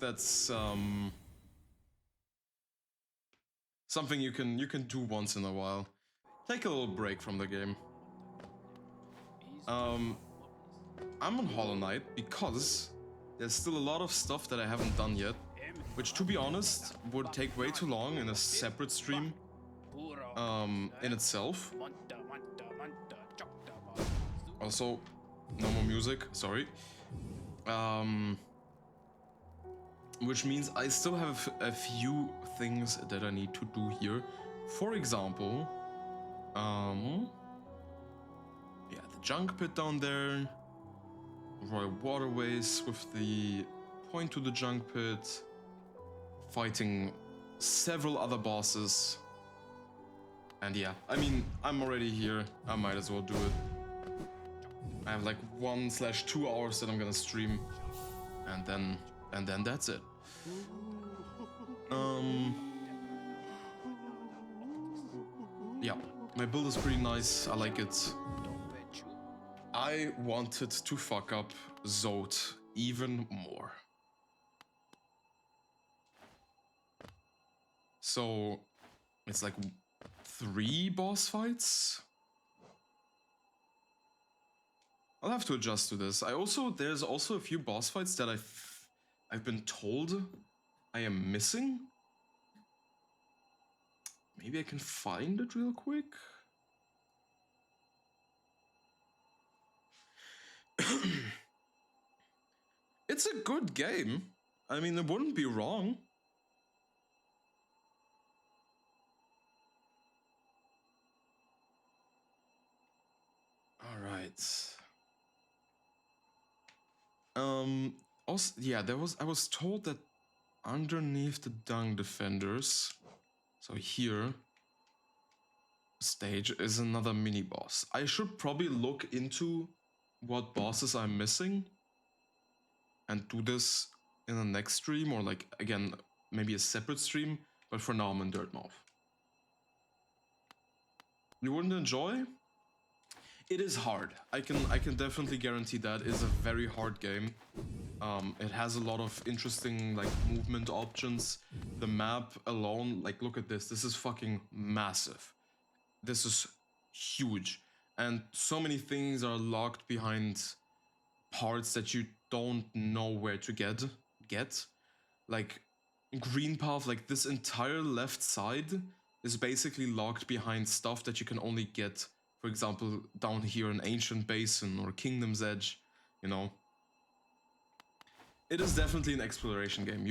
something you can do once in a while. Take a little break from the game. I'm on Hollow Knight because there's still a lot of stuff that I haven't done yet, which, to be honest, would take way too long in a separate stream in itself. Also, no more music, sorry. Which means I still have a few things that I need to do here. For example, yeah, the junk pit down there, Royal Waterways with the point to the junk pit, fighting several other bosses. And yeah, I mean, I'm already here, I might as well do it. I have like 1/2 hours that I'm gonna stream, and then that's it. Yeah, my build is pretty nice, I like it. I wanted to fuck up Zod even more. So, it's like 3 boss fights? I'll have to adjust to this. There's also a few boss fights that I've been told I am missing. Maybe I can find it real quick. It's a good game. I mean, it wouldn't be wrong. All right. Also, yeah, I was told that underneath the dung defenders, so here, stage is another mini boss. I should probably look into what bosses I'm missing and do this in the next stream, or like, again, maybe a separate stream, but for now I'm in Dirtmouth. You wouldn't enjoy? It is hard. I can definitely guarantee that. It's a very hard game. It has a lot of interesting like movement options. The map alone, like, look at this. This is fucking massive. This is huge. And so many things are locked behind parts that you don't know where to get. Like, green path, like this entire left side is basically locked behind stuff that you can only get, for example, down here in Ancient Basin or Kingdom's Edge, you know. It is definitely an exploration game.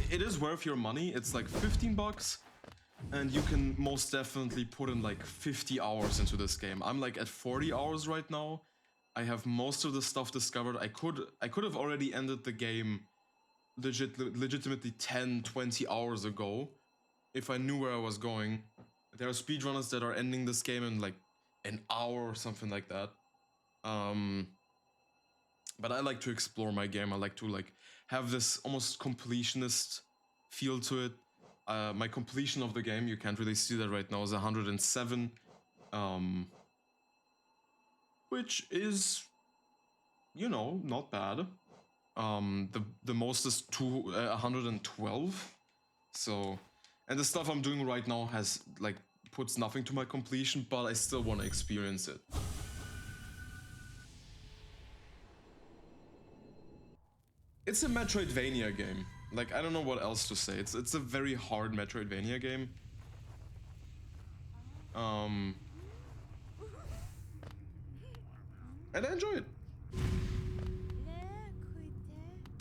It is worth your money. It's like 15 bucks, and you can most definitely put in like 50 hours into this game. I'm like at 40 hours right now. I have most of the stuff discovered. I could have already ended the game legitimately 10, 20 hours ago, if I knew where I was going. There are speedrunners that are ending this game in like an hour or something like that. But I like to explore my game. I like to like have this almost completionist feel to it. My completion of the game, you can't really see that right now, is 107. Which is, you know, not bad. The most is 112. So, and the stuff I'm doing right now has like puts nothing to my completion, but I still want to experience it. It's a Metroidvania game. Like, I don't know what else to say. It's a very hard Metroidvania game. And I enjoy it.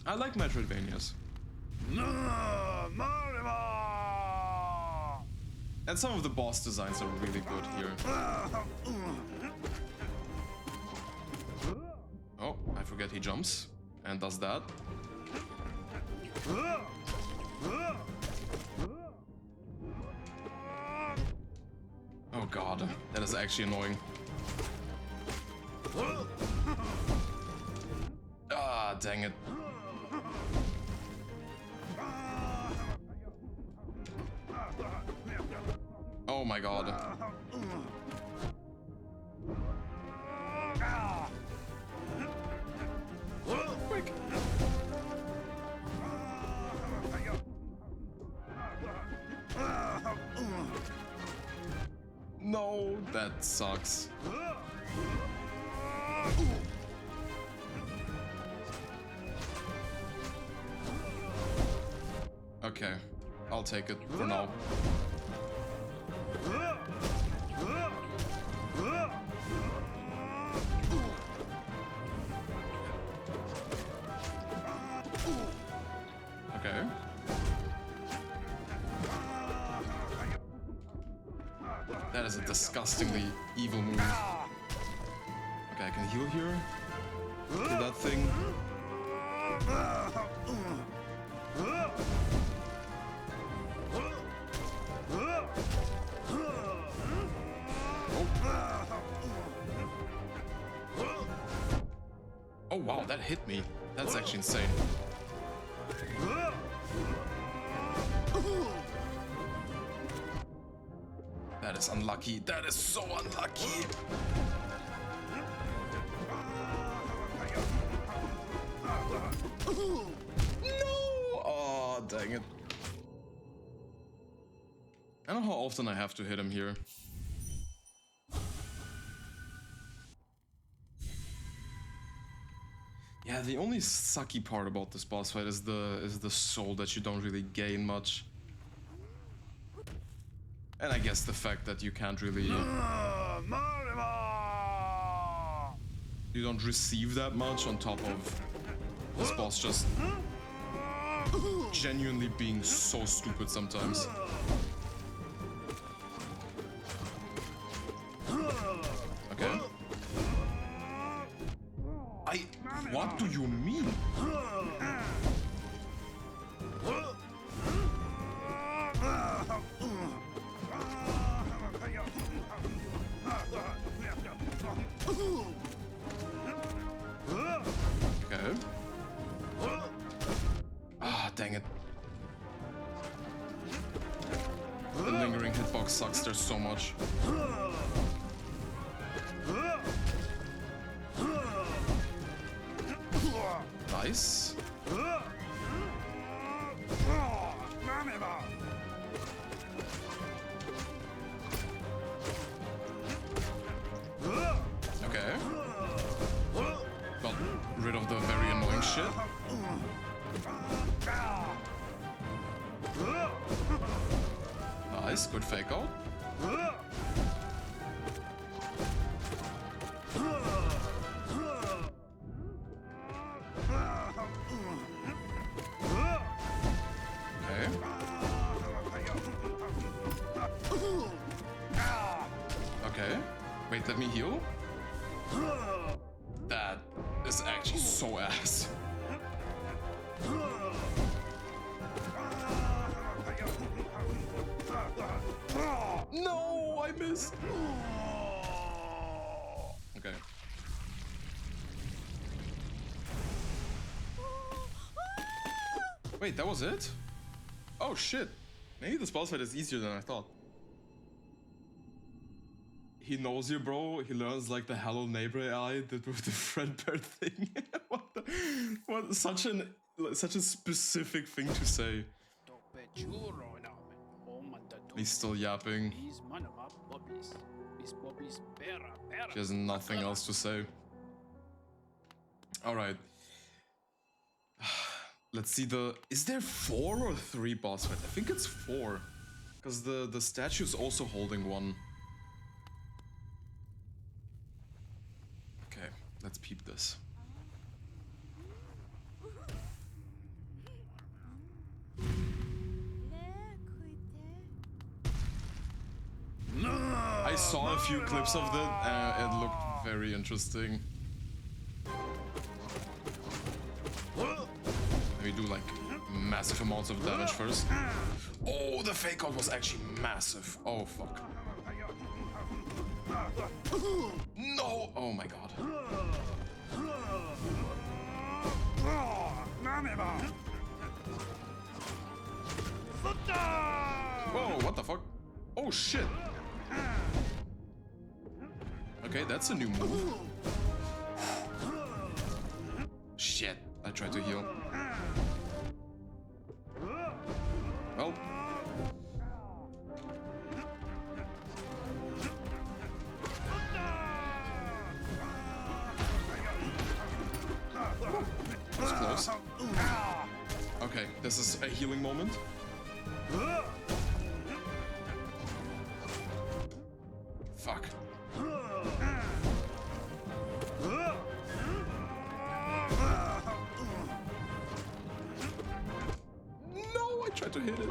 I like Metroidvanias. And some of the boss designs are really good here. Oh, I forget he jumps and does that. Oh god, that is actually annoying. Ah, dang it. Oh my god. Quick. No, that sucks. Okay, I'll take it for now. Okay. That is a disgustingly evil move. Okay, I can heal here. Do that thing. Oh wow, that hit me. That's actually insane. That is unlucky. That is so unlucky. No! Oh, dang it. I don't know how often I have to hit him here. Yeah, the only sucky part about this boss fight is the soul that you don't really gain much. And I guess the fact that you can't really... You don't receive that much on top of this boss just genuinely being so stupid sometimes. Okay. What do you mean? Okay. Ah, dang it. The lingering hitbox sucks there so much. Nice. Okay. Got rid of the very annoying shit. Nice, good fake out. Okay. Wait, let me heal? That is actually so ass. Christ. Okay. Wait, that was it? Oh shit. Maybe this boss fight is easier than I thought. He knows you, bro. He learns like the hello neighbor AI did with the friend bird thing. What? Such a specific thing to say. He's still yapping. She has nothing else to say. All right. Let's see the. Is there 4 or 3 boss fights? I think it's 4, because the statue's also holding one. Okay, let's peep this. I saw a few clips of that. It looked very interesting. Let me do like massive amounts of damage first. Oh, the fake out was actually massive. Oh fuck. No! Oh my god. Whoa, what the fuck? Oh shit. Okay, that's a new move. Shit, I tried to heal. Well. That's close. Okay, this is a healing moment. Fuck. No, I tried to hit it.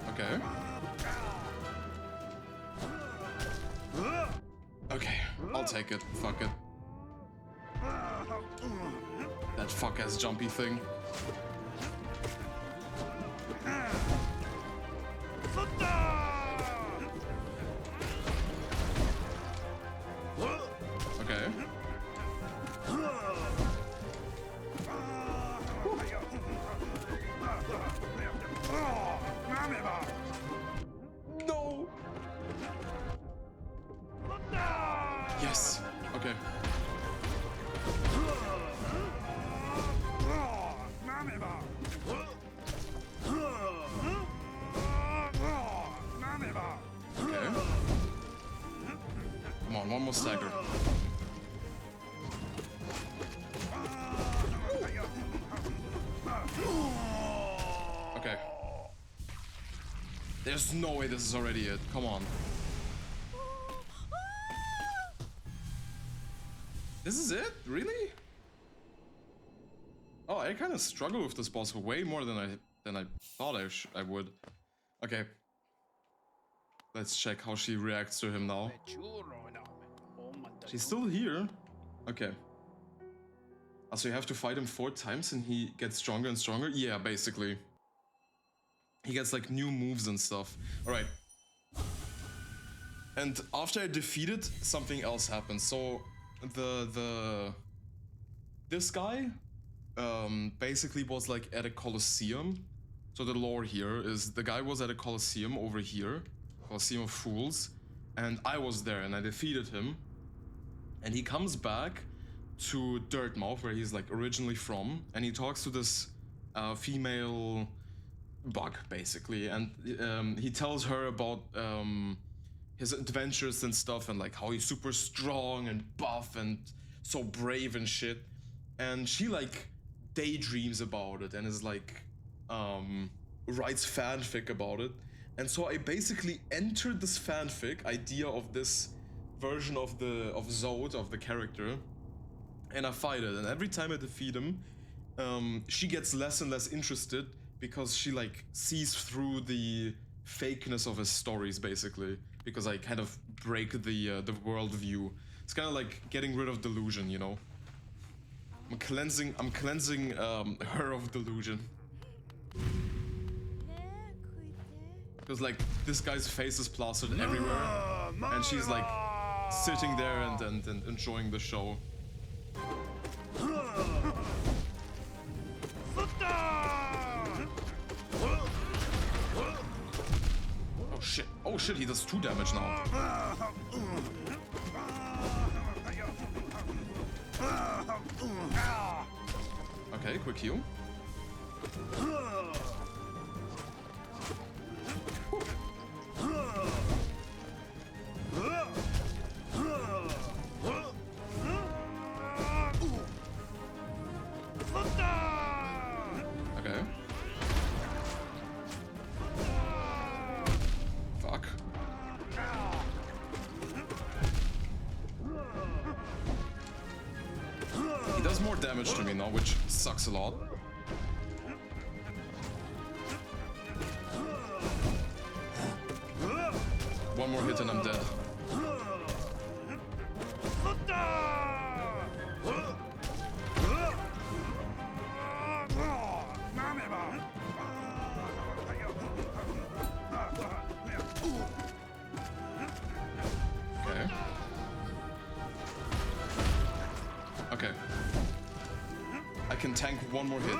Okay. Okay, I'll take it. Fuck it. That fuck-ass jumpy thing. Okay. No. Yes. Okay. Okay. Come on, one more stagger. Okay. There's no way this is already it. Come on. This is it? Really? Oh, I kind of struggle with this boss way more than I thought I would. Okay. Let's check how she reacts to him now. She's still here. Okay. So you have to fight him 4 times and he gets stronger and stronger? Yeah, basically. He gets like new moves and stuff. Alright. And after I defeated, something else happened. So this guy basically was like at a Colosseum. So the lore here is the guy was at a Colosseum over here, Colosseum of Fools, and I was there and I defeated him. And he comes back to Dirtmouth, where he's like originally from, and he talks to this female bug basically, and he tells her about his adventures and stuff, and like how he's super strong and buff and so brave and shit. And she like daydreams about it and is like writes fanfic about it. And so I basically entered this fanfic idea of this version of Zod, of the character, and I fight it. And every time I defeat him, she gets less and less interested because she like sees through the fakeness of his stories, basically, because I kind of break the worldview. It's kind of like getting rid of delusion, you know. I'm cleansing her of delusion. Because like this guy's face is plastered everywhere, and she's like sitting there and enjoying the show. Oh shit! Oh shit! He does 2 damage now. Okay, quick heal. Okay. Fuck. He does more damage to me now, which sucks a lot. One more hit and I'm dead. Okay. Okay. I can tank one more hit.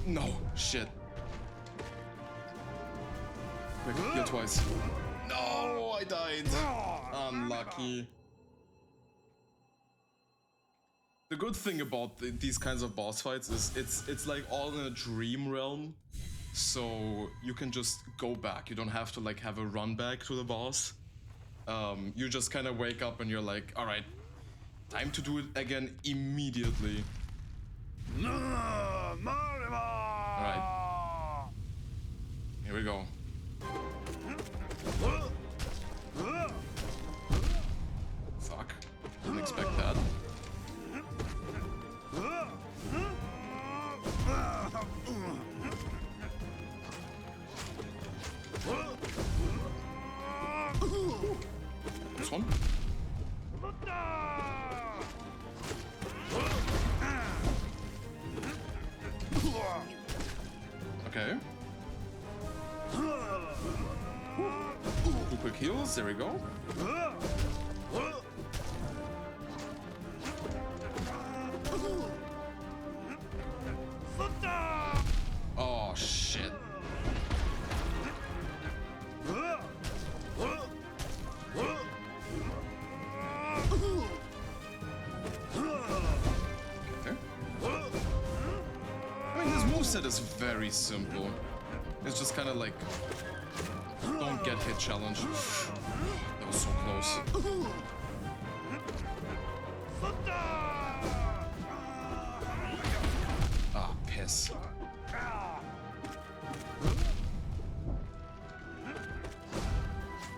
No, shit. Quick, heal twice. No, I died. Unlucky. The good thing about these kinds of boss fights is it's like all in a dream realm, so you can just go back. You don't have to like have a run back to the boss. You just kind of wake up and you're like, all right, time to do it again immediately. All right, here we go. Fuck, didn't expect that. This one. Okay. 2 quick heals, there we go. Oh shit. Okay. I mean, this moveset is very simple. It's just kind of like don't get hit challenge. That was so close. Ah, piss.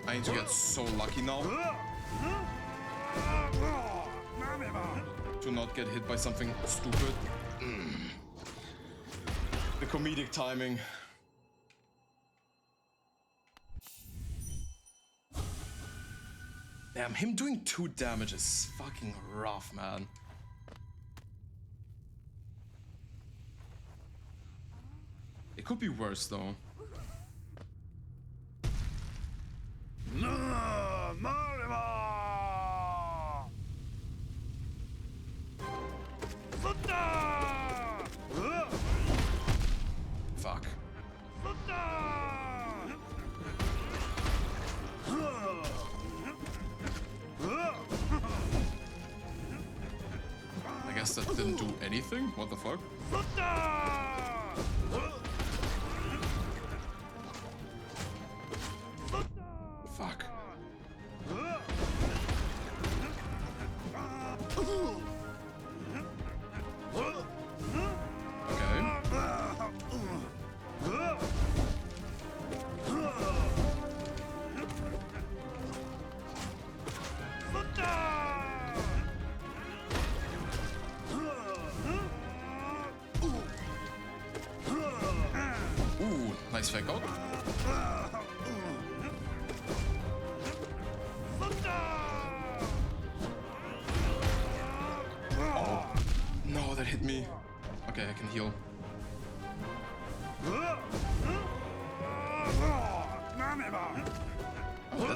I need to get so lucky now to not get hit by something stupid. The comedic timing. Damn, him doing 2 damage is fucking rough, man. It could be worse though. Fuck. I guess that didn't do anything? What the fuck? Fuck. Ooh, nice fake out. Oh, no, that hit me. Okay, I can heal.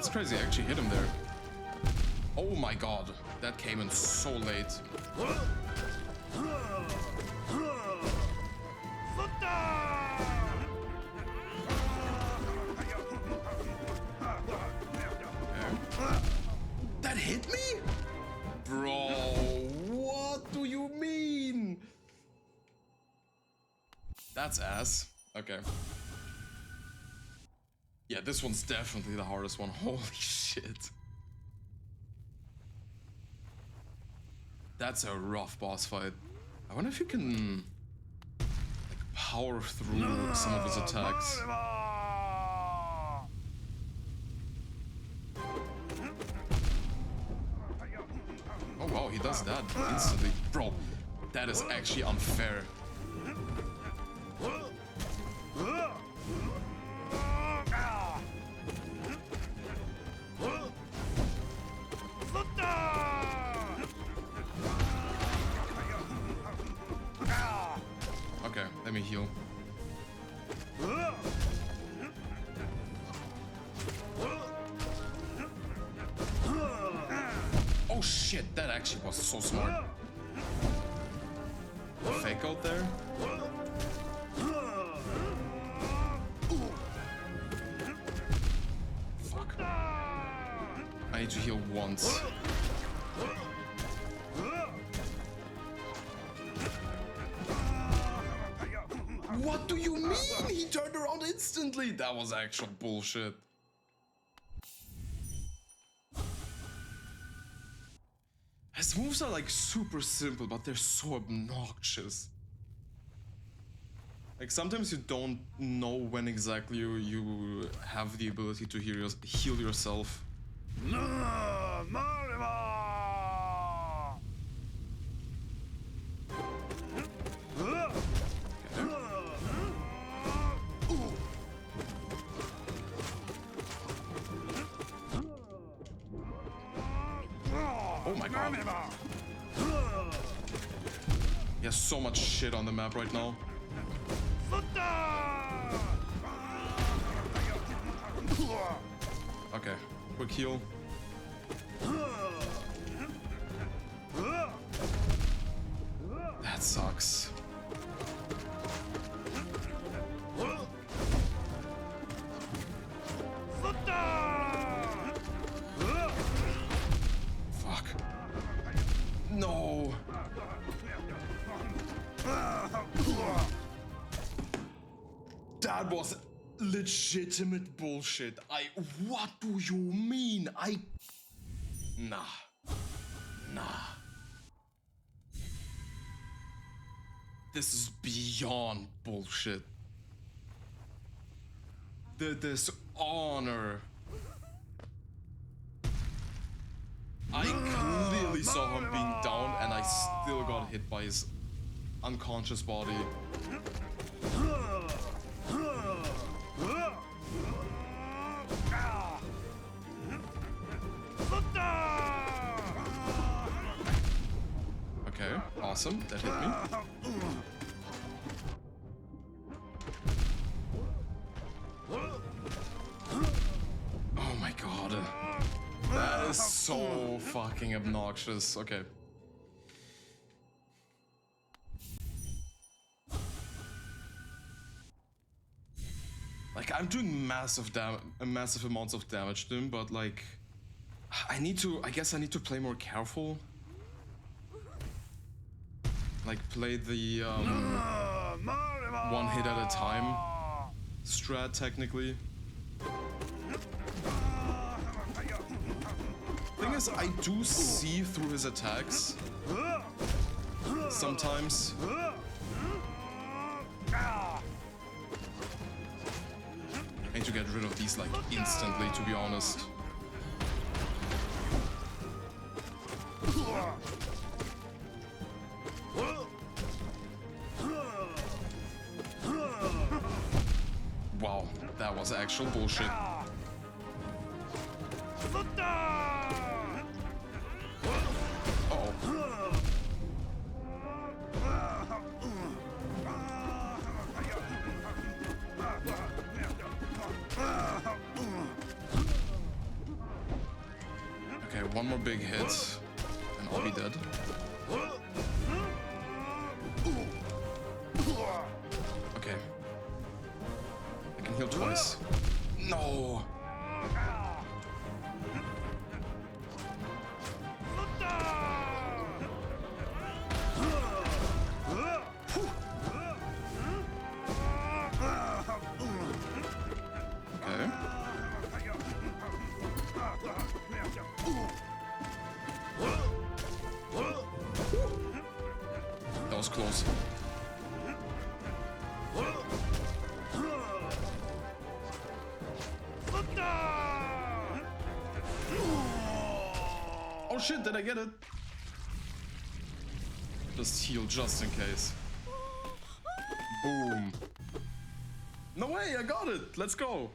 that's crazy. I actually hit him there. Oh my god. That came in so late. That hit me? Bro, what do you mean? That's ass. Okay. Yeah, this one's definitely the hardest one. Holy shit. That's a rough boss fight. I wonder if you can like power through some of his attacks. Oh wow, he does that instantly. Bro, that is actually unfair. Okay, let me heal. Oh shit, that actually was so smart. Fake out there. Fuck. I need to heal once. What do you mean? He turned around instantly. That was actual bullshit. His moves are like super simple, but they're so obnoxious. Like sometimes you don't know when exactly you have the ability to heal yourself. Oh my god. He has so much shit on the map right now. Okay, quick heal. That sucks. Fuck. No. That was legitimate bullshit. What do you mean? Nah. This is beyond bullshit. The dishonor. I clearly saw him being down and I still got hit by his unconscious body. Okay, awesome. That hit me. Oh my god. That is so fucking obnoxious. Okay. Like, I'm doing massive amounts of damage to him, but like, I guess I need to play more careful. Like, play the one hit at a time strat, technically. Thing is, I do see through his attacks sometimes. I need to get rid of these like instantly, to be honest. Wow, that was actual bullshit. one more big hit, and I'll be dead. Okay. I can heal twice. No! Okay. That was close. Oh shit, did I get it? Just heal just in case. Boom. No way, I got it! Let's go!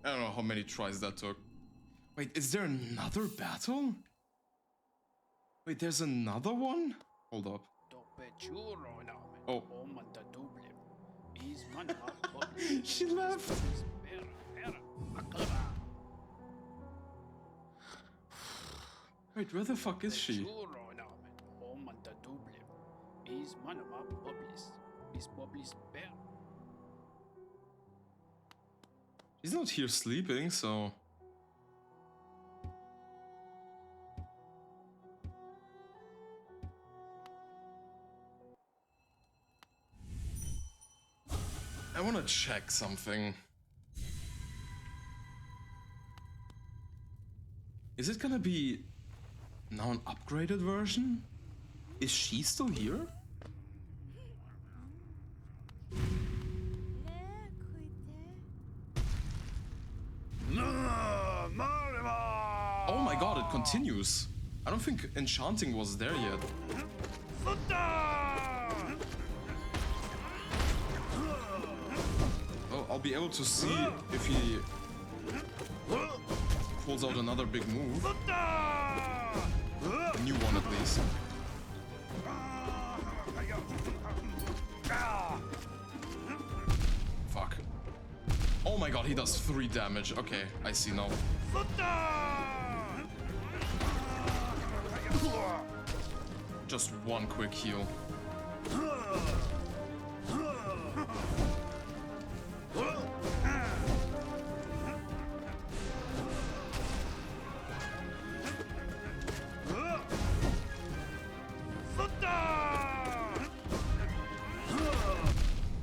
I don't know how many tries that took. Wait, is there another battle? Wait, there's another one? Hold up. Oh. She left! Wait, where the fuck is she? She's not here sleeping, so... I wanna check something. Is it gonna be now an upgraded version? Is she still here? Oh my god, it continues. I don't think enchanting was there yet. Well, I'll be able to see if he pulls out another big move. A new one at least. Fuck. Oh my god, he does 3 damage. Okay, I see now. Just one quick heal.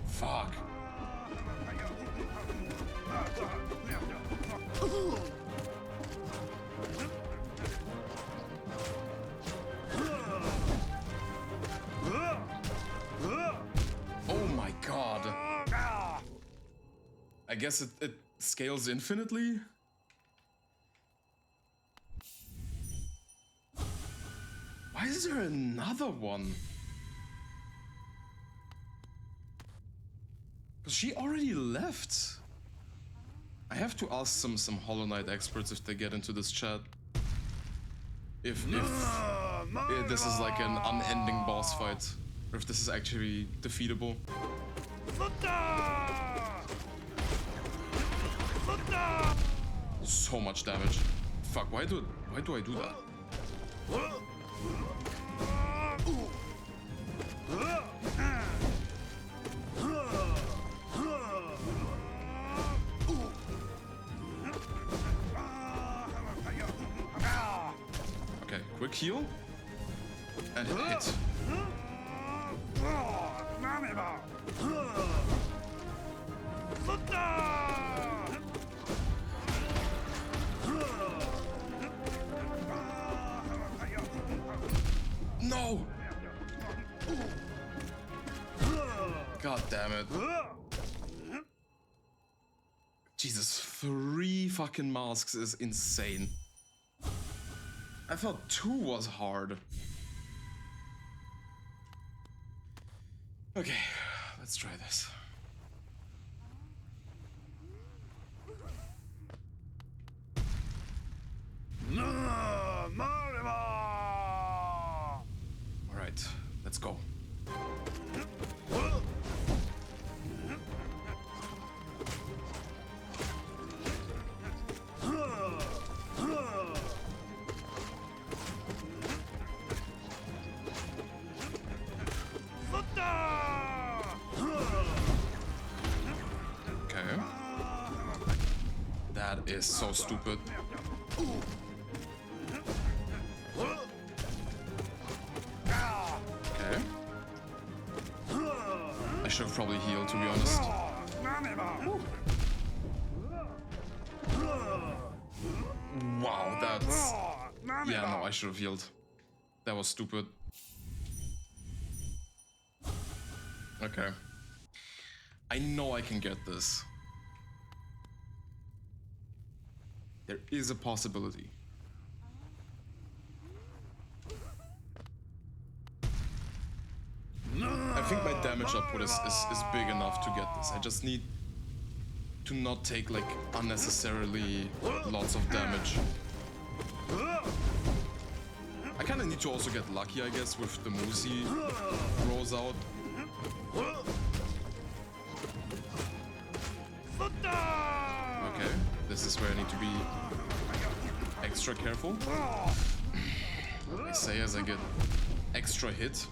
Fuck. Oh my god. I guess it scales infinitely? Why is there another one? Because she already left. I have to ask some Hollow Knight experts if they get into this chat. If this is like an unending boss fight. Or if this is actually defeatable. So much damage. Fuck, why do I do that? Okay, quick heal. And hit. No! God damn it. Jesus, 3 fucking masks is insane. I thought 2 was hard. Okay, let's try this. Alright, let's go. is so stupid. Okay. I should have probably healed, to be honest. Wow, that's... Yeah, no, I should have healed. That was stupid. Okay. I know I can get this. There is a possibility. I think my damage output is big enough to get this. I just need to not take like unnecessarily lots of damage. I kind of need to also get lucky, I guess, with the moves he rolls out. Okay, this is where I need to be extra careful. I say as I get extra hit.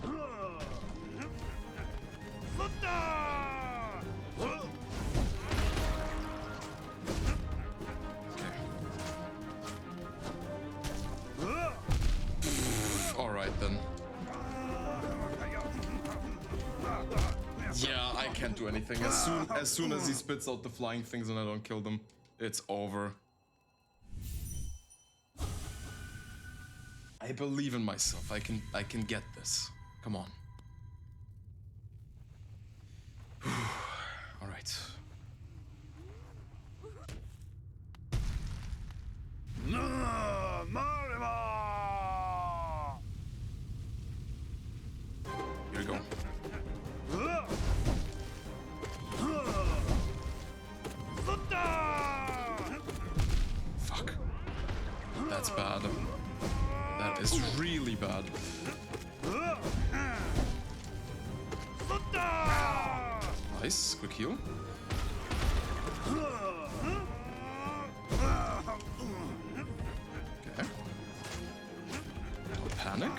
Alright then. Yeah, I can't do anything. As soon as he spits out the flying things and I don't kill them, it's over. I believe in myself. I can get this. Come on. All right. Here we go. Fuck. That's bad. That is really bad. Nice, quick heal. Okay. Don't panic.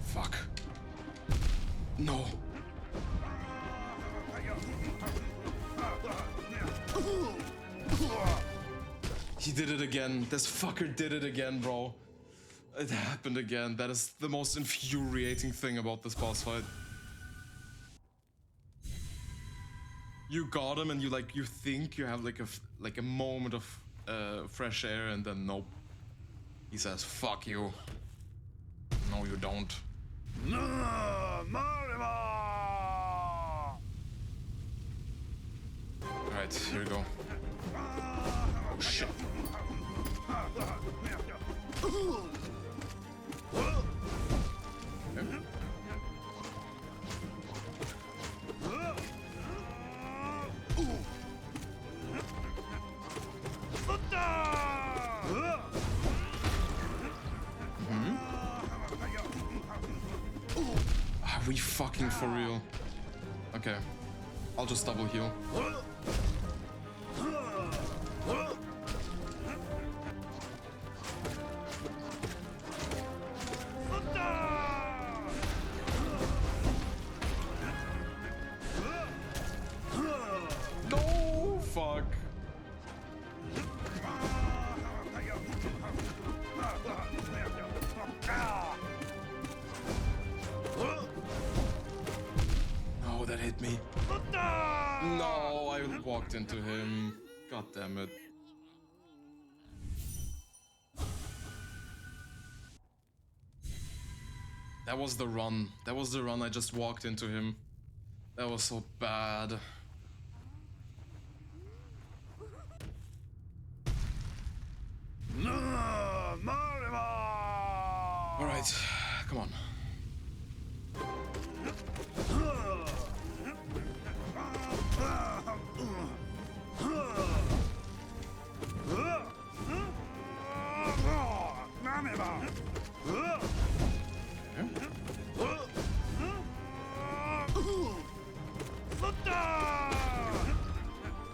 Fuck. No. He did it again. This fucker did it again, bro. It happened again. That is the most infuriating thing about this boss fight. You got him and you think you have like a moment of fresh air, and then nope. He says, "Fuck you." No, you don't. Alright, here we go. Oh shit. Okay. Are we fucking for real? Okay. I'll just double heal. No, fuck. No, that hit me. No, I walked into him. God damn it. That was the run. That was the run. I just walked into him. That was so bad. All right, come on.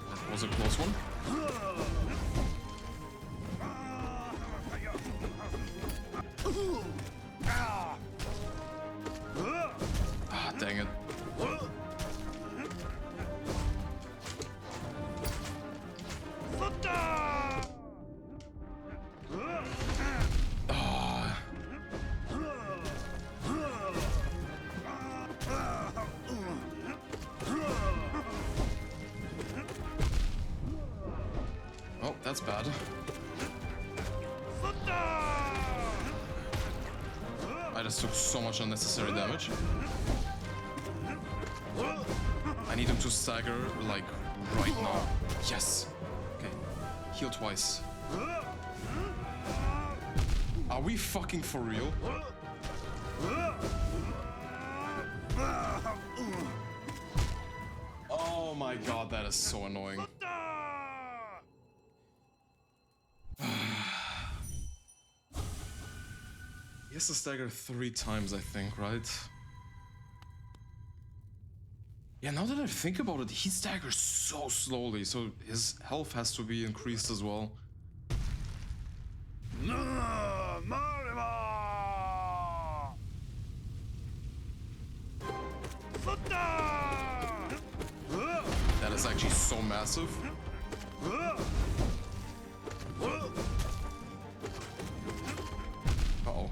That was a close one. Ah, dang it. Ah. Oh, that's bad. I just took so much unnecessary damage. I need him to stagger, like, right now. Yes! Okay. Heal twice. Are we fucking for real? Oh my god, that is so annoying. He has to stagger 3 times, I think, right? Yeah, now that I think about it, he staggers so slowly, so his health has to be increased as well. That is actually so massive. Uh-oh.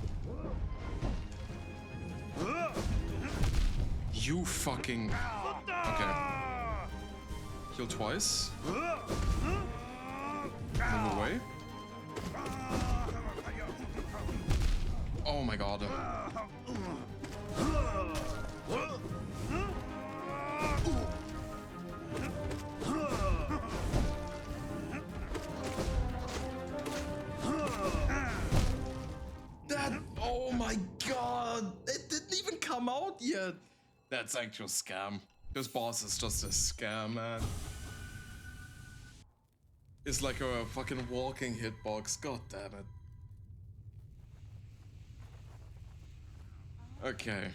You fucking... Okay. Heal twice. Move away. Oh my god. That... Oh my god! It didn't even come out yet! That's actual scam. This boss is just a scam, man. It's like a fucking walking hitbox, god damn it. Okay.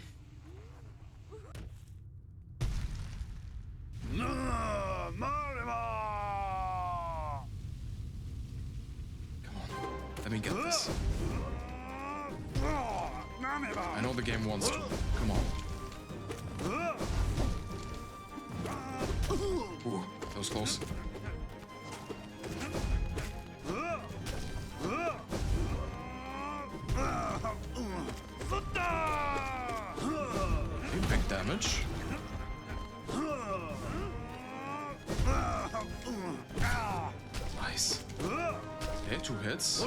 Come on, let me get this. I know the game wants to. Come on. Ooh, that was close. Okay, big damage. Nice. Okay, 2 hits.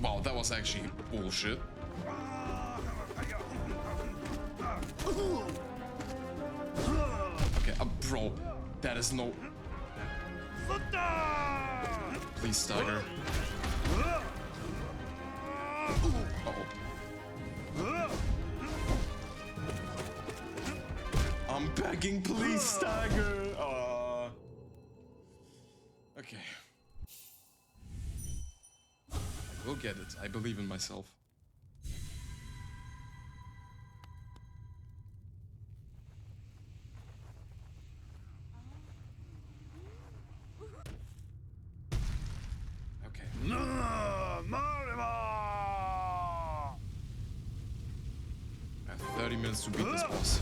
Wow, that was actually bullshit. Okay, bro, that is no... Please stagger. Uh-oh. I'm begging, please stagger. Okay. I will get it. I believe in myself. Okay. I have 30 minutes to beat this boss.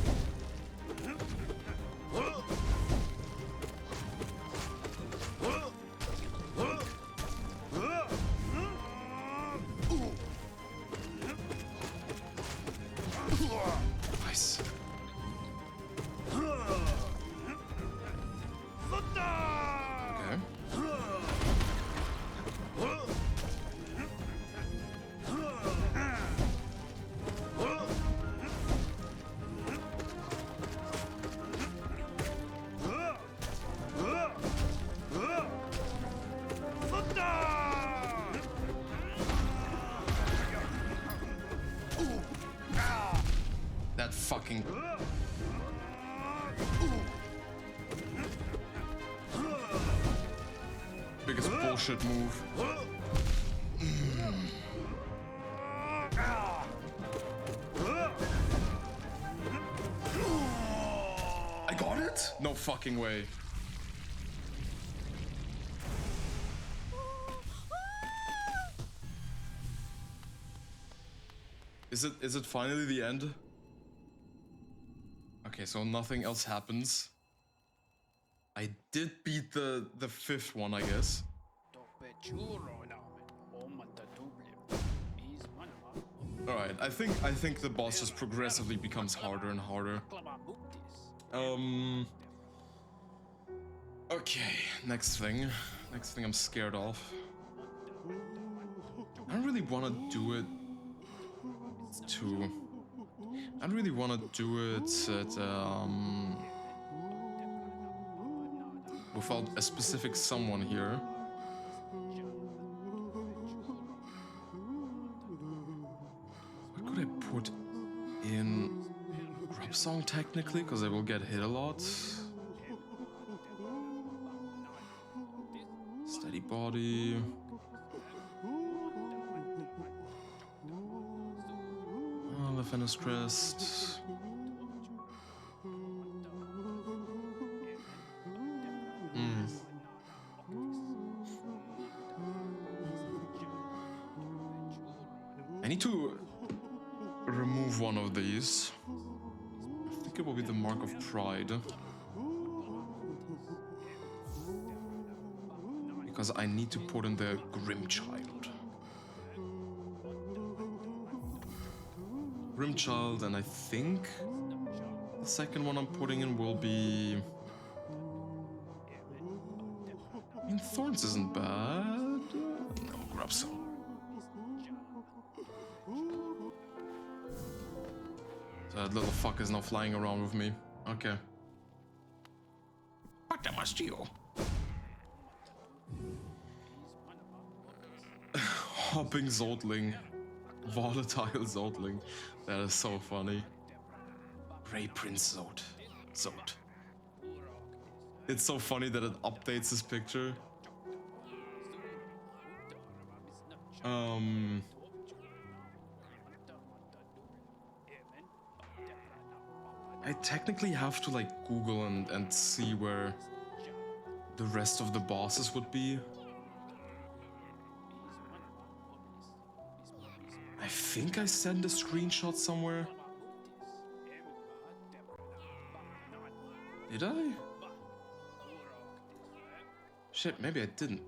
Nice. Okay. That fucking... biggest bullshit move. I got it? No fucking way. Is it finally the end? Okay, so nothing else happens. I did beat the fifth one, I guess. Alright, I think the boss just progressively becomes harder and harder. Okay, next thing I'm scared of. I don't really want to do it I don't really want to do it at, without a specific someone here. What could I put in Grub Song technically? Because I will get hit a lot. Steady body. Oh, the Fenris Crest. I need to remove one of these. I think it will be the Mark of Pride. Because I need to put in the Grimchild. Grimchild, and I think the second one I'm putting in will be... I mean, Thorns isn't bad. No, grab some. That little fuck is now flying around with me. Okay. What must you? Hopping Zotling. Volatile Zotling. That is so funny. Ray Prince Zod. It's so funny that it updates his picture. I technically have to like Google and see where the rest of the bosses would be. I think I sent a screenshot somewhere. Did I? Shit, maybe I didn't.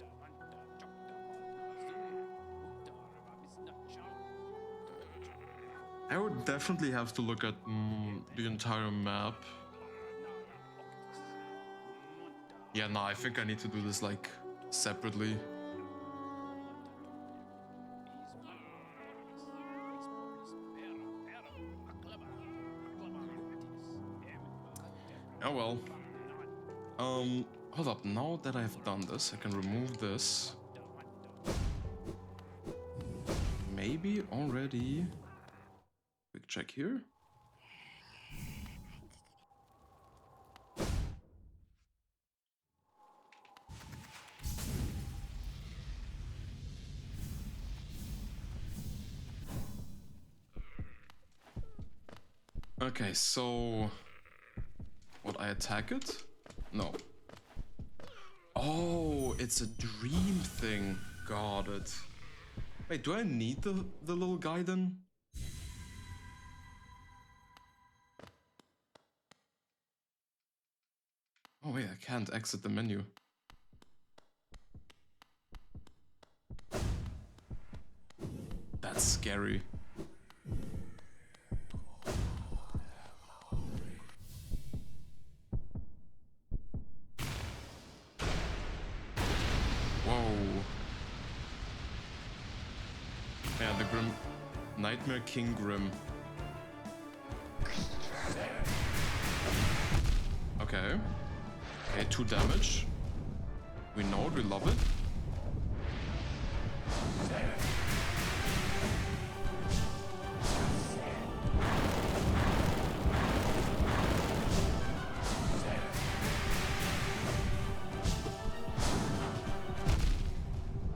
I would definitely have to look at the entire map. Yeah, no, I think I need to do this like separately. Oh well. Hold up, now that I've done this, I can remove this. Maybe already... Quick check here. Okay, so... Would I attack it? No. Oh, it's a dream thing. Got it. Wait, do I need the little guy then? Oh wait, I can't exit the menu. That's scary. Whoa. Yeah, the Grim... Nightmare King Grim. Okay. Okay, 2 damage. We know it, we love it.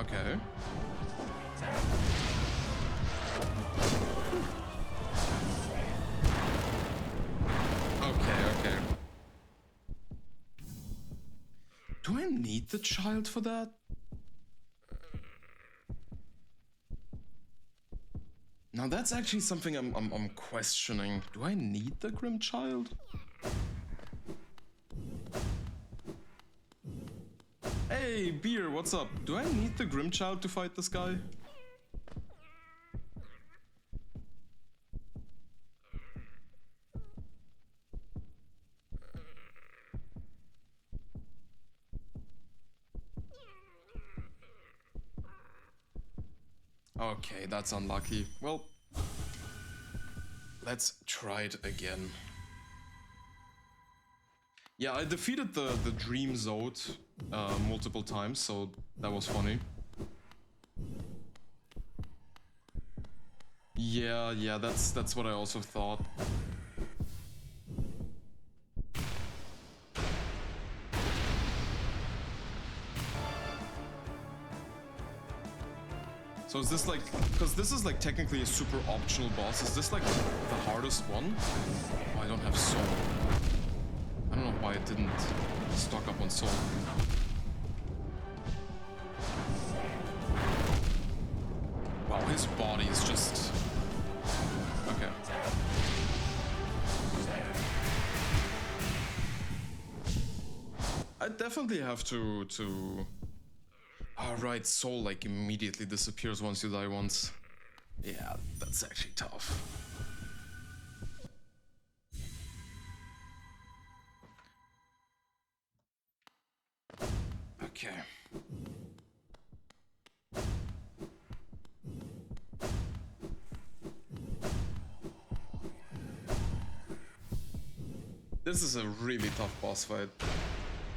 Okay. Okay. Do I need the child for that? Now that's actually something I'm questioning. Do I need the Grim Child? Hey, Beer, what's up? Do I need the Grim Child to fight this guy? Okay, that's unlucky. Well, let's try it again. Yeah, I defeated the Dream Zode multiple times, so that was funny. Yeah, that's what I also thought. So is this like, because this is like technically a super optional boss, is this like the hardest one? Oh, I don't have soul. I don't know why I didn't stock up on soul. Wow, his body is just... Okay. I definitely have to... Oh, right, soul like immediately disappears once you die once. Yeah, that's actually tough. Okay. This is a really tough boss fight.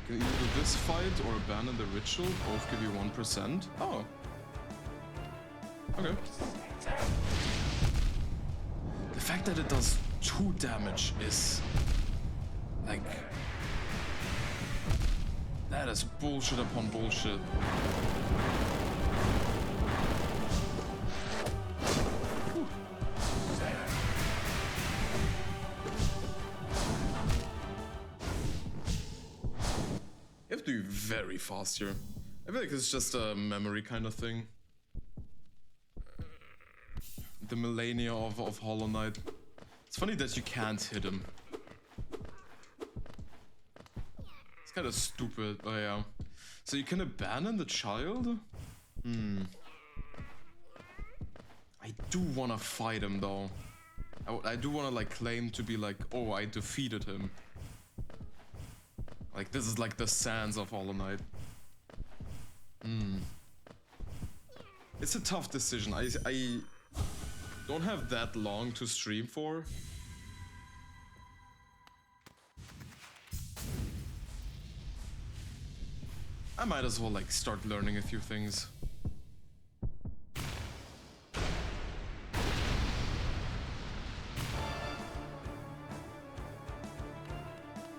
Can either do this fight or abandon the ritual, both give you 1%. Oh. Okay. The fact that it does 2 damage is... like... that is bullshit upon bullshit. Whew. You have to be very fast here. I feel like it's just a memory kind of thing. The millennia of Hollow Knight. It's funny that you can't hit him. It's kind of stupid. Oh yeah. So you can abandon the child? I do want to fight him though. I do want to like claim to be like, oh, I defeated him. Like this is like the sands of Hollow Knight. It's a tough decision. I don't have that long to stream for. I might as well like start learning a few things.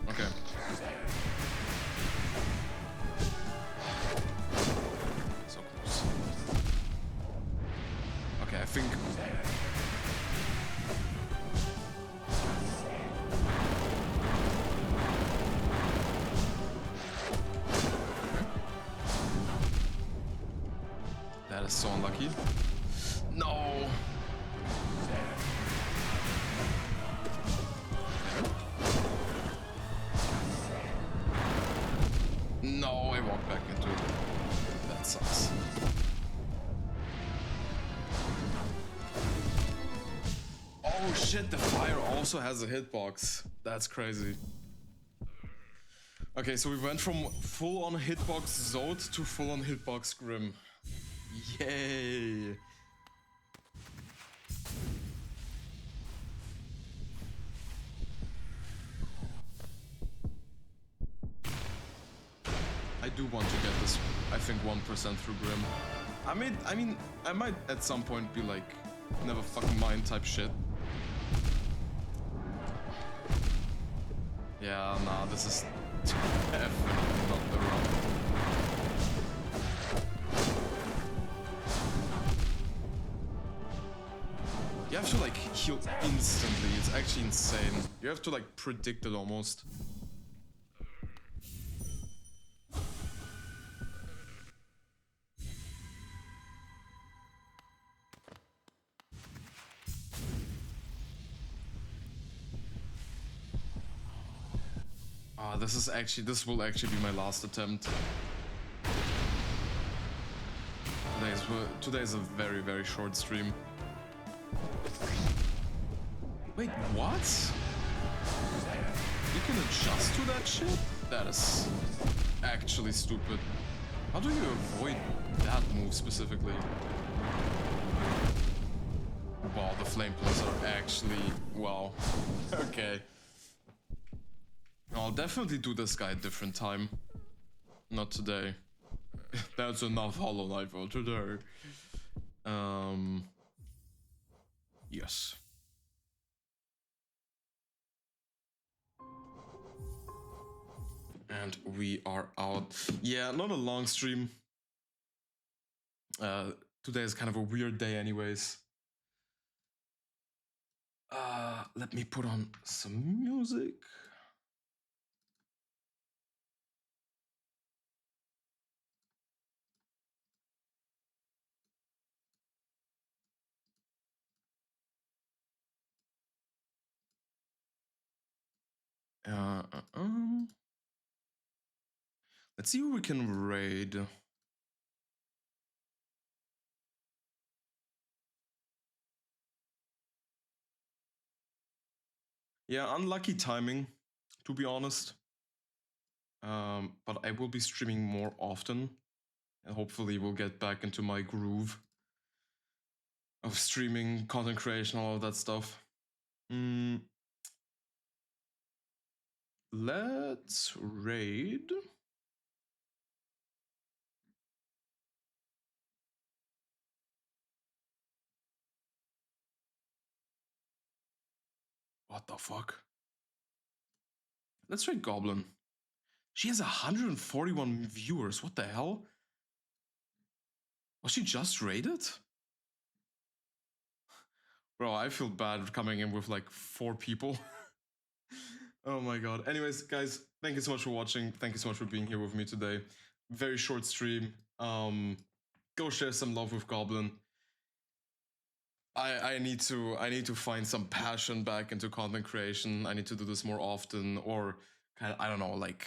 Okay. So close. Okay, I think... that is so unlucky. No! No, I walked back into it. That sucks. Oh shit, the fire also has a hitbox. That's crazy. Okay, so we went from full-on hitbox Zode to full-on hitbox Grim. Yay! I do want to get this, I think, 1% through Grim. I mean, I might at some point be like, never fucking mind type shit. Yeah, nah, this is definitely not the run. You have to like heal instantly, it's actually insane. You have to like predict it almost. Ah, this will actually be my last attempt. Today is a very, very short stream. Wait, what? You can adjust to that shit? That is actually stupid. How do you avoid that move specifically? Wow, the flame pillars are actually... wow. Okay. I'll definitely do this guy a different time. Not today. That's enough Hollow Knight for today. Yes. And we are out. Yeah, not a long stream. Today is kind of a weird day anyways. Let me put on some music. Let's see who we can raid. Yeah, unlucky timing, to be honest. But I will be streaming more often, and hopefully we'll get back into my groove of streaming, content creation, all of that stuff. Let's raid. What the fuck? Let's raid Goblin. She has 141 viewers. What the hell? Was she just raided? Bro, I feel bad coming in with like 4 people. Oh my god. Anyways, guys, thank you so much for watching. Thank you so much for being here with me today. Very short stream. Go share some love with Goblin. I need to find some passion back into content creation. I need to do this more often, or kind of, I don't know, like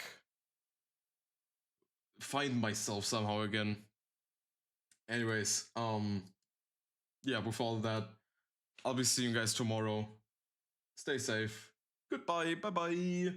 find myself somehow again. Anyways, yeah, with all of that, I'll be seeing you guys tomorrow. Stay safe. Goodbye. Bye bye.